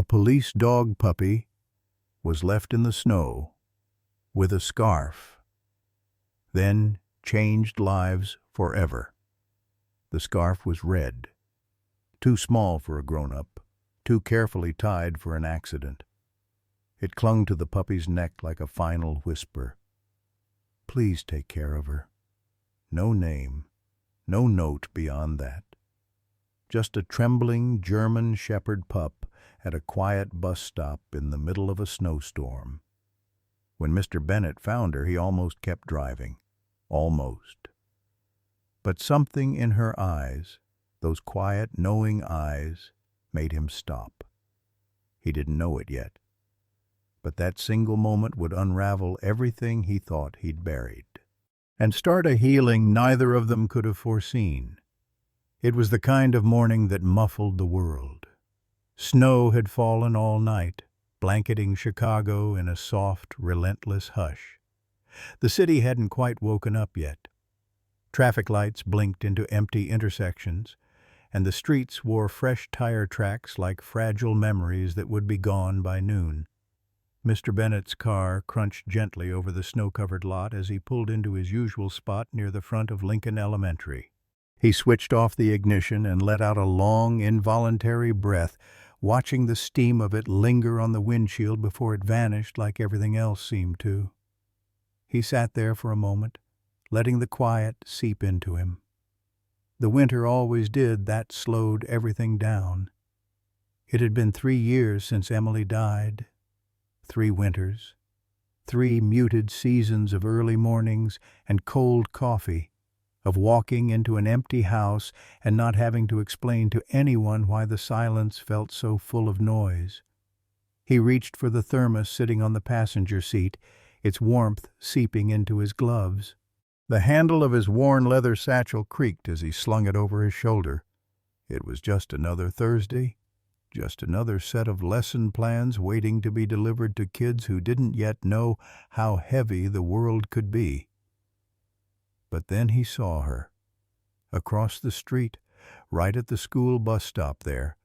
A police dog puppy was left in the snow with a scarf, then changed lives forever. The scarf was red, too small for a grown-up, too carefully tied for an accident. It clung to the puppy's neck like a final whisper. Please take care of her. No name, no note beyond that. Just a trembling German shepherd pup at a quiet bus stop in the middle of a snowstorm. When Mr. Bennett found her, he almost kept driving. Almost. But something in her eyes, those quiet, knowing eyes, made him stop. He didn't know it yet. But that single moment would unravel everything he thought he'd buried, and start a healing neither of them could have foreseen. It was the kind of morning that muffled the world. Snow had fallen all night, blanketing Chicago in a soft, relentless hush. The city hadn't quite woken up yet. Traffic lights blinked into empty intersections, and the streets wore fresh tire tracks like fragile memories that would be gone by noon. Mr. Bennett's car crunched gently over the snow-covered lot as he pulled into his usual spot near the front of Lincoln Elementary. He switched off the ignition and let out a long, involuntary breath, watching the steam of it linger on the windshield before it vanished like everything else seemed to. He sat there for a moment, letting the quiet seep into him. The winter always did that, slowed everything down. It had been 3 years since Emily died. 3 winters. 3 muted seasons of early mornings and cold coffee, of walking into an empty house and not having to explain to anyone why the silence felt so full of noise. He reached for the thermos sitting on the passenger seat, its warmth seeping into his gloves. The handle of his worn leather satchel creaked as he slung it over his shoulder. It was just another Thursday, just another set of lesson plans waiting to be delivered to kids who didn't yet know how heavy the world could be. But then he saw her, across the street, right at the school bus stop there,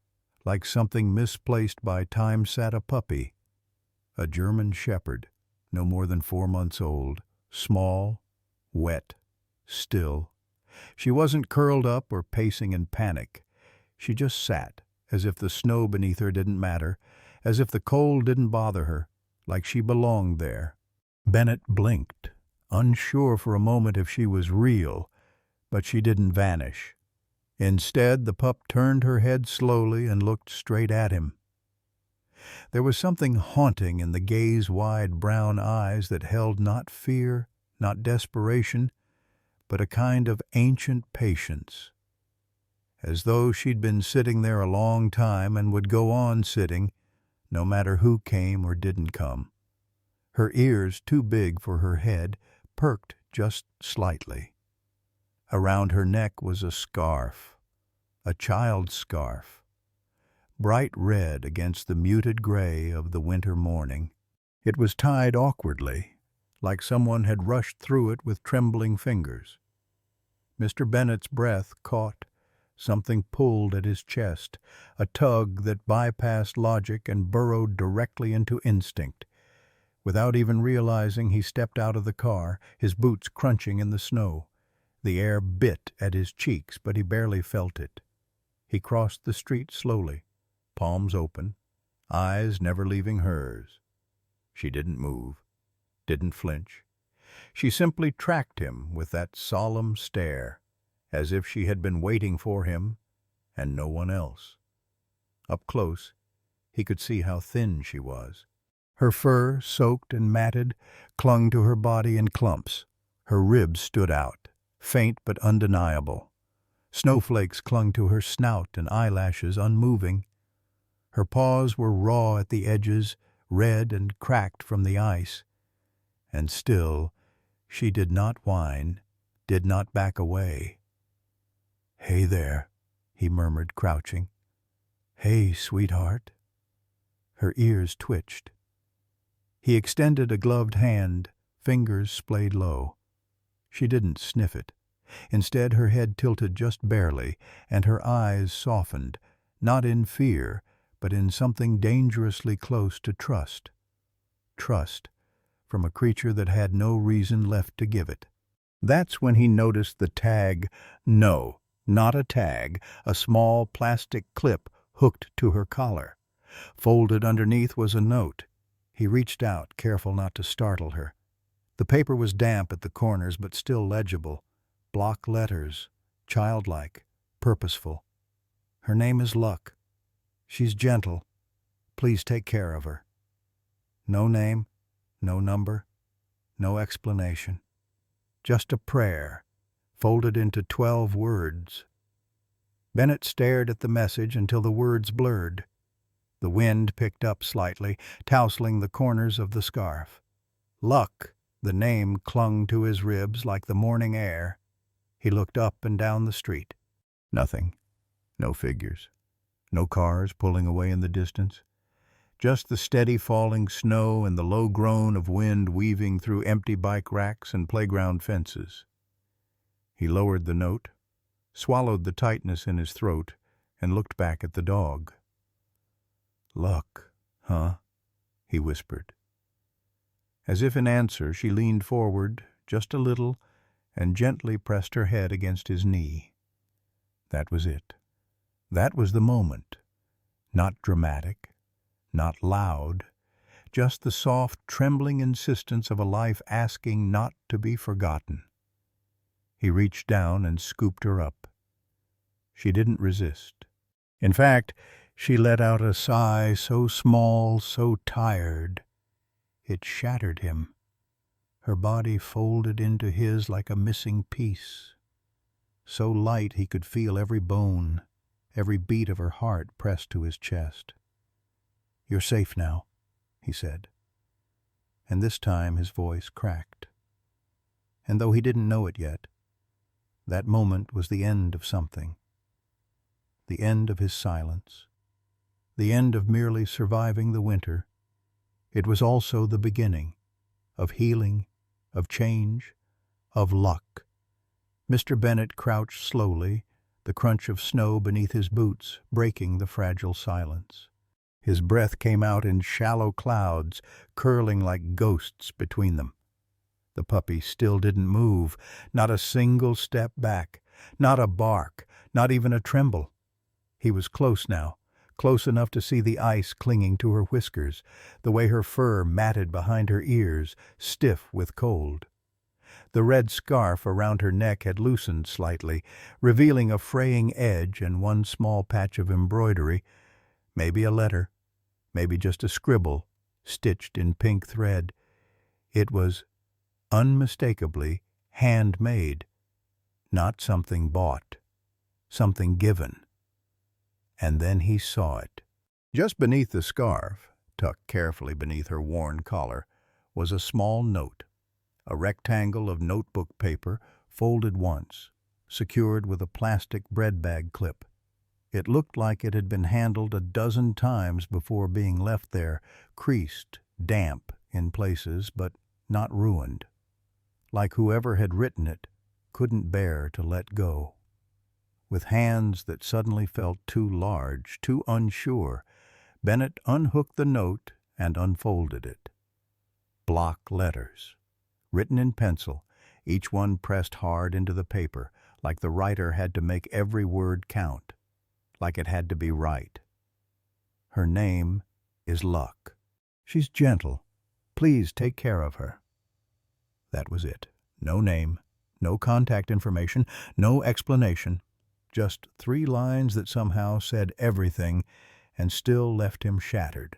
like something misplaced by time sat a puppy. A German shepherd, no more than 4 months old, small, wet, still. She wasn't curled up or pacing in panic. She just sat, as if the snow beneath her didn't matter, as if the cold didn't bother her, like she belonged there. Bennett blinked, unsure for a moment if she was real, but she didn't vanish. Instead, the pup turned her head slowly and looked straight at him. There was something haunting in the gaze-wide brown eyes that held not fear, not desperation, but a kind of ancient patience, as though she'd been sitting there a long time and would go on sitting, no matter who came or didn't come. Her ears, too big for her head, perked just slightly. Around her neck was a scarf, a child's scarf, bright red against the muted gray of the winter morning. It was tied awkwardly, like someone had rushed through it with trembling fingers. Mr. Bennett's breath caught. Something pulled at his chest, a tug that bypassed logic and burrowed directly into instinct. Without even realizing, he stepped out of the car, his boots crunching in the snow. The air bit at his cheeks, but he barely felt it. He crossed the street slowly, palms open, eyes never leaving hers. She didn't move, didn't flinch. She simply tracked him with that solemn stare, as if she had been waiting for him and no one else. Up close, he could see how thin she was. Her fur, soaked and matted, clung to her body in clumps. Her ribs stood out, faint but undeniable. Snowflakes clung to her snout and eyelashes, unmoving. Her paws were raw at the edges, red and cracked from the ice. And still, she did not whine, did not back away. "Hey there," he murmured, crouching. "Hey, sweetheart." Her ears twitched. He extended a gloved hand, fingers splayed low. She didn't sniff it. Instead, her head tilted just barely, and her eyes softened, not in fear, but in something dangerously close to trust. Trust from a creature that had no reason left to give it. That's when he noticed the tag. No, not a tag, a small plastic clip hooked to her collar. Folded underneath was a note. He reached out, careful not to startle her. The paper was damp at the corners, but still legible. Block letters, childlike, purposeful. Her name is Luck. She's gentle. Please take care of her. No name, no number, no explanation. Just a prayer, folded into 12 words. Bennett stared at the message until the words blurred. The wind picked up slightly, tousling the corners of the scarf. Luck, the name clung to his ribs like the morning air. He looked up and down the street. Nothing. No figures. No cars pulling away in the distance. Just the steady falling snow and the low groan of wind weaving through empty bike racks and playground fences. He lowered the note, swallowed the tightness in his throat, and looked back at the dog. "Luck, huh?" he whispered. As if in answer, she leaned forward just a little and gently pressed her head against his knee. That was it. That was the moment. Not dramatic, not loud, just the soft, trembling insistence of a life asking not to be forgotten. He reached down and scooped her up. She didn't resist. In fact, she let out a sigh so small, so tired, it shattered him. Her body folded into his like a missing piece. So light he could feel every bone, every beat of her heart pressed to his chest. "You're safe now," he said. And this time his voice cracked. And though he didn't know it yet, that moment was the end of something. The end of his silence. The end of merely surviving the winter. It was also the beginning of healing, of change, of luck. Mr. Bennett crouched slowly, the crunch of snow beneath his boots breaking the fragile silence. His breath came out in shallow clouds, curling like ghosts between them. The puppy still didn't move, not a single step back, not a bark, not even a tremble. He was close now, close enough to see the ice clinging to her whiskers, the way her fur matted behind her ears, stiff with cold. The red scarf around her neck had loosened slightly, revealing a fraying edge and one small patch of embroidery, maybe a letter, maybe just a scribble, stitched in pink thread. It was unmistakably handmade, not something bought, something given. And then he saw it. Just beneath the scarf, tucked carefully beneath her worn collar, was a small note, a rectangle of notebook paper folded once, secured with a plastic bread bag clip. It looked like it had been handled a dozen times before being left there, creased, damp in places, but not ruined. Like whoever had written it couldn't bear to let go. With hands that suddenly felt too large, too unsure, Bennett unhooked the note and unfolded it. Block letters, written in pencil, each one pressed hard into the paper, like the writer had to make every word count, like it had to be right. Her name is Luck. She's gentle. Please take care of her. That was it. No name, no contact information, no explanation. Just 3 lines that somehow said everything and still left him shattered.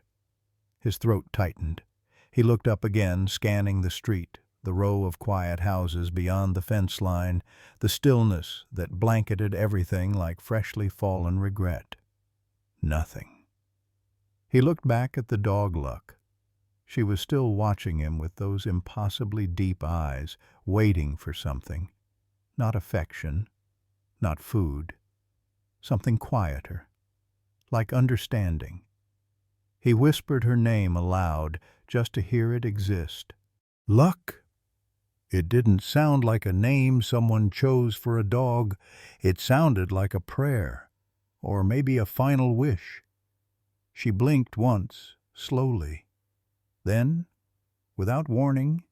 His throat tightened. He looked up again, scanning the street, the row of quiet houses beyond the fence line, the stillness that blanketed everything like freshly fallen regret. Nothing. He looked back at the dog Luck. She was still watching him with those impossibly deep eyes, waiting for something. Not affection, not food, something quieter, like understanding. He whispered her name aloud just to hear it exist. Luck! It didn't sound like a name someone chose for a dog. It sounded like a prayer, or maybe a final wish. She blinked once, slowly. Then, without warning,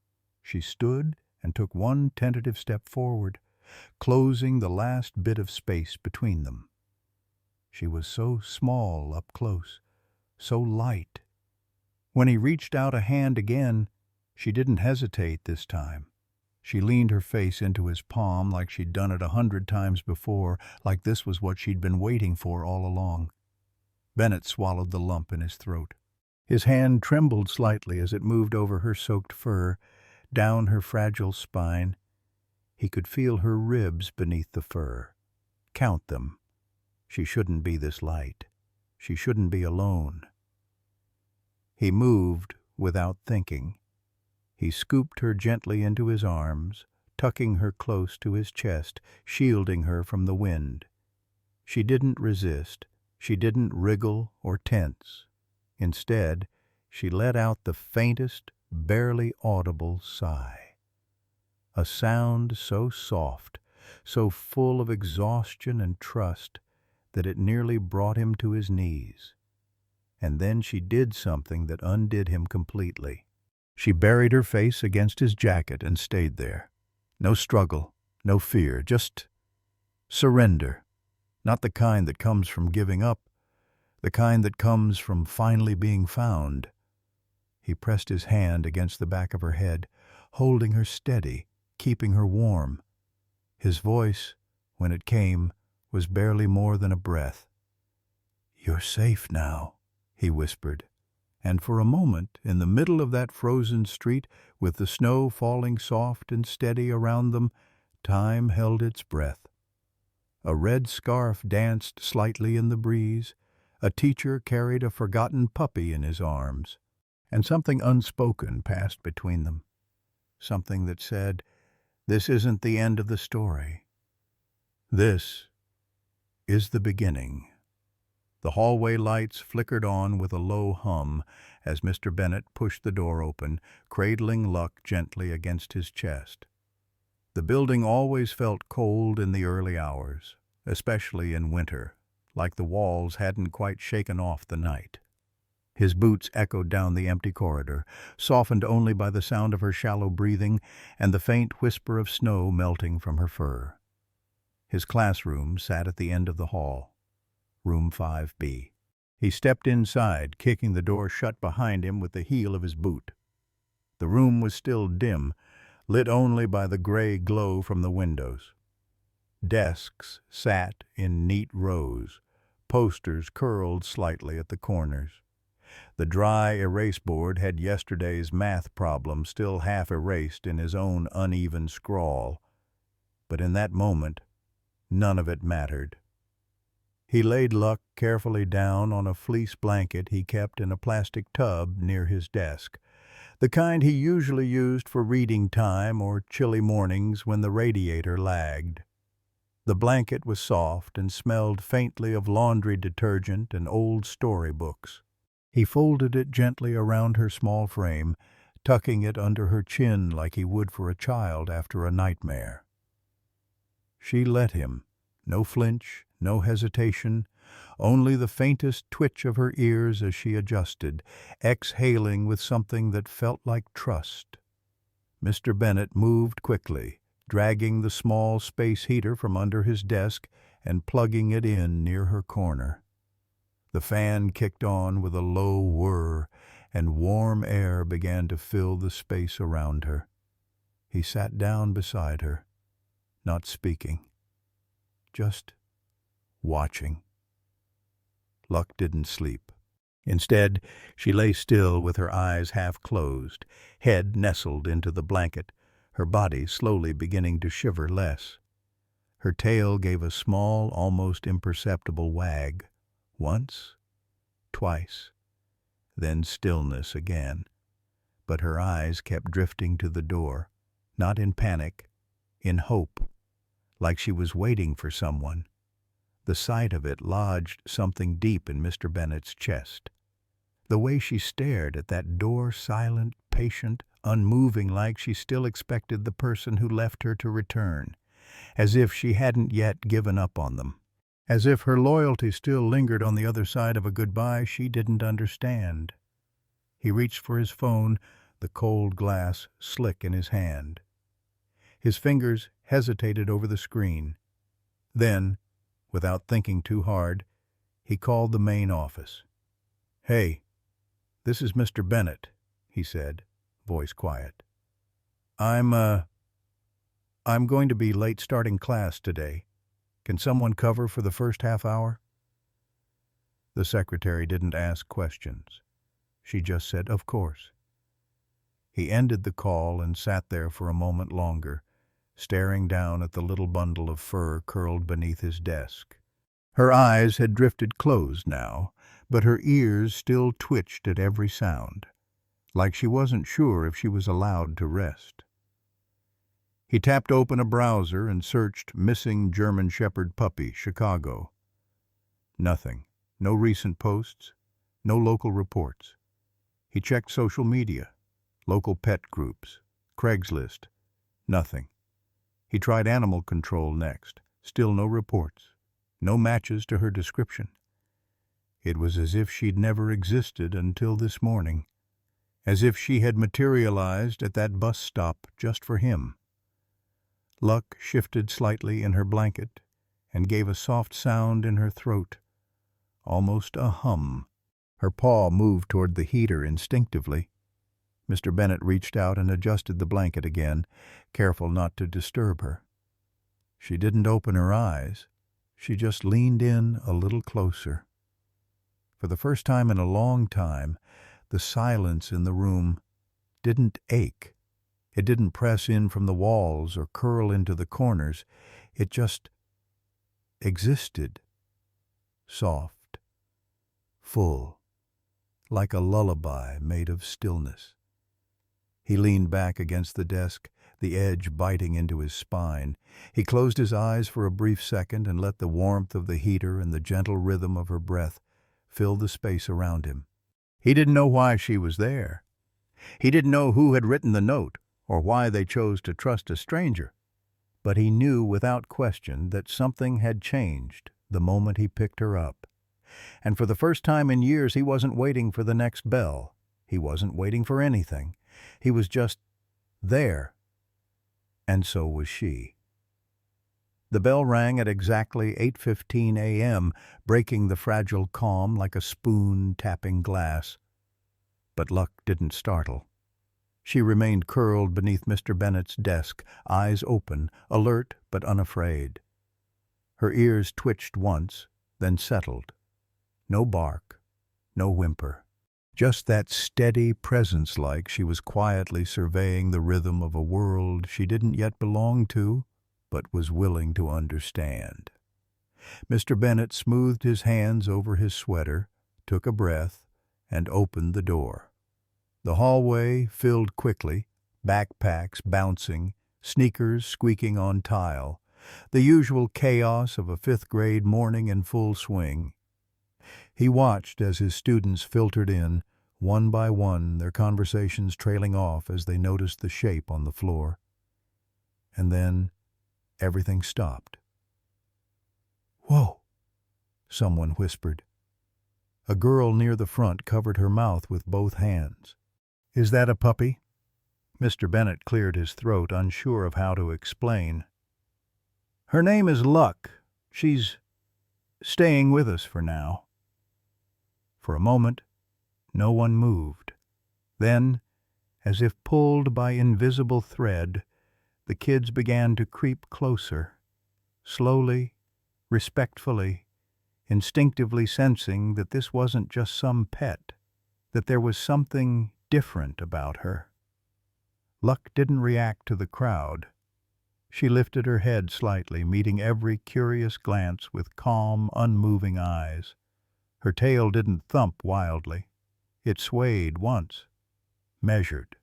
she stood and took one tentative step forward, closing the last bit of space between them. She was so small up close, so light. When he reached out a hand again, she didn't hesitate this time. She leaned her face into his palm like she'd done it 100 times before, like this was what she'd been waiting for all along. Bennett swallowed the lump in his throat. His hand trembled slightly as it moved over her soaked fur, down her fragile spine. He could feel her ribs beneath the fur. Count them. She shouldn't be this light. She shouldn't be alone. He moved without thinking. He scooped her gently into his arms, tucking her close to his chest, shielding her from the wind. She didn't resist. She didn't wriggle or tense. Instead, she let out the faintest, barely audible sigh. A sound so soft, so full of exhaustion and trust, that it nearly brought him to his knees. And then she did something that undid him completely. She buried her face against his jacket and stayed there. No struggle, no fear, just surrender. Not the kind that comes from giving up, the kind that comes from finally being found. He pressed his hand against the back of her head, holding her steady, keeping her warm. His voice, when it came, was barely more than a breath. "You're safe now," he whispered. And for a moment, in the middle of that frozen street, with the snow falling soft and steady around them, time held its breath. A red scarf danced slightly in the breeze. A teacher carried a forgotten puppy in his arms. And something unspoken passed between them. Something that said, "This isn't the end of the story. This is the beginning." The hallway lights flickered on with a low hum as Mr. Bennett pushed the door open, cradling Luck gently against his chest. The building always felt cold in the early hours, especially in winter, like the walls hadn't quite shaken off the night. His boots echoed down the empty corridor, softened only by the sound of her shallow breathing and the faint whisper of snow melting from her fur. His classroom sat at the end of the hall. Room 5B. He stepped inside, kicking the door shut behind him with the heel of his boot. The room was still dim, lit only by the gray glow from the windows. Desks sat in neat rows, posters curled slightly at the corners. The dry erase board had yesterday's math problem still half erased in his own uneven scrawl. But in that moment, none of it mattered. He laid Luck carefully down on a fleece blanket he kept in a plastic tub near his desk, the kind he usually used for reading time or chilly mornings when the radiator lagged. The blanket was soft and smelled faintly of laundry detergent and old storybooks. He folded it gently around her small frame, tucking it under her chin like he would for a child after a nightmare. She let him. No flinch, no hesitation, only the faintest twitch of her ears as she adjusted, exhaling with something that felt like trust. Mr. Bennett moved quickly, dragging the small space heater from under his desk and plugging it in near her corner. The fan kicked on with a low whir, and warm air began to fill the space around her. He sat down beside her, not speaking, just watching. Luck didn't sleep. Instead, she lay still with her eyes half closed, head nestled into the blanket, her body slowly beginning to shiver less. Her tail gave a small, almost imperceptible wag. Once, twice, then stillness again. But her eyes kept drifting to the door, not in panic, in hope, like she was waiting for someone. The sight of it lodged something deep in Mr. Bennett's chest. The way she stared at that door, silent, patient, unmoving, like she still expected the person who left her to return, as if she hadn't yet given up on them. As if her loyalty still lingered on the other side of a goodbye she didn't understand. He reached for his phone, the cold glass slick in his hand. His fingers hesitated over the screen. Then, without thinking too hard, he called the main office. "Hey, this is Mr. Bennett," he said, voice quiet. I'm going to be late starting class today. Can someone cover for the first half hour?" The secretary didn't ask questions. She just said, "Of course." He ended the call and sat there for a moment longer, staring down at the little bundle of fur curled beneath his desk. Her eyes had drifted closed now, but her ears still twitched at every sound, like she wasn't sure if she was allowed to rest. He tapped open a browser and searched "missing German Shepherd puppy, Chicago." Nothing. No recent posts. No local reports. He checked social media, local pet groups, Craigslist. Nothing. He tried animal control next. Still no reports. No matches to her description. It was as if she'd never existed until this morning. As if she had materialized at that bus stop just for him. Luck shifted slightly in her blanket and gave a soft sound in her throat, almost a hum. Her paw moved toward the heater instinctively. Mr. Bennett reached out and adjusted the blanket again, careful not to disturb her. She didn't open her eyes. She just leaned in a little closer. For the first time in a long time, the silence in the room didn't ache. It didn't press in from the walls or curl into the corners. It just existed. Soft. Full. Like a lullaby made of stillness. He leaned back against the desk, the edge biting into his spine. He closed his eyes for a brief second and let the warmth of the heater and the gentle rhythm of her breath fill the space around him. He didn't know why she was there. He didn't know who had written the note or why they chose to trust a stranger. But he knew without question that something had changed the moment he picked her up. And for the first time in years he wasn't waiting for the next bell. He wasn't waiting for anything. He was just there. And so was she. The bell rang at exactly 8:15 a.m., breaking the fragile calm like a spoon tapping glass. But luck didn't startle. She remained curled beneath Mr. Bennett's desk, eyes open, alert but unafraid. Her ears twitched once, then settled. No bark, no whimper. Just that steady presence, like she was quietly surveying the rhythm of a world she didn't yet belong to, but was willing to understand. Mr. Bennett smoothed his hands over his sweater, took a breath, and opened the door. The hallway filled quickly, backpacks bouncing, sneakers squeaking on tile, the usual chaos of a fifth-grade morning in full swing. He watched as his students filtered in, one by one, their conversations trailing off as they noticed the shape on the floor. And then everything stopped. "Whoa," someone whispered. A girl near the front covered her mouth with both hands. "Is that a puppy?" Mr. Bennett cleared his throat, unsure of how to explain. "Her name is Luck. She's staying with us for now." For a moment, no one moved. Then, as if pulled by invisible thread, the kids began to creep closer, slowly, respectfully, instinctively sensing that this wasn't just some pet, that there was something different about her. Luck didn't react to the crowd. She lifted her head slightly, meeting every curious glance with calm, unmoving eyes. Her tail didn't thump wildly. It swayed once, measured,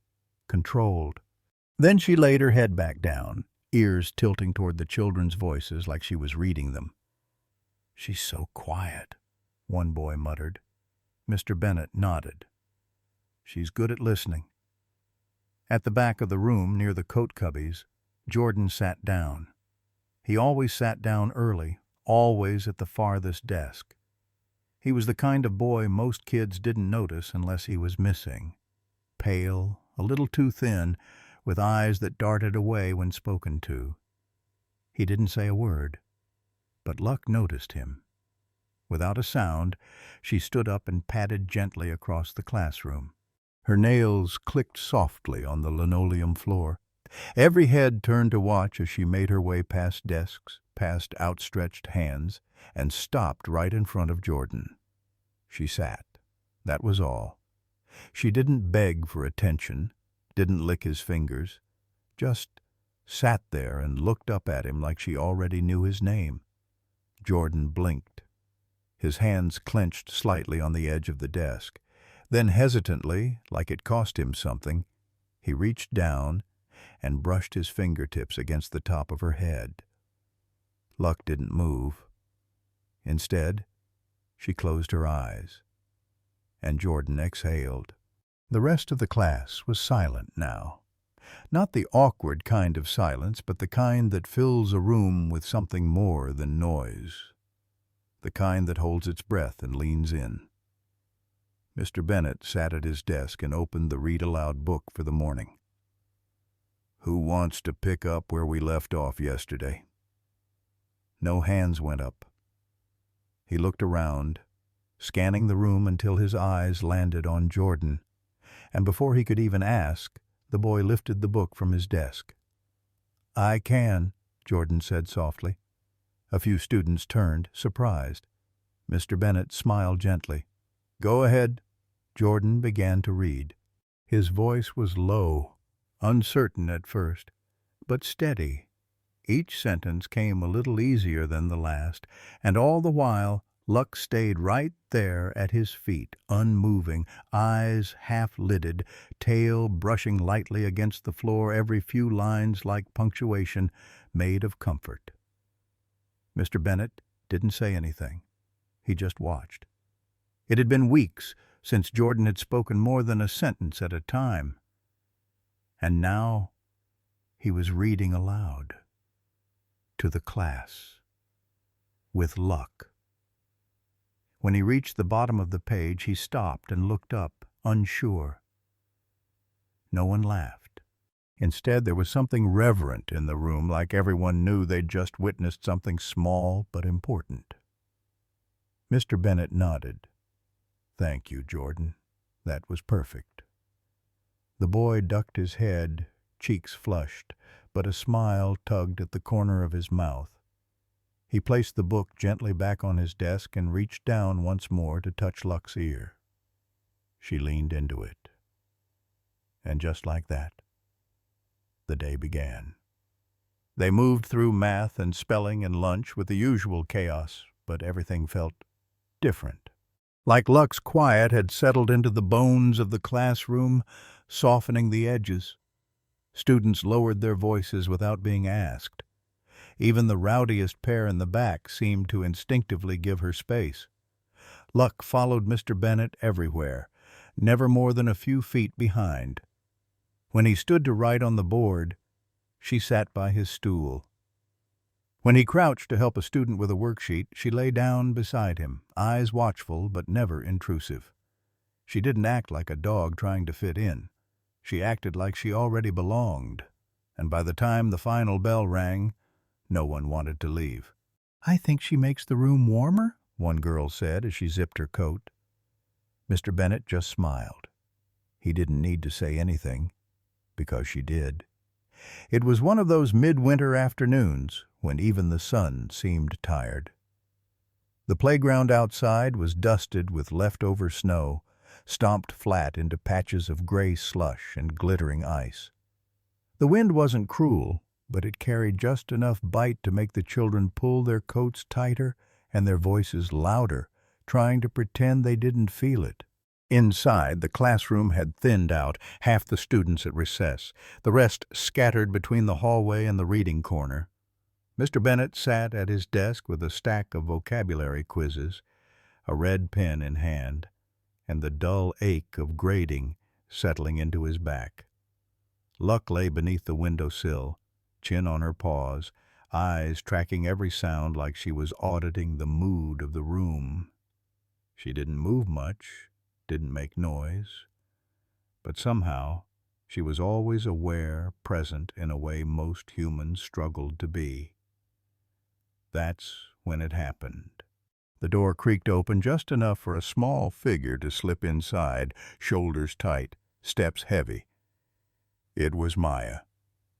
controlled. Then she laid her head back down, ears tilting toward the children's voices like she was reading them. "She's so quiet," one boy muttered. Mr. Bennett nodded. "She's good at listening." At the back of the room, near the coat cubbies, Jordan sat down. He always sat down early, always at the farthest desk. He was the kind of boy most kids didn't notice unless he was missing. Pale, a little too thin, with eyes that darted away when spoken to. He didn't say a word, but Luck noticed him. Without a sound, she stood up and padded gently across the classroom. Her nails clicked softly on the linoleum floor. Every head turned to watch as she made her way past desks, past outstretched hands, and stopped right in front of Jordan. She sat. That was all. She didn't beg for attention, didn't lick his fingers, just sat there and looked up at him like she already knew his name. Jordan blinked. His hands clenched slightly on the edge of the desk. Then hesitantly, like it cost him something, he reached down and brushed his fingertips against the top of her head. Luck didn't move. Instead, she closed her eyes, and Jordan exhaled. The rest of the class was silent now. Not the awkward kind of silence, but the kind that fills a room with something more than noise. The kind that holds its breath and leans in. Mr. Bennett sat at his desk and opened the read-aloud book for the morning. "Who wants to pick up where we left off yesterday?" No hands went up. He looked around, scanning the room until his eyes landed on Jordan, and before he could even ask, the boy lifted the book from his desk. "I can," Jordan said softly. A few students turned, surprised. Mr. Bennett smiled gently. "Go ahead." Jordan began to read. His voice was low, uncertain at first, but steady. Each sentence came a little easier than the last, and all the while Luck stayed right there at his feet, unmoving, eyes half-lidded, tail brushing lightly against the floor, every few lines like punctuation made of comfort. Mr. Bennett didn't say anything. He just watched. It had been weeks since Jordan had spoken more than a sentence at a time. And now he was reading aloud. To the class. With Luck. When he reached the bottom of the page, he stopped and looked up, unsure. No one laughed. Instead, there was something reverent in the room, like everyone knew they'd just witnessed something small but important. Mr. Bennett nodded. "Thank you, Jordan. That was perfect." The boy ducked his head, cheeks flushed, but a smile tugged at the corner of his mouth. He placed the book gently back on his desk and reached down once more to touch Luck's ear. She leaned into it. And just like that, the day began. They moved through math and spelling and lunch with the usual chaos, but everything felt different. Like Luck's quiet had settled into the bones of the classroom, softening the edges. Students lowered their voices without being asked. Even the rowdiest pair in the back seemed to instinctively give her space. Luck followed Mr. Bennett everywhere, never more than a few feet behind. When he stood to write on the board, she sat by his stool. When he crouched to help a student with a worksheet, she lay down beside him, eyes watchful but never intrusive. She didn't act like a dog trying to fit in. She acted like she already belonged, and by the time the final bell rang, no one wanted to leave. "I think she makes the room warmer," one girl said as she zipped her coat. Mr. Bennett just smiled. He didn't need to say anything, because she did. It was one of those midwinter afternoons when even the sun seemed tired. The playground outside was dusted with leftover snow, stomped flat into patches of gray slush and glittering ice. The wind wasn't cruel, but it carried just enough bite to make the children pull their coats tighter and their voices louder, trying to pretend they didn't feel it. Inside, the classroom had thinned out, half the students at recess, the rest scattered between the hallway and the reading corner. Mr. Bennett sat at his desk with a stack of vocabulary quizzes, a red pen in hand, and the dull ache of grading settling into his back. Luck lay beneath the windowsill, chin on her paws, eyes tracking every sound like she was auditing the mood of the room. She didn't move much, didn't make noise, but somehow she was always aware, present in a way most humans struggled to be. That's when it happened. The door creaked open just enough for a small figure to slip inside, shoulders tight, steps heavy. It was Maya.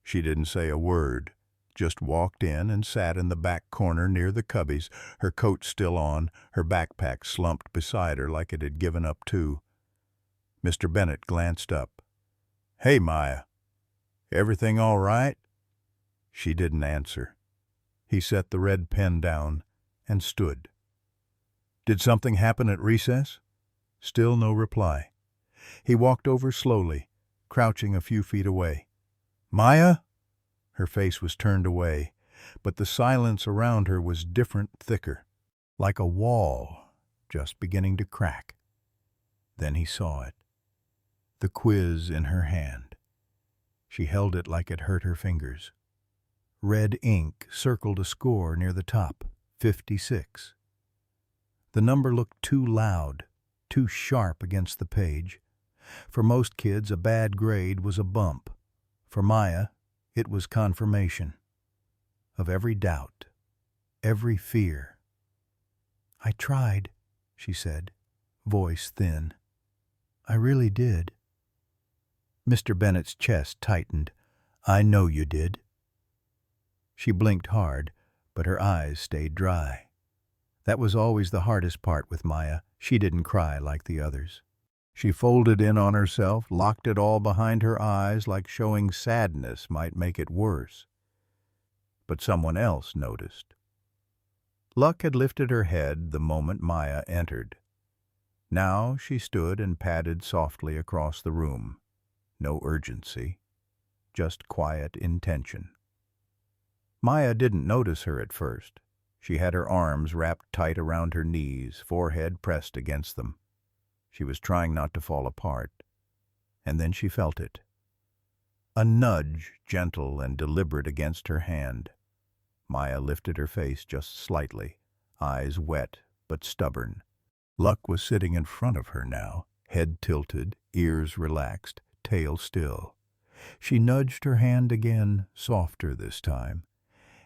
She didn't say a word, just walked in and sat in the back corner near the cubbies, her coat still on, her backpack slumped beside her like it had given up too. Mr. Bennett glanced up. "Hey, Maya. Everything all right?" She didn't answer. He set the red pen down and stood. "Did something happen at recess?" Still no reply. He walked over slowly, crouching a few feet away. "Maya?" Her face was turned away, but the silence around her was different, thicker, like a wall just beginning to crack. Then he saw it. The quiz in her hand. She held it like it hurt her fingers. Red ink circled a score near the top, 56. The number looked too loud, too sharp against the page. For most kids, a bad grade was a bump. For Maya, it was confirmation of every doubt, every fear. "I tried," she said, voice thin. "I really did." Mr. Bennett's chest tightened. "I know you did." She blinked hard, but her eyes stayed dry. That was always the hardest part with Maya. She didn't cry like the others. She folded in on herself, locked it all behind her eyes like showing sadness might make it worse. But someone else noticed. Luck had lifted her head the moment Maya entered. Now she stood and padded softly across the room. No urgency, just quiet intention. Maya didn't notice her at first. She had her arms wrapped tight around her knees, forehead pressed against them. She was trying not to fall apart. And then she felt it. A nudge, gentle and deliberate against her hand. Maya lifted her face just slightly, eyes wet but stubborn. Luck was sitting in front of her now, head tilted, ears relaxed, tail still. She nudged her hand again, softer this time,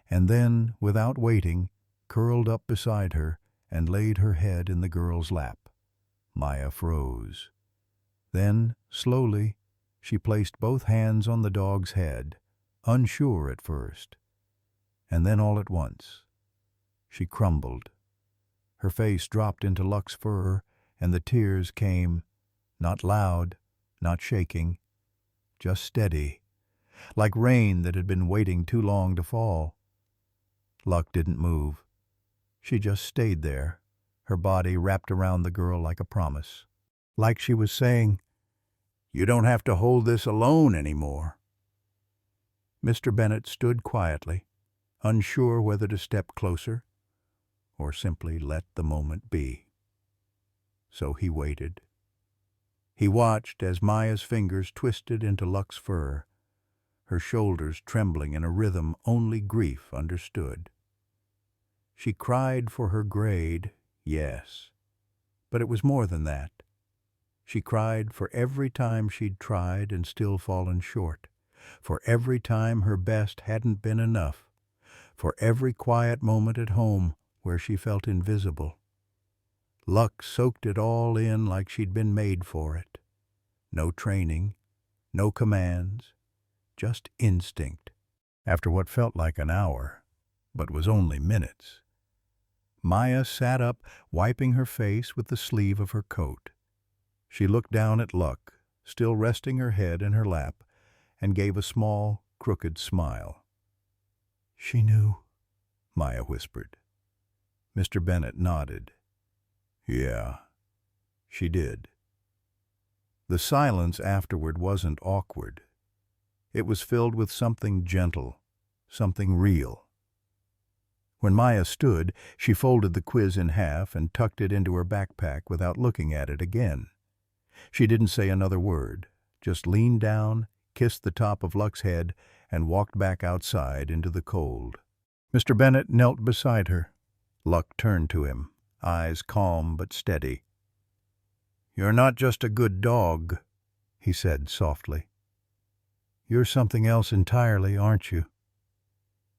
and then, without waiting, curled up beside her and laid her head in the girl's lap. Maya froze. Then, slowly, she placed both hands on the dog's head, unsure at first. And then all at once, she crumbled. Her face dropped into Luck's fur, and the tears came, not loud, not shaking, just steady, like rain that had been waiting too long to fall. Luck didn't move. She just stayed there, her body wrapped around the girl like a promise. Like she was saying, "You don't have to hold this alone anymore." Mr. Bennett stood quietly, unsure whether to step closer or simply let the moment be. So he waited. He watched as Maya's fingers twisted into Luck's fur, her shoulders trembling in a rhythm only grief understood. She cried for her grade, yes, but it was more than that. She cried for every time she'd tried and still fallen short, for every time her best hadn't been enough, for every quiet moment at home where she felt invisible. Luck soaked it all in like she'd been made for it. No training, no commands, just instinct. After what felt like an hour, but was only minutes, Maya sat up, wiping her face with the sleeve of her coat. She looked down at Luck, still resting her head in her lap, and gave a small, crooked smile. "She knew," Maya whispered. Mr. Bennett nodded. "Yeah, she did." The silence afterward wasn't awkward. It was filled with something gentle, something real. When Maya stood, she folded the quiz in half and tucked it into her backpack without looking at it again. She didn't say another word, just leaned down, kissed the top of Luck's head, and walked back outside into the cold. Mr. Bennet knelt beside her. Luck turned to him, eyes calm but steady. "You're not just a good dog," he said softly. "You're something else entirely, aren't you?"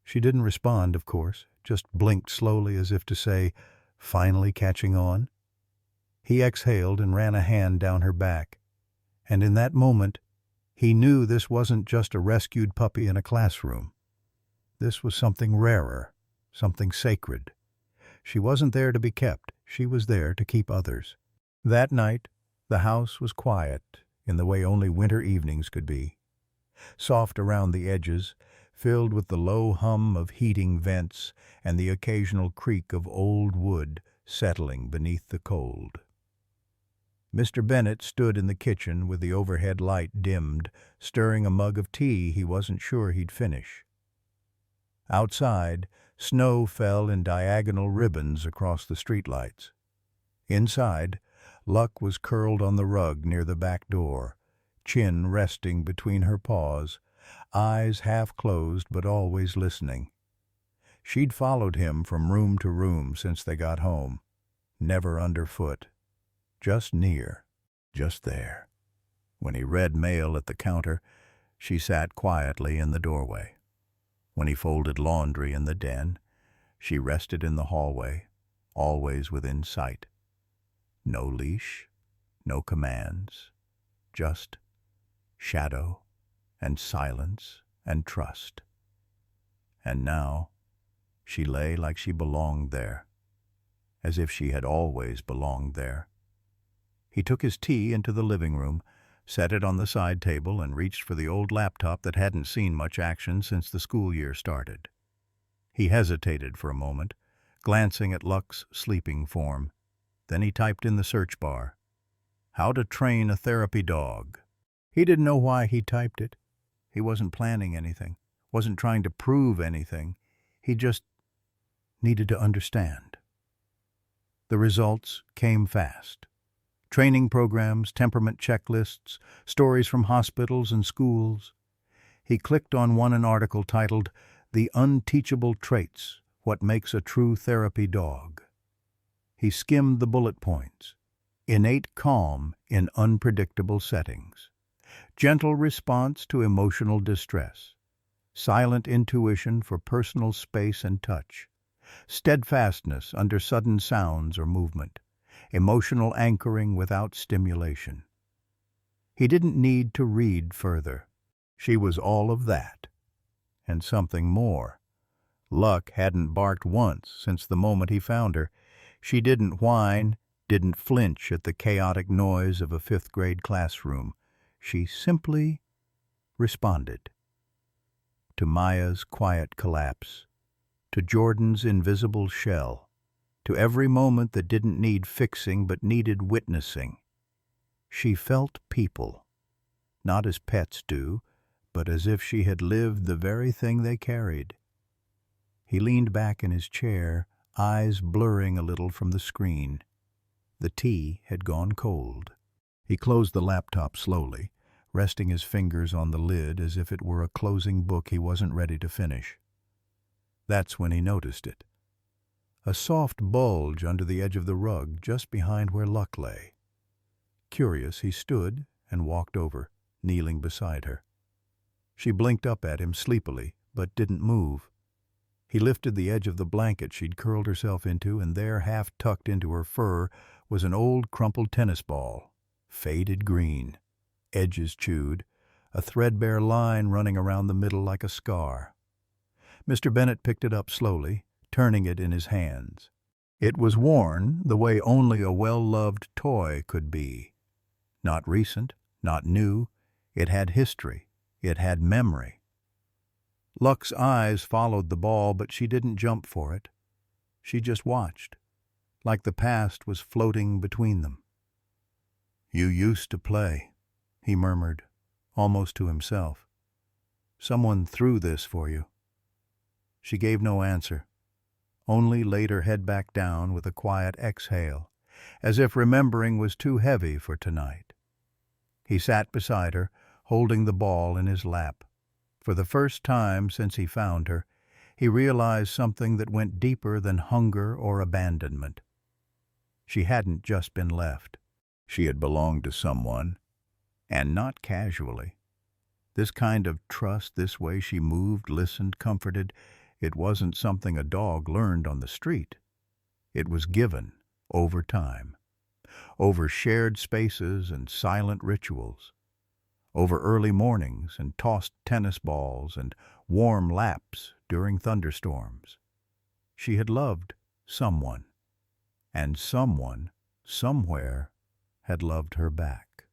She didn't respond, of course, just blinked slowly as if to say, finally catching on. He exhaled and ran a hand down her back. And in that moment, he knew this wasn't just a rescued puppy in a classroom. This was something rarer, something sacred. She wasn't there to be kept. She was there to keep others. That night, the house was quiet in the way only winter evenings could be. Soft around the edges, filled with the low hum of heating vents and the occasional creak of old wood settling beneath the cold. Mr. Bennet stood in the kitchen with the overhead light dimmed, stirring a mug of tea he wasn't sure he'd finish. Outside, snow fell in diagonal ribbons across the streetlights. Inside, Luck was curled on the rug near the back door, chin resting between her paws, eyes half closed but always listening. She'd followed him from room to room since they got home, never underfoot, just near, just there. When he read mail at the counter, she sat quietly in the doorway. When he folded laundry in the den, she rested in the hallway, always within sight. No leash, no commands, just shadow and silence and trust. And now she lay like she belonged there, as if she had always belonged there. He took his tea into the living room, set it on the side table, and reached for the old laptop that hadn't seen much action since the school year started. He hesitated for a moment, glancing at Luck's sleeping form. Then he typed in the search bar, "How to train a therapy dog." He didn't know why he typed it. He wasn't planning anything, wasn't trying to prove anything. He just needed to understand. The results came fast. Training programs, temperament checklists, stories from hospitals and schools. He clicked on an article titled, "The Unteachable Traits, What Makes a True Therapy Dog." He skimmed the bullet points. Innate calm in unpredictable settings. Gentle response to emotional distress. Silent intuition for personal space and touch. Steadfastness under sudden sounds or movement. Emotional anchoring without stimulation. He didn't need to read further. She was all of that, and something more. Luck hadn't barked once since the moment he found her. She didn't whine, didn't flinch at the chaotic noise of a fifth-grade classroom. She simply responded. To Maya's quiet collapse, to Jordan's invisible shell, to every moment that didn't need fixing but needed witnessing. She felt people, not as pets do, but as if she had lived the very thing they carried. He leaned back in his chair, eyes blurring a little from the screen. The tea had gone cold. He closed the laptop slowly, resting his fingers on the lid as if it were a closing book he wasn't ready to finish. That's when he noticed it. A soft bulge under the edge of the rug just behind where Luck lay. Curious, he stood and walked over, kneeling beside her. She blinked up at him sleepily, but didn't move. He lifted the edge of the blanket she'd curled herself into, and there, half tucked into her fur, was an old crumpled tennis ball, faded green, edges chewed, a threadbare line running around the middle like a scar. Mr. Bennet picked it up slowly, turning it in his hands. It was worn the way only a well-loved toy could be. Not recent, not new. It had history. It had memory. Luck's eyes followed the ball, but she didn't jump for it. She just watched, like the past was floating between them. "You used to play," he murmured, almost to himself. "Someone threw this for you." She gave no answer, only laid her head back down with a quiet exhale, as if remembering was too heavy for tonight. He sat beside her, holding the ball in his lap. For the first time since he found her, he realized something that went deeper than hunger or abandonment. She hadn't just been left. She had belonged to someone, and not casually. This kind of trust, this way she moved, listened, comforted, it wasn't something a dog learned on the street. It was given over time, over shared spaces and silent rituals, over early mornings and tossed tennis balls and warm laps during thunderstorms. She had loved someone, and someone, somewhere, had loved her back,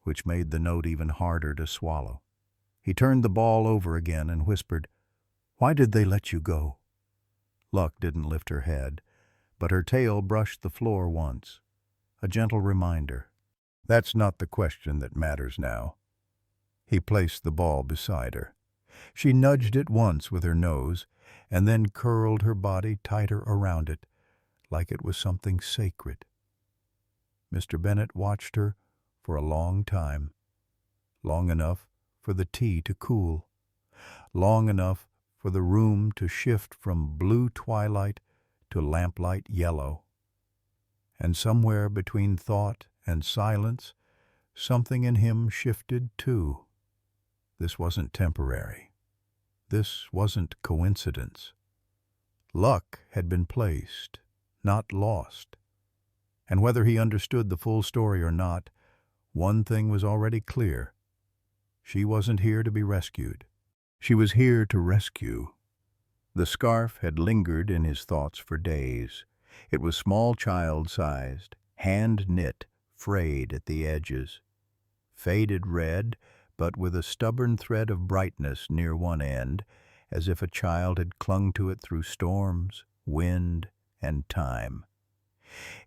which made the note even harder to swallow. He turned the ball over again and whispered, "Why did they let you go?" Luck didn't lift her head, but her tail brushed the floor once, a gentle reminder. That's not the question that matters now. He placed the ball beside her. She nudged it once with her nose, and then curled her body tighter around it, like it was something sacred. Mr. Bennet watched her for a long time, long enough for the tea to cool, long enough for the room to shift from blue twilight to lamplight yellow. And somewhere between thought and silence, something in him shifted too. This wasn't temporary. This wasn't coincidence. Luck had been placed, not lost. And whether he understood the full story or not, one thing was already clear. She wasn't here to be rescued. She was here to rescue. The scarf had lingered in his thoughts for days. It was small child-sized, hand-knit, frayed at the edges. Faded red, but with a stubborn thread of brightness near one end, as if a child had clung to it through storms, wind, and time.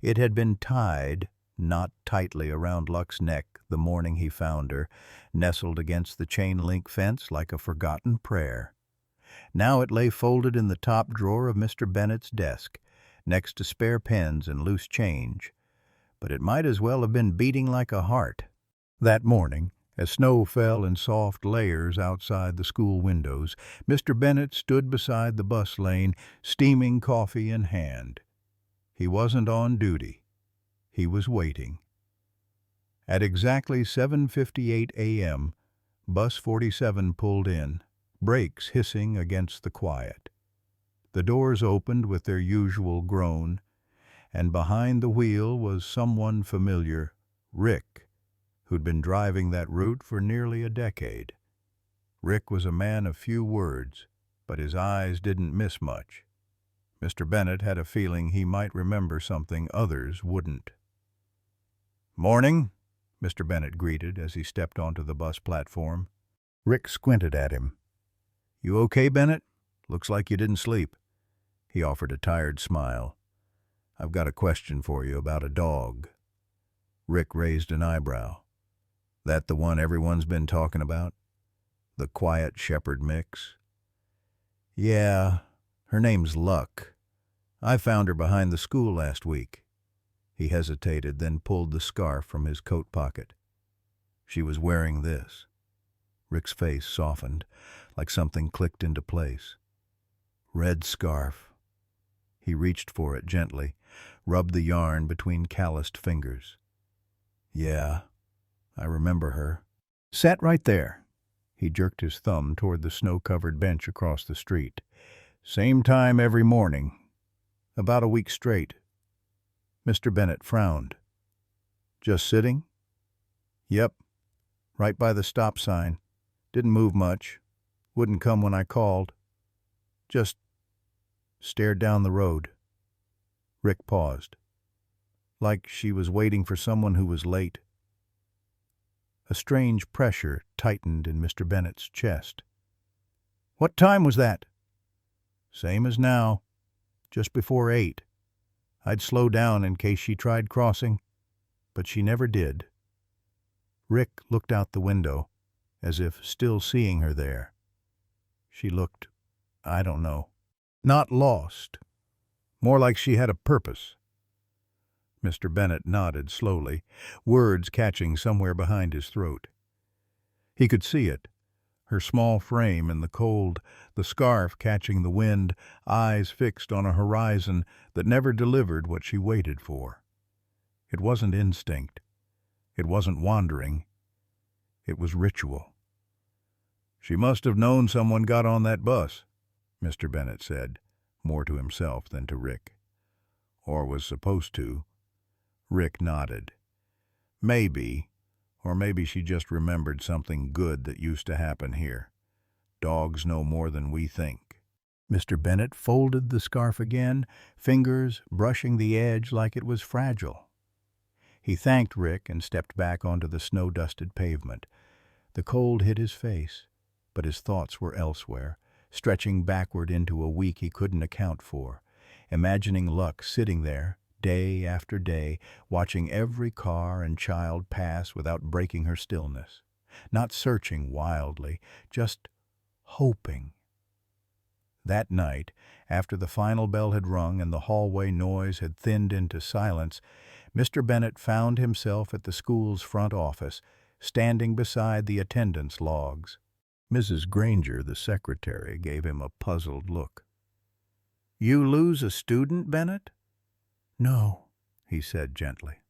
It had been tied, not tightly around Luck's neck the morning he found her, nestled against the chain-link fence like a forgotten prayer. Now it lay folded in the top drawer of Mr. Bennet's desk, next to spare pens and loose change. But it might as well have been beating like a heart. That morning, as snow fell in soft layers outside the school windows, Mr. Bennet stood beside the bus lane, steaming coffee in hand. He wasn't on duty. He was waiting. At exactly 7:58 a.m., Bus 47 pulled in, brakes hissing against the quiet. The doors opened with their usual groan, and behind the wheel was someone familiar, Rick, who'd been driving that route for nearly a decade. Rick was a man of few words, but his eyes didn't miss much. Mr. Bennet had a feeling he might remember something others wouldn't. "Morning," Mr. Bennet greeted as he stepped onto the bus platform. Rick squinted at him. "You okay, Bennet? Looks like you didn't sleep." He offered a tired smile. "I've got a question for you about a dog." Rick raised an eyebrow. "That the one everyone's been talking about? The quiet shepherd mix?" "Yeah, her name's Luck. I found her behind the school last week." He hesitated, then pulled the scarf from his coat pocket. She was wearing this. Rick's face softened, like something clicked into place. Red scarf. He reached for it gently, rubbed the yarn between calloused fingers. "Yeah, I remember her. Sat right there." He jerked his thumb toward the snow-covered bench across the street. "Same time every morning. About a week straight." Mr. Bennet frowned. "Just sitting?" "Yep. Right by the stop sign. Didn't move much. Wouldn't come when I called. Just stared down the road." Rick paused. Like she was waiting for someone who was late. A strange pressure tightened in Mr. Bennet's chest. "What time was that?" "Same as now. Just before 8. I'd slow down in case she tried crossing, but she never did." Rick looked out the window, as if still seeing her there. She looked, I don't know, not lost. More like she had a purpose. Mr. Bennet nodded slowly, words catching somewhere behind his throat. He could see it, her small frame in the cold, the scarf catching the wind, eyes fixed on a horizon that never delivered what she waited for. It wasn't instinct. It wasn't wandering. It was ritual. "She must have known someone got on that bus," Mr. Bennett said, more to himself than to Rick. "Or was supposed to." Rick nodded. "Maybe. Or maybe she just remembered something good that used to happen here. Dogs know more than we think." Mr. Bennett folded the scarf again, fingers brushing the edge like it was fragile. He thanked Rick and stepped back onto the snow-dusted pavement. The cold hit his face, but his thoughts were elsewhere, stretching backward into a week he couldn't account for, imagining Luck sitting there, day after day, watching every car and child pass without breaking her stillness, not searching wildly, just hoping. That night, after the final bell had rung and the hallway noise had thinned into silence, Mr. Bennett found himself at the school's front office, standing beside the attendance logs. Mrs. Granger, the secretary, gave him a puzzled look. "You lose a student, Bennett?" "No," he said gently.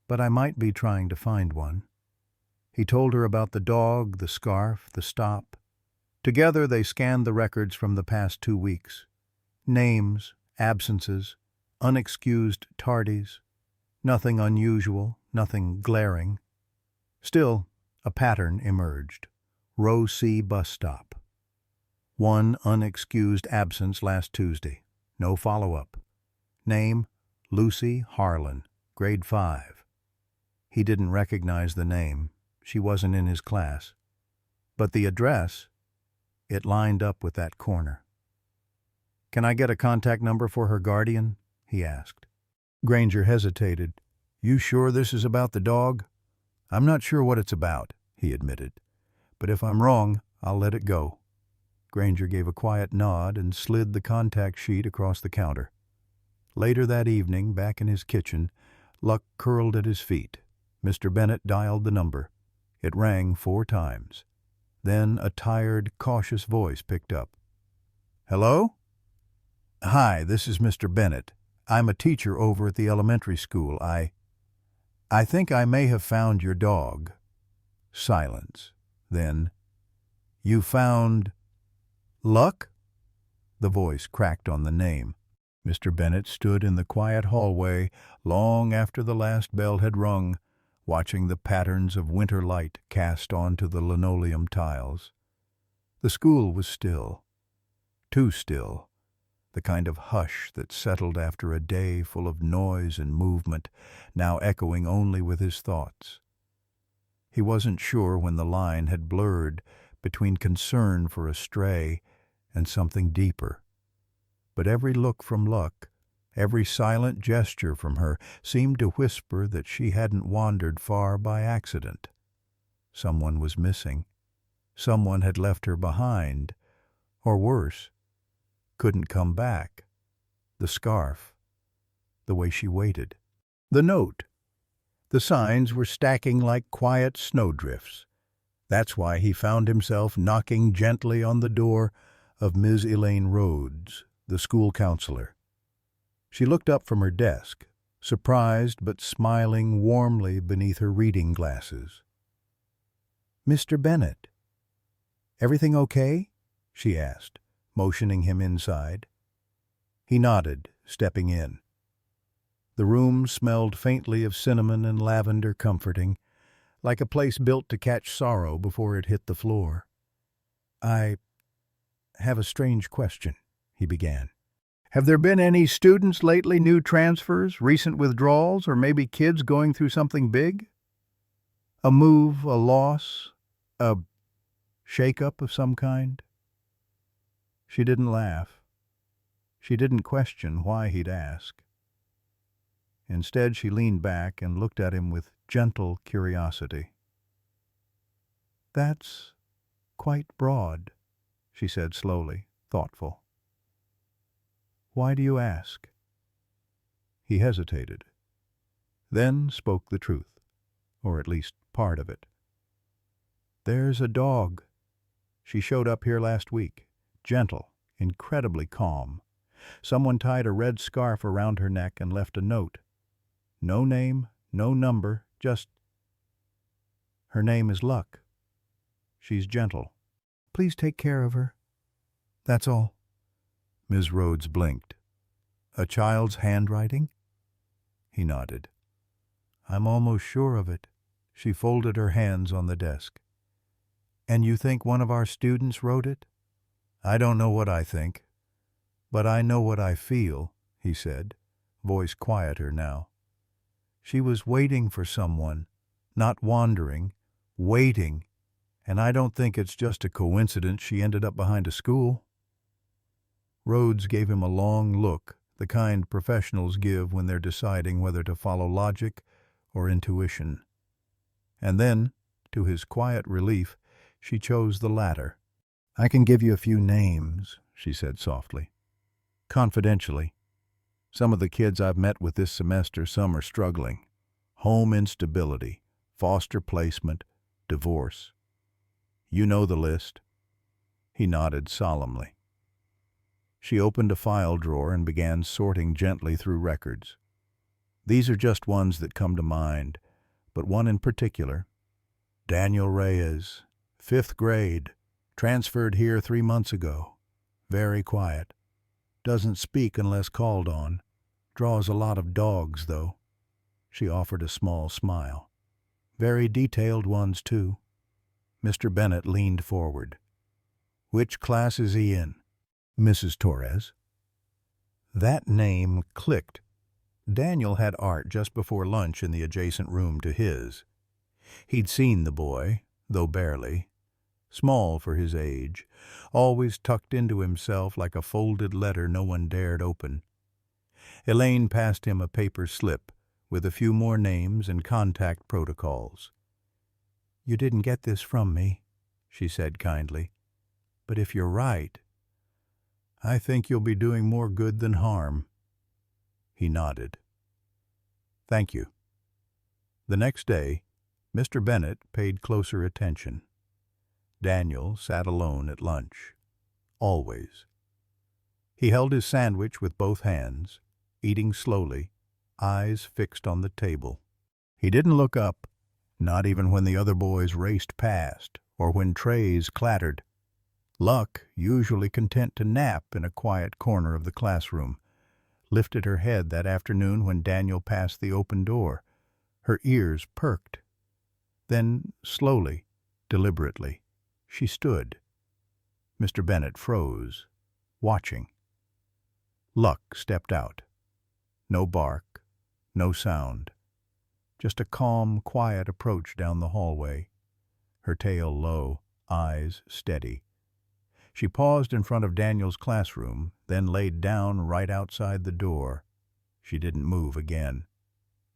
"But I might be trying to find one." He told her about the dog, the scarf, the stop. Together they scanned the records from the past 2 weeks. Names, absences, unexcused tardies. Nothing unusual, nothing glaring. Still, a pattern emerged. Row C bus stop. 1 unexcused absence last Tuesday. No follow-up. Name, Lucy Harlan, grade 5. He didn't recognize the name. She wasn't in his class. But the address, it lined up with that corner. "Can I get a contact number for her guardian?" he asked. Granger hesitated. "You sure this is about the dog?" "I'm not sure what it's about," he admitted. "But if I'm wrong, I'll let it go." Granger gave a quiet nod and slid the contact sheet across the counter. Later that evening, back in his kitchen, Luck curled at his feet. Mr. Bennett dialed the number. It rang 4 times. Then a tired, cautious voice picked up. "Hello? Hi, this is Mr. Bennett. I'm a teacher over at the elementary school. I think I may have found your dog." Silence. Then, "You found Luck?" The voice cracked on the name. Mr. Bennett stood in the quiet hallway long after the last bell had rung, watching the patterns of winter light cast onto the linoleum tiles. The school was still. Too still. The kind of hush that settled after a day full of noise and movement, now echoing only with his thoughts. He wasn't sure when the line had blurred between concern for a stray and something deeper. But every look from Luck, every silent gesture from her, seemed to whisper that she hadn't wandered far by accident. Someone was missing. Someone had left her behind. Or worse, couldn't come back. The scarf. The way she waited. The note. The signs were stacking like quiet snowdrifts. That's why he found himself knocking gently on the door of Ms. Elaine Rhodes, the school counselor. She looked up from her desk, surprised but smiling warmly beneath her reading glasses. "Mr. Bennett, everything okay?" she asked, motioning him inside. He nodded, stepping in. The room smelled faintly of cinnamon and lavender, comforting, like a place built to catch sorrow before it hit the floor. "I have a strange question," he began. "Have there been any students lately, new transfers, recent withdrawals, or maybe kids going through something big? A move, a loss, a shake-up of some kind?" She didn't laugh. She didn't question why he'd ask. Instead, she leaned back and looked at him with gentle curiosity. "That's quite broad," she said slowly, thoughtful. "Why do you ask?" He hesitated, then spoke the truth, or at least part of it. "There's a dog," She showed up here last week, gentle, incredibly calm. Someone tied a red scarf around her neck and left a note. No name, no number, just, her name is Luck. She's gentle. Please take care of her. That's all. Ms. Rhodes blinked. A child's handwriting? He nodded. I'm almost sure of it. She folded her hands on the desk. And you think one of our students wrote it? I don't know what I think, but I know what I feel, he said, voice quieter now. She was waiting for someone, not wandering, waiting, and I don't think it's just a coincidence she ended up behind a school. Rhodes gave him a long look, the kind professionals give when they're deciding whether to follow logic or intuition. And then, to his quiet relief, she chose the latter. I can give you a few names, she said softly. Confidentially. Some of the kids I've met with this semester, some are struggling. Home instability, foster placement, divorce. You know the list. He nodded solemnly. She opened a file drawer and began sorting gently through records. These are just ones that come to mind, but one in particular. Daniel Reyes, 5th grade, transferred here 3 months ago. Very quiet. Doesn't speak unless called on. Draws a lot of dogs, though. She offered a small smile. Very detailed ones, too. Mr. Bennett leaned forward. Which class is he in? Mrs. Torres. That name clicked. Daniel had art just before lunch in the adjacent room to his. He'd seen the boy, though barely. Small for his age, always tucked into himself like a folded letter no one dared open. Elaine passed him a paper slip with a few more names and contact protocols. You didn't get this from me, she said kindly. But if you're right, I think you'll be doing more good than harm. He nodded. Thank you. The next day, Mr. Bennett paid closer attention. Daniel sat alone at lunch. Always. He held his sandwich with both hands, eating slowly, eyes fixed on the table. He didn't look up, not even when the other boys raced past or when trays clattered. Luck, usually content to nap in a quiet corner of the classroom, lifted her head that afternoon when Daniel passed the open door. Her ears perked. Then, slowly, deliberately, she stood. Mr. Bennett froze, watching. Luck stepped out. No bark, no sound. Just a calm, quiet approach down the hallway, her tail low, eyes steady. She paused in front of Daniel's classroom, then laid down right outside the door. She didn't move again.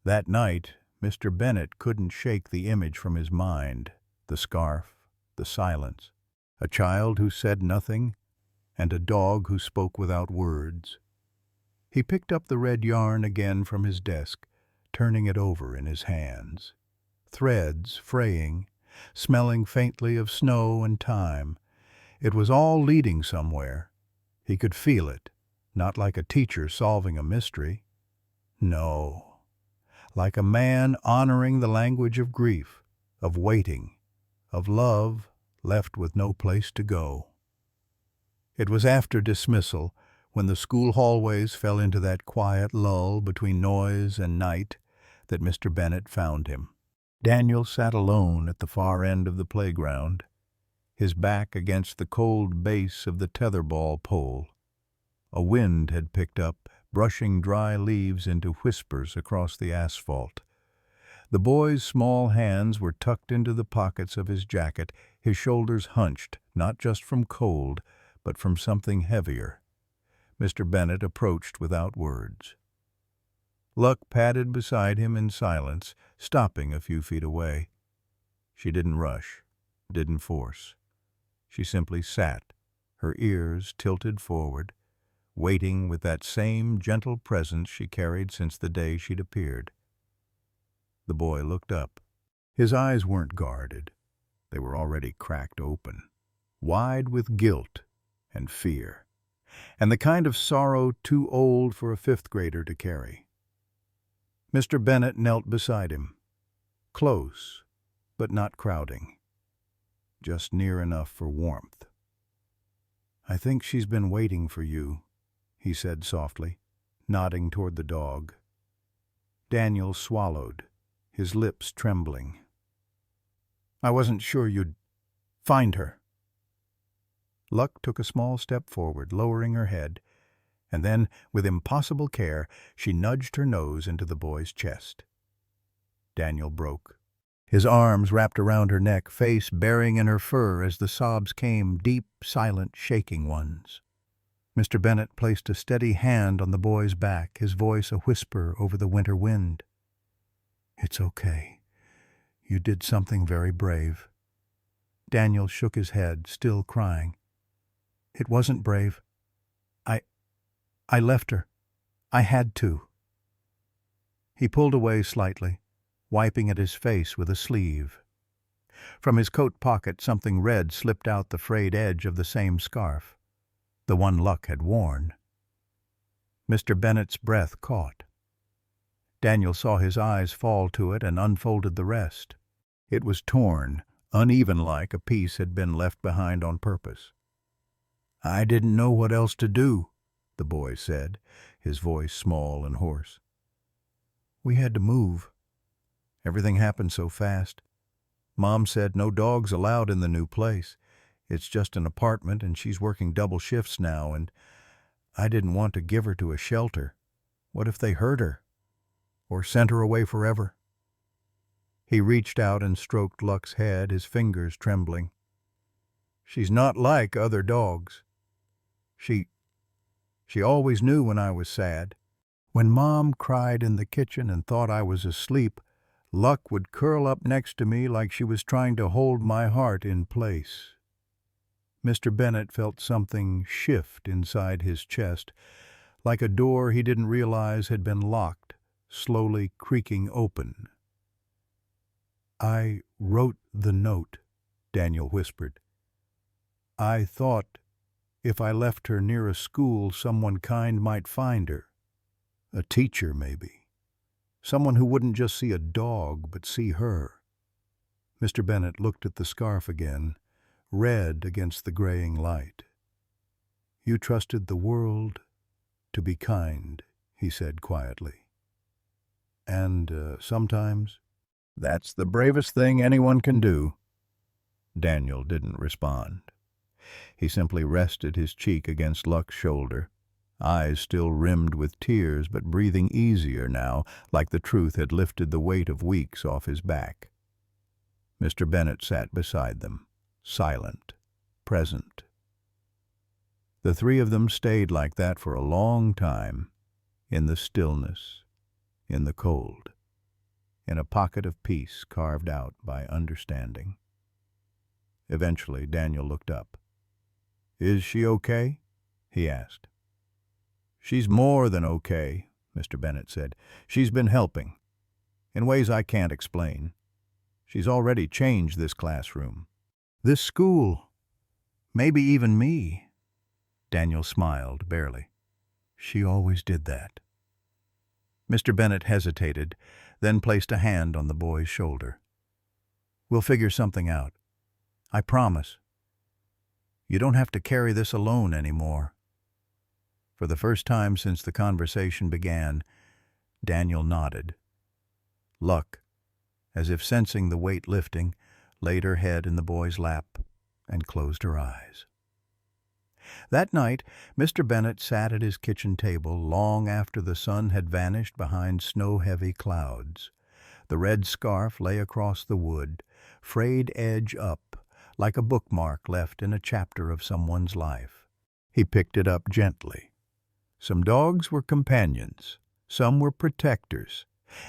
That night, Mr. Bennett couldn't shake the image from his mind, the scarf, the silence, a child who said nothing, and a dog who spoke without words. He picked up the red yarn again from his desk, turning it over in his hands. Threads fraying, smelling faintly of snow and time. It was all leading somewhere. He could feel it, not like a teacher solving a mystery. No, like a man honoring the language of grief, of waiting, of love left with no place to go. It was after dismissal, when the school hallways fell into that quiet lull between noise and night, that Mr. Bennett found him. Daniel sat alone at the far end of the playground, his back against the cold base of the tetherball pole. A wind had picked up, brushing dry leaves into whispers across the asphalt. The boy's small hands were tucked into the pockets of his jacket, his shoulders hunched, not just from cold, but from something heavier. Mr. Bennett approached without words. Luck padded beside him in silence, stopping a few feet away. She didn't rush, didn't force. She simply sat, her ears tilted forward, waiting with that same gentle presence she carried since the day she'd appeared. The boy looked up. His eyes weren't guarded. They were already cracked open, wide with guilt and fear, and the kind of sorrow too old for a fifth-grader to carry. Mr. Bennet knelt beside him, close, but not crowding, just near enough for warmth. "I think she's been waiting for you," he said softly, nodding toward the dog. Daniel swallowed, his lips trembling. "I wasn't sure you'd find her." Luck took a small step forward, lowering her head, and then, with impossible care, she nudged her nose into the boy's chest. Daniel broke. His arms wrapped around her neck, face bearing in her fur as the sobs came, deep, silent, shaking ones. Mr. Bennet placed a steady hand on the boy's back, his voice a whisper over the winter wind. "It's okay. You did something very brave." Daniel shook his head, still crying. "It wasn't brave. I left her. I had to." He pulled away slightly, wiping at his face with a sleeve. From his coat pocket something red slipped out the frayed edge of the same scarf, the one Luck had worn. Mr. Bennet's breath caught. Daniel saw his eyes fall to it and unfolded the rest. It was torn, uneven like a piece had been left behind on purpose. "I didn't know what else to do," the boy said, his voice small and hoarse. "We had to move. Everything happened so fast. Mom said no dogs allowed in the new place. It's just an apartment, and she's working double shifts now, and I didn't want to give her to a shelter. What if they hurt her? Or sent her away forever?" He reached out and stroked Luck's head, his fingers trembling. "She's not like other dogs. She always knew when I was sad. When Mom cried in the kitchen and thought I was asleep, Luck would curl up next to me like she was trying to hold my heart in place." Mr. Bennet felt something shift inside his chest, like a door he didn't realize had been locked, slowly creaking open. "I wrote the note," Daniel whispered. "I thought if I left her near a school, someone kind might find her. A teacher, maybe. Someone who wouldn't just see a dog, but see her." Mr. Bennet looked at the scarf again, red against the graying light. "You trusted the world to be kind," he said quietly. "And sometimes that's the bravest thing anyone can do." Daniel didn't respond. He simply rested his cheek against Luck's shoulder, eyes still rimmed with tears, but breathing easier now, like the truth had lifted the weight of weeks off his back. Mr. Bennet sat beside them, silent, present. The three of them stayed like that for a long time, in the stillness, in the cold, in a pocket of peace carved out by understanding. Eventually, Daniel looked up. "Is she okay?" he asked. "She's more than okay," Mr. Bennet said. "She's been helping, in ways I can't explain. She's already changed this classroom, this school, maybe even me." Daniel smiled, barely. "She always did that." Mr. Bennet hesitated, then placed a hand on the boy's shoulder. "We'll figure something out. I promise. You don't have to carry this alone anymore." For the first time since the conversation began, Daniel nodded. Luck, as if sensing the weight lifting, laid her head in the boy's lap and closed her eyes. That night, Mr. Bennet sat at his kitchen table long after the sun had vanished behind snow-heavy clouds. The red scarf lay across the wood, frayed edge up, like a bookmark left in a chapter of someone's life. He picked it up gently. Some dogs were companions, some were protectors,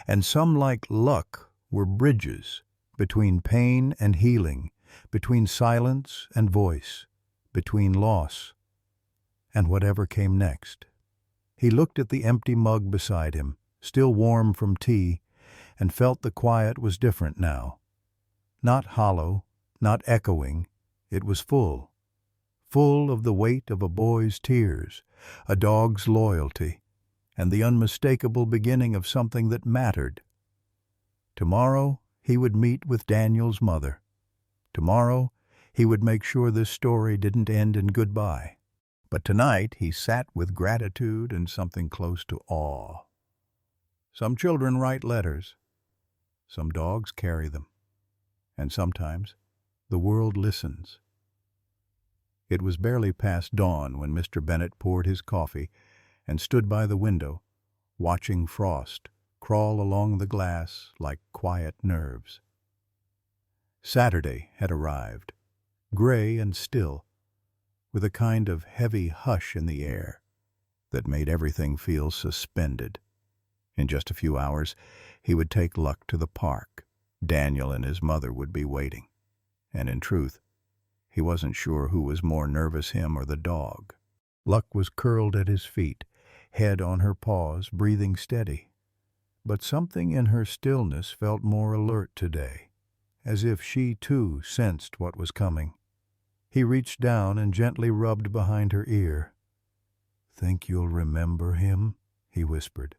and some, like Luck, were bridges between pain and healing, between silence and voice, between loss and whatever came next. He looked at the empty mug beside him, still warm from tea, and felt the quiet was different now. Not hollow, not echoing, it was full, full of the weight of a boy's tears, a dog's loyalty, and the unmistakable beginning of something that mattered. Tomorrow he would meet with Daniel's mother. Tomorrow he would make sure this story didn't end in goodbye. But tonight he sat with gratitude and something close to awe. Some children write letters. Some dogs carry them. And sometimes the world listens. It was barely past dawn when Mr. Bennet poured his coffee and stood by the window, watching frost crawl along the glass like quiet nerves. Saturday had arrived, gray and still, with a kind of heavy hush in the air that made everything feel suspended. In just a few hours, he would take Luck to the park. Daniel and his mother would be waiting. And in truth, he wasn't sure who was more nervous, him or the dog. Luck was curled at his feet, head on her paws, breathing steady. But something in her stillness felt more alert today, as if she too sensed what was coming. He reached down and gently rubbed behind her ear. "Think you'll remember him?" he whispered.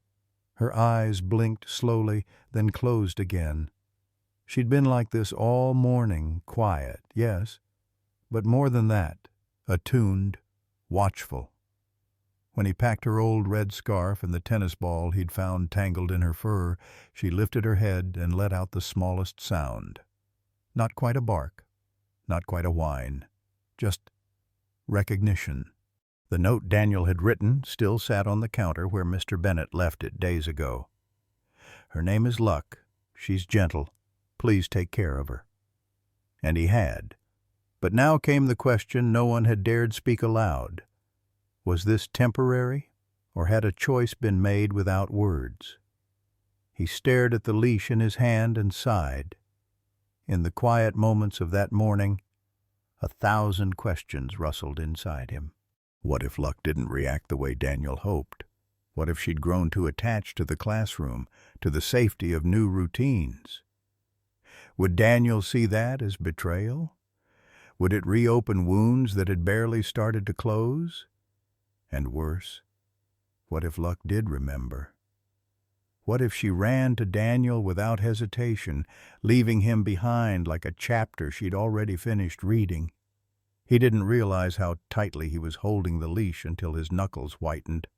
Her eyes blinked slowly, then closed again. She'd been like this all morning, quiet, yes, but more than that, attuned, watchful. When he packed her old red scarf and the tennis ball he'd found tangled in her fur, she lifted her head and let out the smallest sound. Not quite a bark, not quite a whine, just recognition. The note Daniel had written still sat on the counter where Mr. Bennet left it days ago. "Her name is Luck. She's gentle. Please take care of her." And he had. But now came the question no one had dared speak aloud. Was this temporary, or had a choice been made without words? He stared at the leash in his hand and sighed. In the quiet moments of that morning, 1,000 questions rustled inside him. What if Luck didn't react the way Daniel hoped? What if she'd grown too attached to the classroom, to the safety of new routines? Would Daniel see that as betrayal? Would it reopen wounds that had barely started to close? And worse, what if Luck did remember? What if she ran to Daniel without hesitation, leaving him behind like a chapter she'd already finished reading? He didn't realize how tightly he was holding the leash until his knuckles whitened.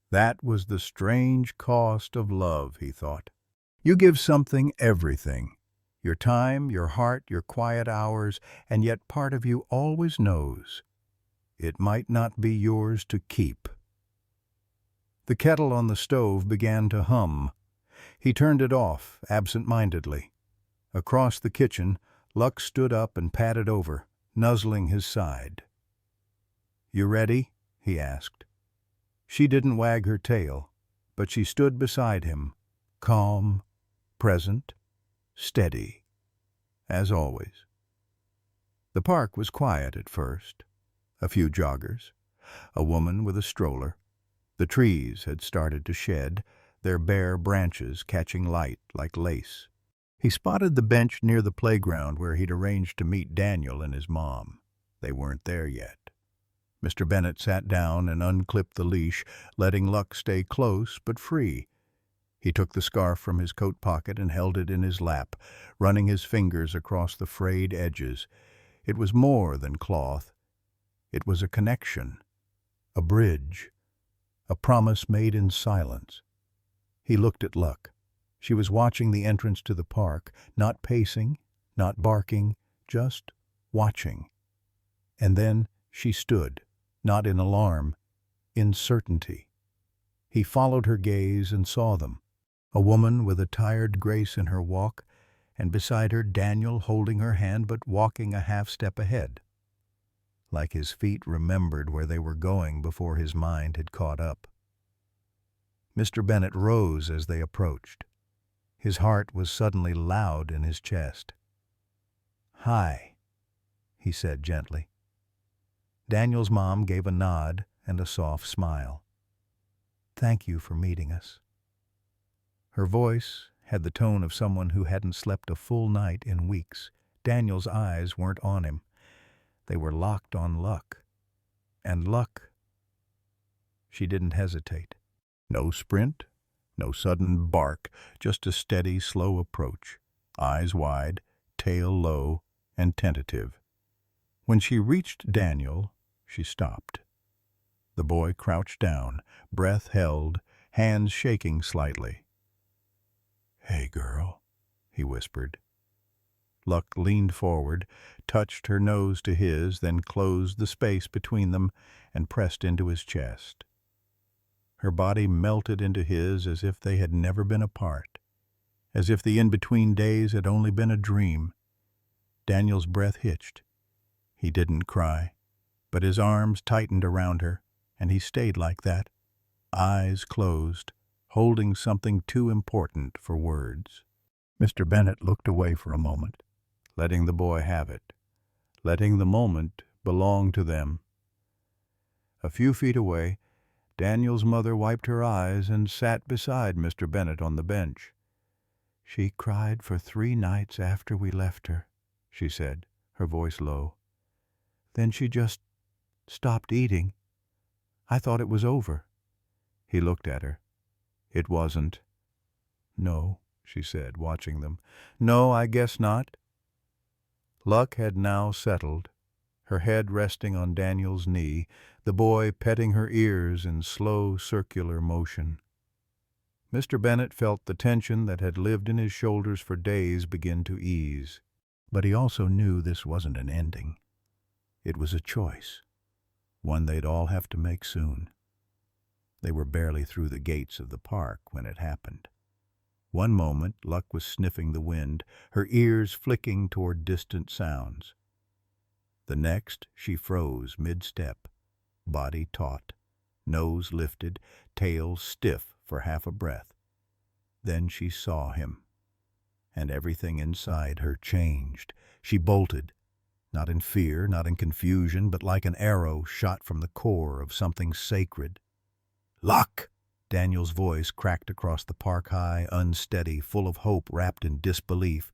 That was the strange cost of love, he thought. You give something everything. Your time, your heart, your quiet hours, and yet part of you always knows it might not be yours to keep. The kettle on the stove began to hum. He turned it off, absent-mindedly. Across the kitchen, Luck stood up and patted over, nuzzling his side. "You ready?" he asked. She didn't wag her tail, but she stood beside him, calm, present, steady, as always. The park was quiet at first. A few joggers, a woman with a stroller. The trees had started to shed, their bare branches catching light like lace. He spotted the bench near the playground where he'd arranged to meet Daniel and his mom. They weren't there yet. Mr. Bennet sat down and unclipped the leash, letting Luck stay close but free. He took the scarf from his coat pocket and held it in his lap, running his fingers across the frayed edges. It was more than cloth. It was a connection, a bridge, a promise made in silence. He looked at Luck. She was watching the entrance to the park, not pacing, not barking, just watching. And then she stood, not in alarm, in certainty. He followed her gaze and saw them, a woman with a tired grace in her walk, and beside her Daniel holding her hand but walking a half step ahead. Like his feet remembered where they were going before his mind had caught up. Mr. Bennet rose as they approached. His heart was suddenly loud in his chest. "Hi," he said gently. Daniel's mom gave a nod and a soft smile. "Thank you for meeting us." Her voice had the tone of someone who hadn't slept a full night in weeks. Daniel's eyes weren't on him. They were locked on Luck. And Luck... She didn't hesitate. No sprint, no sudden bark, just a steady, slow approach. Eyes wide, tail low, and tentative. When she reached Daniel, she stopped. The boy crouched down, breath held, hands shaking slightly. "Hey, girl," he whispered. Luck leaned forward, touched her nose to his, then closed the space between them and pressed into his chest. Her body melted into his as if they had never been apart, as if the in-between days had only been a dream. Daniel's breath hitched. He didn't cry, but his arms tightened around her, and he stayed like that, eyes closed, holding something too important for words. Mr. Bennet looked away for a moment, letting the boy have it, letting the moment belong to them. A few feet away, Daniel's mother wiped her eyes and sat beside Mr. Bennet on the bench. "She cried for 3 nights after we left her," she said, her voice low. "Then she just stopped eating. I thought it was over." He looked at her. "It wasn't." "No," she said, watching them. "No, I guess not." Luck had now settled, her head resting on Daniel's knee, the boy petting her ears in slow circular motion. Mr. Bennet felt the tension that had lived in his shoulders for days begin to ease. But he also knew this wasn't an ending. It was a choice, one they'd all have to make soon. They were barely through the gates of the park when it happened. One moment, Luck was sniffing the wind, her ears flicking toward distant sounds. The next, she froze mid-step, body taut, nose lifted, tail stiff for half a breath. Then she saw him, and everything inside her changed. She bolted, not in fear, not in confusion, but like an arrow shot from the core of something sacred. "Luck!" Daniel's voice cracked across the park high, unsteady, full of hope wrapped in disbelief.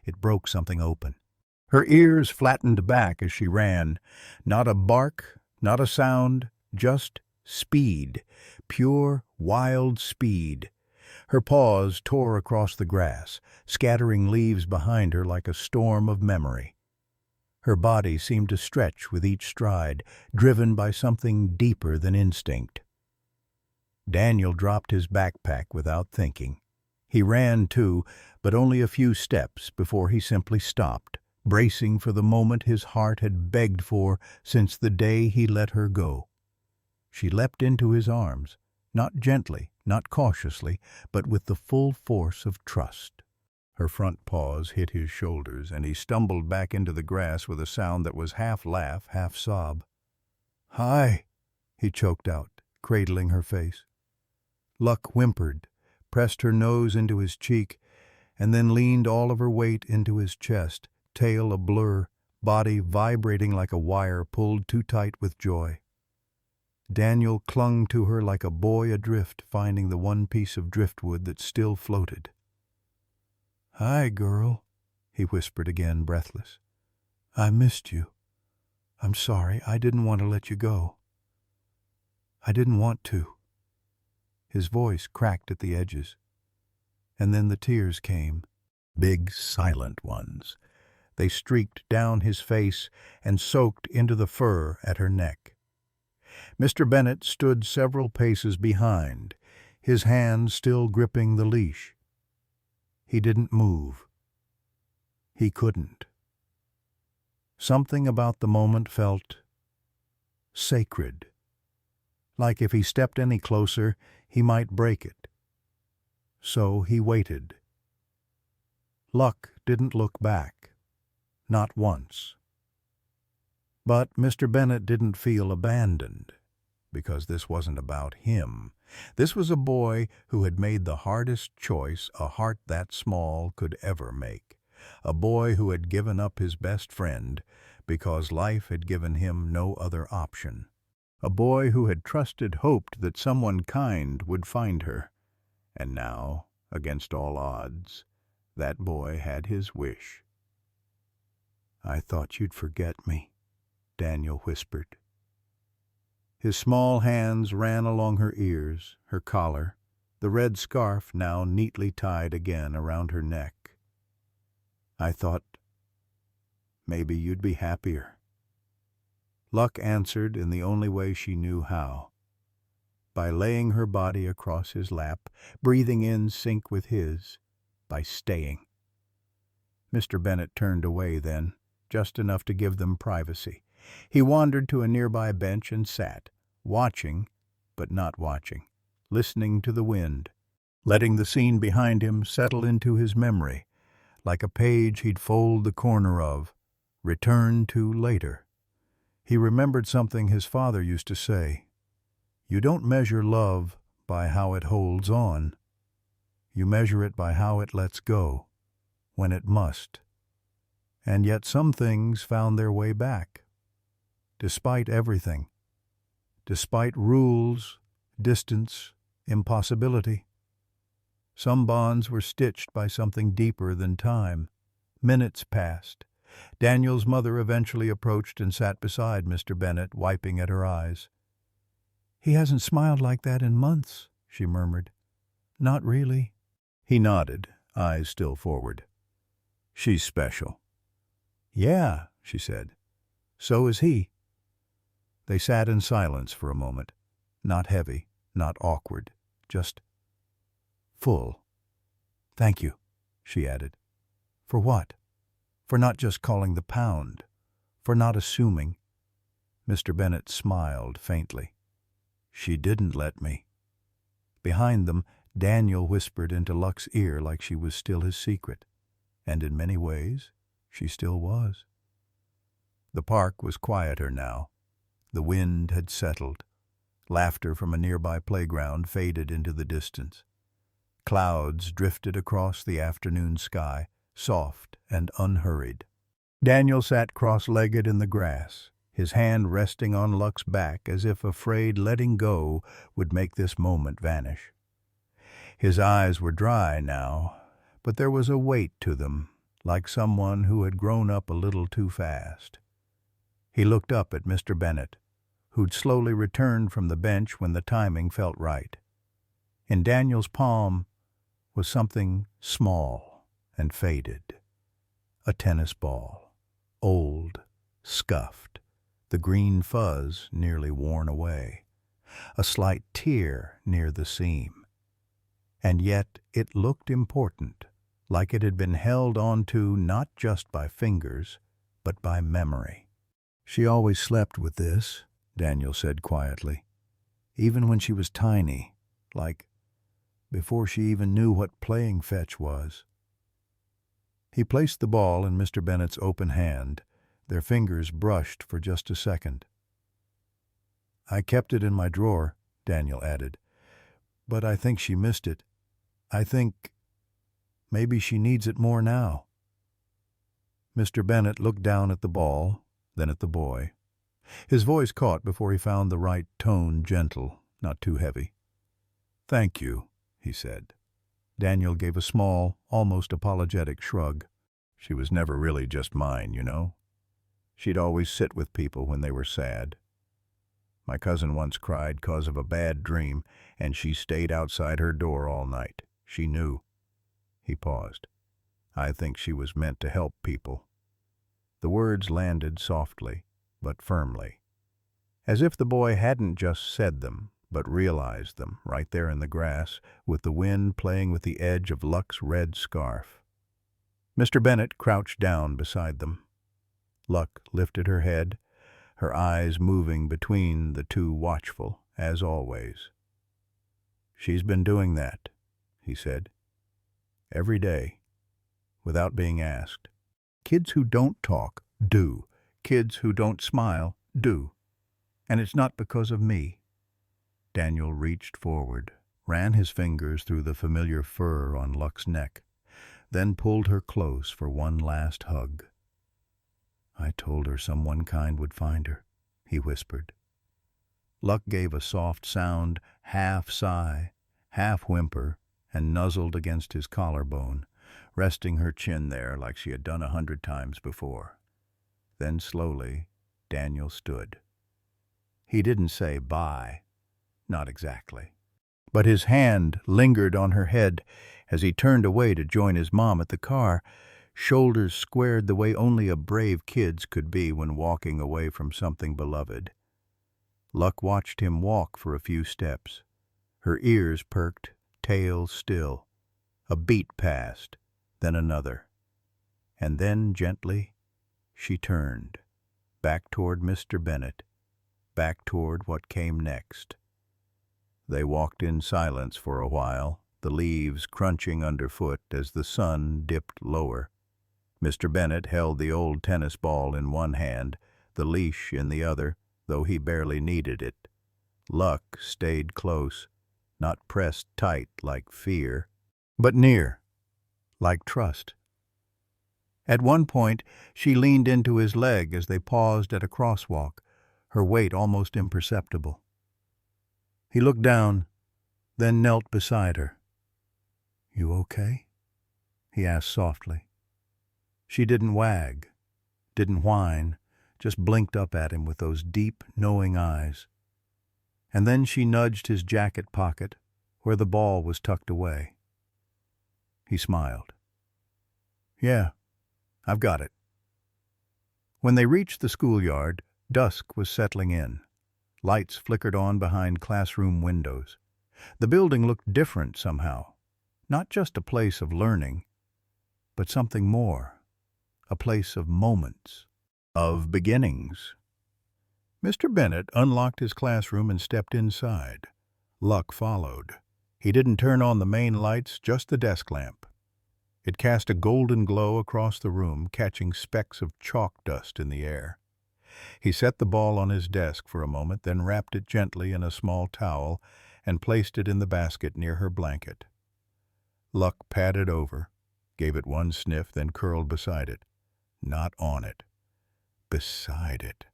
It broke something open. Her ears flattened back as she ran. Not a bark, not a sound, just speed. Pure, wild speed. Her paws tore across the grass, scattering leaves behind her like a storm of memory. Her body seemed to stretch with each stride, driven by something deeper than instinct. Daniel dropped his backpack without thinking. He ran too, but only a few steps before he simply stopped, bracing for the moment his heart had begged for since the day he let her go. She leapt into his arms, not gently, not cautiously, but with the full force of trust. Her front paws hit his shoulders, and he stumbled back into the grass with a sound that was half laugh, half sob. "Hi," he choked out, cradling her face. Luck whimpered, pressed her nose into his cheek, and then leaned all of her weight into his chest, tail a blur, body vibrating like a wire pulled too tight with joy. Daniel clung to her like a boy adrift finding the one piece of driftwood that still floated. "Hi, girl," he whispered again, breathless. "I missed you. I'm sorry, I didn't want to let you go. I didn't want to." His voice cracked at the edges. And then the tears came, big, silent ones. They streaked down his face and soaked into the fur at her neck. Mr. Bennet stood several paces behind, his hand still gripping the leash. He didn't move. He couldn't. Something about the moment felt sacred, like if he stepped any closer, he might break it. So he waited. Luck didn't look back, not once. But Mr. Bennet didn't feel abandoned, because this wasn't about him. This was a boy who had made the hardest choice a heart that small could ever make. A boy who had given up his best friend because life had given him no other option. A boy who had trusted, hoped that someone kind would find her. And now, against all odds, that boy had his wish. "I thought you'd forget me," Daniel whispered. His small hands ran along her ears, her collar, the red scarf now neatly tied again around her neck. I thought maybe you'd be happier. Luck answered in the only way she knew how, by laying her body across his lap, breathing in sync with his, by staying. Mr. Bennet turned away then, just enough to give them privacy. He wandered to a nearby bench and sat, watching, but not watching, listening to the wind, letting the scene behind him settle into his memory, like a page he'd fold the corner of, return to later. He remembered something his father used to say. You don't measure love by how it holds on. You measure it by how it lets go, when it must. And yet some things found their way back, despite everything, despite rules, distance, impossibility. Some bonds were stitched by something deeper than time. Minutes passed. Daniel's mother eventually approached and sat beside Mr. Bennet, wiping at her eyes. "He hasn't smiled like that in months," she murmured. "Not really." He nodded, eyes still forward. "She's special." "Yeah," she said. "So is he." They sat in silence for a moment, not heavy, not awkward, just full. "Thank you," she added. "For what?" "For not just calling the pound. For not assuming." Mr. Bennet smiled faintly. "She didn't let me." Behind them, Daniel whispered into Luck's ear like she was still his secret. And in many ways, she still was. The park was quieter now. The wind had settled. Laughter from a nearby playground faded into the distance. Clouds drifted across the afternoon sky, soft and unhurried. Daniel sat cross-legged in the grass, his hand resting on Luck's back as if afraid letting go would make this moment vanish. His eyes were dry now, but there was a weight to them, like someone who had grown up a little too fast. He looked up at Mr. Bennet, who'd slowly returned from the bench when the timing felt right. In Daniel's palm was something small and faded. A tennis ball, old, scuffed, the green fuzz nearly worn away, a slight tear near the seam. And yet it looked important, like it had been held onto not just by fingers, but by memory. "She always slept with this," Daniel said quietly, "even when she was tiny, like before she even knew what playing fetch was." He placed the ball in Mr. Bennet's open hand. Their fingers brushed for just a second. "I kept it in my drawer," Daniel added, "but I think she missed it. I think maybe she needs it more now." Mr. Bennet looked down at the ball, then at the boy. His voice caught before he found the right tone, gentle, not too heavy. "Thank you," he said. Daniel gave a small, almost apologetic shrug. "She was never really just mine, you know. She'd always sit with people when they were sad. My cousin once cried 'cause of a bad dream, and she stayed outside her door all night. She knew." He paused. "I think she was meant to help people." The words landed softly, but firmly, as if the boy hadn't just said them, but realized them right there in the grass, with the wind playing with the edge of Luck's red scarf. Mr. Bennet crouched down beside them. Luck lifted her head, her eyes moving between the two, watchful, as always. "She's been doing that," he said. "Every day, without being asked. Kids who don't talk, do. Kids who don't smile, do. And it's not because of me." Daniel reached forward, ran his fingers through the familiar fur on Luck's neck, then pulled her close for one last hug. "I told her someone kind would find her," he whispered. Luck gave a soft sound, half sigh, half whimper, and nuzzled against his collarbone, resting her chin there like she had done 100 times before. Then slowly, Daniel stood. He didn't say bye, not exactly. But his hand lingered on her head as he turned away to join his mom at the car, shoulders squared the way only a brave kid's could be when walking away from something beloved. Luck watched him walk for a few steps. Her ears perked, tail still. A beat passed, then another. And then, gently, she turned, back toward Mr. Bennet, back toward what came next. They walked in silence for a while, the leaves crunching underfoot as the sun dipped lower. Mr. Bennet held the old tennis ball in one hand, the leash in the other, though he barely needed it. Luck stayed close, not pressed tight like fear, but near, like trust. At one point, she leaned into his leg as they paused at a crosswalk, her weight almost imperceptible. He looked down, then knelt beside her. "You okay?" he asked softly. She didn't wag, didn't whine, just blinked up at him with those deep, knowing eyes. And then she nudged his jacket pocket, where the ball was tucked away. He smiled. "Yeah, I've got it." When they reached the schoolyard, dusk was settling in. Lights flickered on behind classroom windows. The building looked different somehow. Not just a place of learning, but something more. A place of moments, of beginnings. Mr. Bennet unlocked his classroom and stepped inside. Luck followed. He didn't turn on the main lights, just the desk lamp. It cast a golden glow across the room, catching specks of chalk dust in the air. He set the ball on his desk for a moment, then wrapped it gently in a small towel and placed it in the basket near her blanket. Luck padded over, gave it one sniff, then curled beside it. Not on it. Beside it.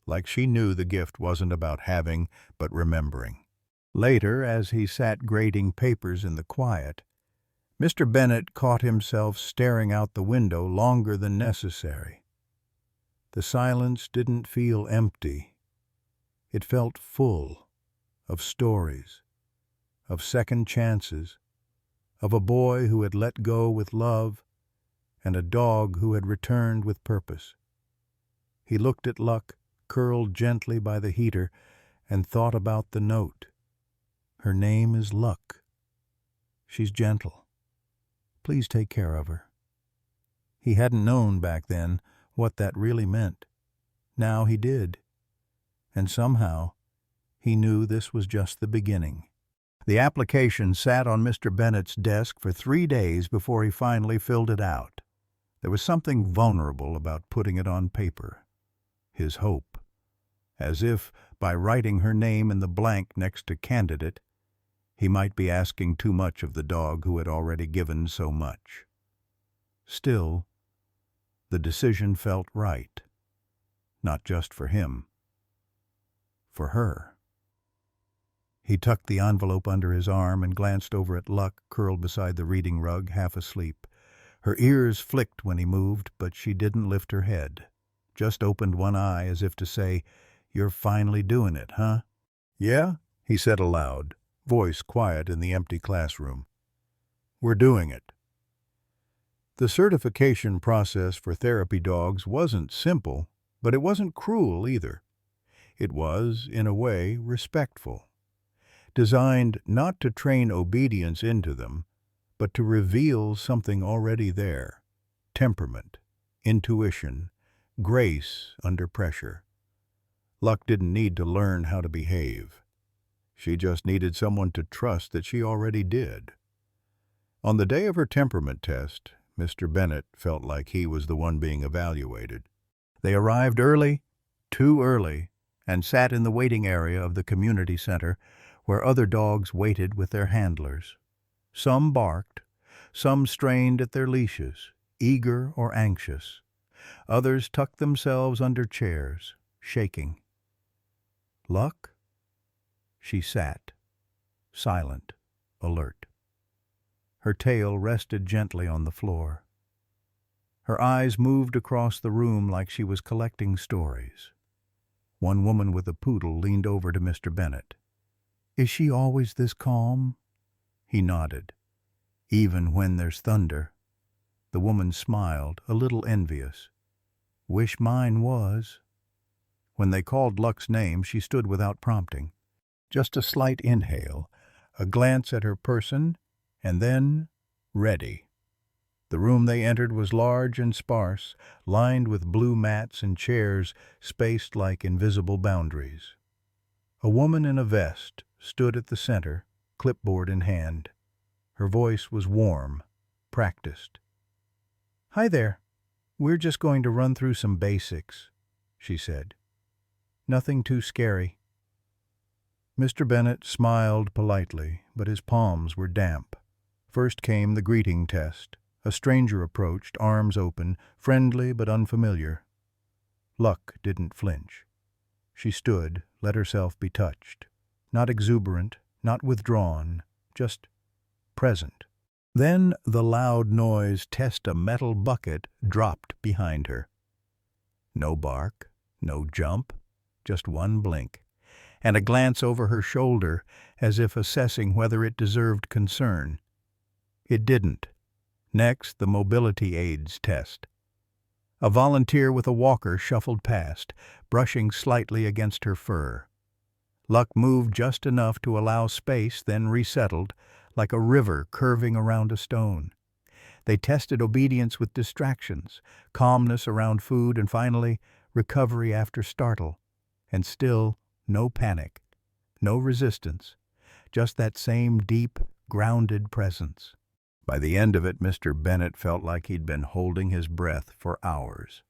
Like she knew the gift wasn't about having, but remembering. Later, as he sat grading papers in the quiet, Mr. Bennet caught himself staring out the window longer than necessary. The silence didn't feel empty. It felt full of stories, of second chances, of a boy who had let go with love and a dog who had returned with purpose. He looked at Luck, curled gently by the heater, and thought about the note. Her name is Luck. She's gentle. Please take care of her. He hadn't known back then what that really meant. Now he did. And somehow, he knew this was just the beginning. The application sat on Mr. Bennet's desk for 3 days before he finally filled it out. There was something vulnerable about putting it on paper. His hope. As if, by writing her name in the blank next to candidate, he might be asking too much of the dog who had already given so much. Still, the decision felt right. Not just for him. For her. He tucked the envelope under his arm and glanced over at Luck, curled beside the reading rug, half asleep. Her ears flicked when he moved, but she didn't lift her head. Just opened one eye as if to say, "You're finally doing it, huh?" "Yeah," he said aloud, voice quiet in the empty classroom. "We're doing it." The certification process for therapy dogs wasn't simple, but it wasn't cruel either. It was, in a way, respectful. Designed not to train obedience into them, but to reveal something already there. Temperament, intuition, grace under pressure. Luck didn't need to learn how to behave. She just needed someone to trust that she already did. On the day of her temperament test, Mr. Bennet felt like he was the one being evaluated. They arrived early, too early, and sat in the waiting area of the community center where other dogs waited with their handlers. Some barked, some strained at their leashes, eager or anxious. Others tucked themselves under chairs, shaking. Luck? She sat, silent, alert. Her tail rested gently on the floor. Her eyes moved across the room like she was collecting stories. One woman with a poodle leaned over to Mr. Bennet. "Is she always this calm?" He nodded. "Even when there's thunder." The woman smiled, a little envious. "Wish mine was." When they called Luck's name, she stood without prompting. Just a slight inhale, a glance at her person, and then ready. The room they entered was large and sparse, lined with blue mats and chairs spaced like invisible boundaries. A woman in a vest stood at the center, clipboard in hand. Her voice was warm, practiced. "Hi there. We're just going to run through some basics," she said. "Nothing too scary." Mr. Bennet smiled politely, but his palms were damp. First came the greeting test. A stranger approached, arms open, friendly but unfamiliar. Luck didn't flinch. She stood, let herself be touched. Not exuberant, not withdrawn, just present. Then the loud noise test a metal bucket dropped behind her. No bark, no jump, just one blink, and a glance over her shoulder as if assessing whether it deserved concern. It didn't. Next, the mobility aids test. A volunteer with a walker shuffled past, brushing slightly against her fur. Luck moved just enough to allow space, then resettled, like a river curving around a stone. They tested obedience with distractions, calmness around food, and finally, recovery after startle. And still, no panic, no resistance, just that same deep, grounded presence. By the end of it, Mr. Bennet felt like he'd been holding his breath for hours.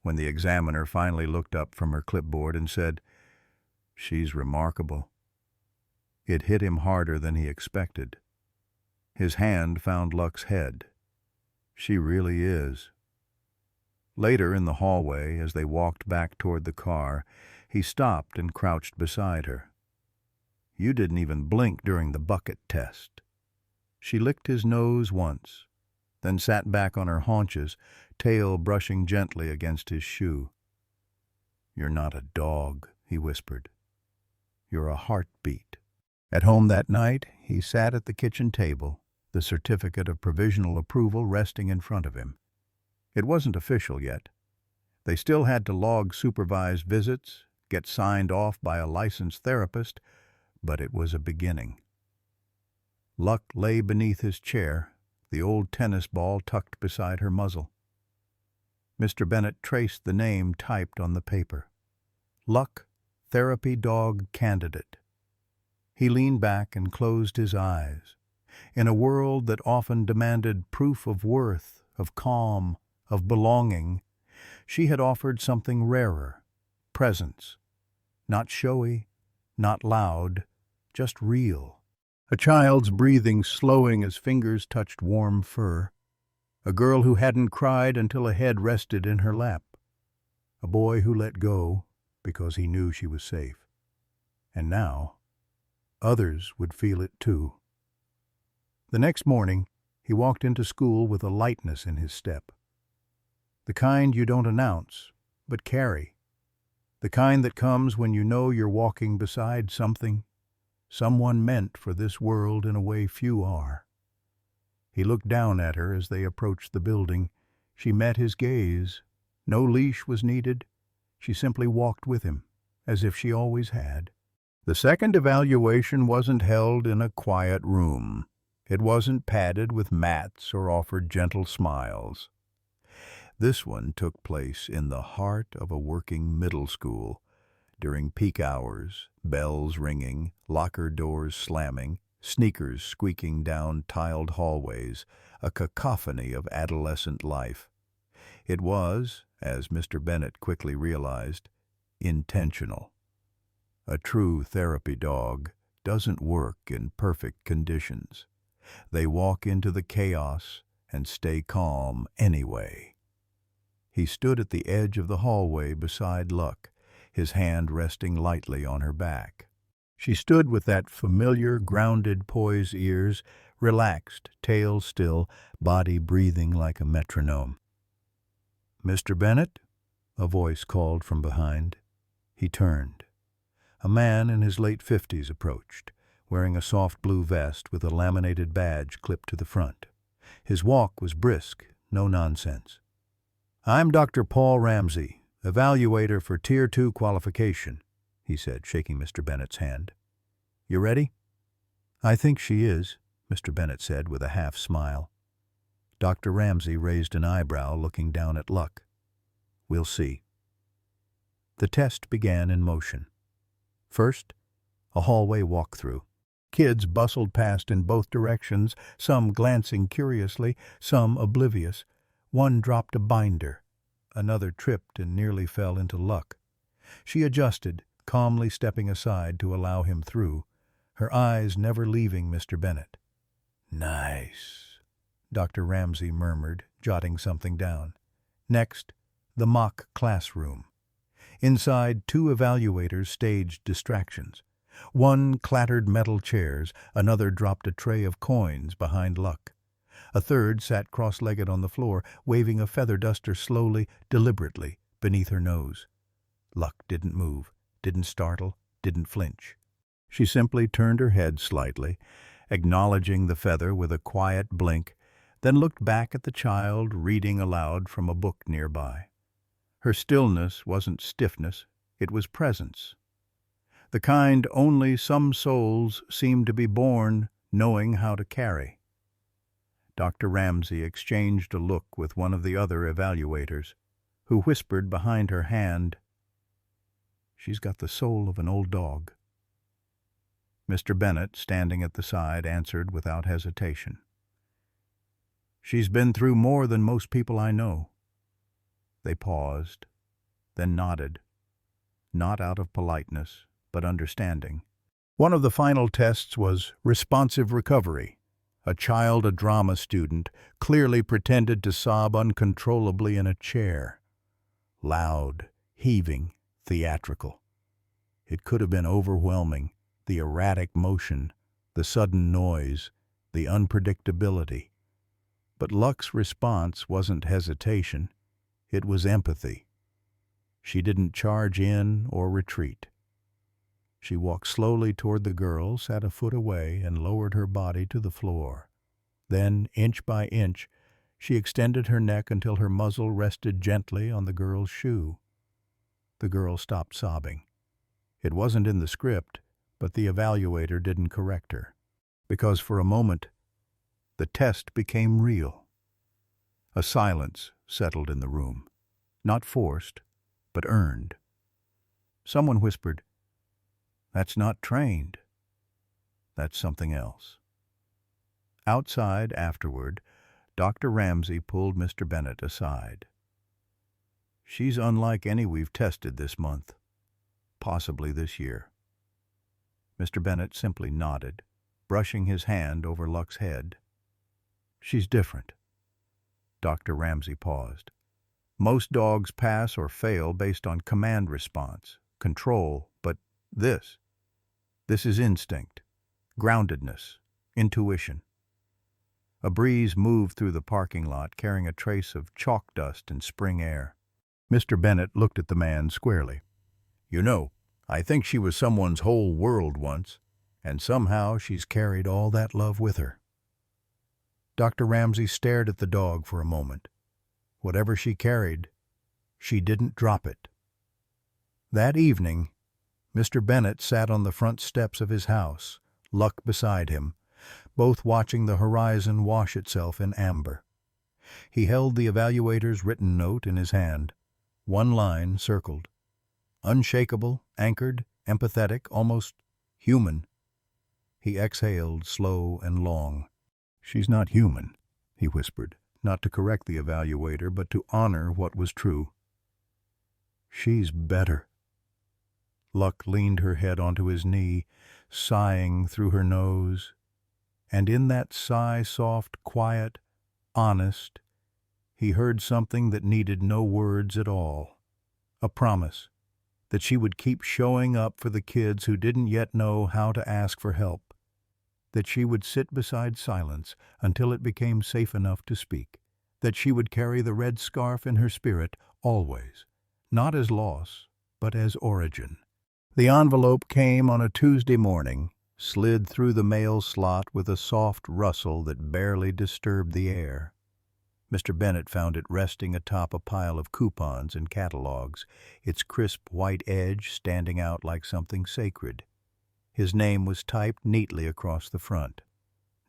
When the examiner finally looked up from her clipboard and said, "She's remarkable," it hit him harder than he expected. His hand found Luck's head. "She really is." Later in the hallway, as they walked back toward the car, he stopped and crouched beside her. "You didn't even blink during the bucket test." She licked his nose once, then sat back on her haunches, tail brushing gently against his shoe. "You're not a dog," he whispered. "You're a heartbeat." At home that night, he sat at the kitchen table, the certificate of provisional approval resting in front of him. It wasn't official yet. They still had to log supervised visits, get signed off by a licensed therapist, but it was a beginning. Luck lay beneath his chair, the old tennis ball tucked beside her muzzle. Mr. Bennet traced the name typed on the paper. Luck, therapy dog candidate. He leaned back and closed his eyes. In a world that often demanded proof of worth, of calm, of belonging, she had offered something rarer, presence. Not showy, not loud, just real. A child's breathing slowing as fingers touched warm fur. A girl who hadn't cried until a head rested in her lap. A boy who let go because he knew she was safe. And now, others would feel it too. The next morning, he walked into school with a lightness in his step. The kind you don't announce, but carry. The kind that comes when you know you're walking beside something, someone meant for this world in a way few are. He looked down at her as they approached the building. She met his gaze. No leash was needed. She simply walked with him, as if she always had. The second evaluation wasn't held in a quiet room. It wasn't padded with mats or offered gentle smiles. This one took place in the heart of a working middle school, during peak hours, bells ringing, locker doors slamming, sneakers squeaking down tiled hallways, a cacophony of adolescent life. It was, as Mr. Bennet quickly realized, intentional. A true therapy dog doesn't work in perfect conditions. They walk into the chaos and stay calm anyway. He stood at the edge of the hallway beside Luck, his hand resting lightly on her back. She stood with that familiar, grounded poise, ears relaxed, tail still, body breathing like a metronome. "Mr. Bennet?" a voice called from behind. He turned. A man in his late 50s approached, wearing a soft blue vest with a laminated badge clipped to the front. His walk was brisk, no nonsense. "I'm Dr. Paul Ramsey, evaluator for Tier 2 qualification," he said, shaking Mr. Bennett's hand. "You ready?" "I think she is," Mr. Bennett said with a half smile. Dr. Ramsey raised an eyebrow, looking down at Luck. "We'll see." The test began in motion. First, a hallway walkthrough. Kids bustled past in both directions, some glancing curiously, some oblivious. One dropped a binder. Another tripped and nearly fell into Luck. She adjusted, calmly stepping aside to allow him through, her eyes never leaving Mr. Bennett. "Nice," Dr. Ramsey murmured, jotting something down. Next, the mock classroom. Inside, 2 evaluators staged distractions. One clattered metal chairs, another dropped a tray of coins behind Luck. A third sat cross-legged on the floor, waving a feather duster slowly, deliberately, beneath her nose. Luck didn't move, didn't startle, didn't flinch. She simply turned her head slightly, acknowledging the feather with a quiet blink, then looked back at the child reading aloud from a book nearby. Her stillness wasn't stiffness, it was presence. The kind only some souls seem to be born knowing how to carry. Dr. Ramsey exchanged a look with one of the other evaluators, who whispered behind her hand, "She's got the soul of an old dog." Mr. Bennett, standing at the side, answered without hesitation, "She's been through more than most people I know." They paused, then nodded, not out of politeness, but understanding. One of the final tests was responsive recovery. A child, a drama student, clearly pretended to sob uncontrollably in a chair. Loud, heaving, theatrical. It could have been overwhelming, the erratic motion, the sudden noise, the unpredictability. But Luck's response wasn't hesitation, it was empathy. She didn't charge in or retreat. She walked slowly toward the girl, sat a foot away, and lowered her body to the floor. Then, inch by inch, she extended her neck until her muzzle rested gently on the girl's shoe. The girl stopped sobbing. It wasn't in the script, but the evaluator didn't correct her, because for a moment, the test became real. A silence settled in the room, not forced, but earned. Someone whispered, "That's not trained. That's something else." Outside, afterward, Dr. Ramsey pulled Mr. Bennett aside. "She's unlike any we've tested this month, possibly this year." Mr. Bennett simply nodded, brushing his hand over Luck's head. "She's different." Dr. Ramsey paused. "Most dogs pass or fail based on command response, control, but this is instinct, groundedness, intuition." A breeze moved through the parking lot, carrying a trace of chalk dust and spring air. Mr. Bennett looked at the man squarely. "You know, I think she was someone's whole world once, and somehow she's carried all that love with her." Dr. Ramsey stared at the dog for a moment. Whatever she carried, she didn't drop it. That evening, Mr. Bennett sat on the front steps of his house, Luck beside him, both watching the horizon wash itself in amber. He held the evaluator's written note in his hand, one line circled. Unshakable, anchored, empathetic, almost human. He exhaled slow and long. "She's not human," he whispered, not to correct the evaluator, but to honor what was true. "She's better." Luck leaned her head onto his knee, sighing through her nose. And in that sigh, soft, quiet, honest, he heard something that needed no words at all. A promise that she would keep showing up for the kids who didn't yet know how to ask for help. That she would sit beside silence until it became safe enough to speak. That she would carry the red scarf in her spirit always, not as loss, but as origin. The envelope came on a Tuesday morning, slid through the mail slot with a soft rustle that barely disturbed the air. Mr. Bennett found it resting atop a pile of coupons and catalogs, its crisp white edge standing out like something sacred. His name was typed neatly across the front.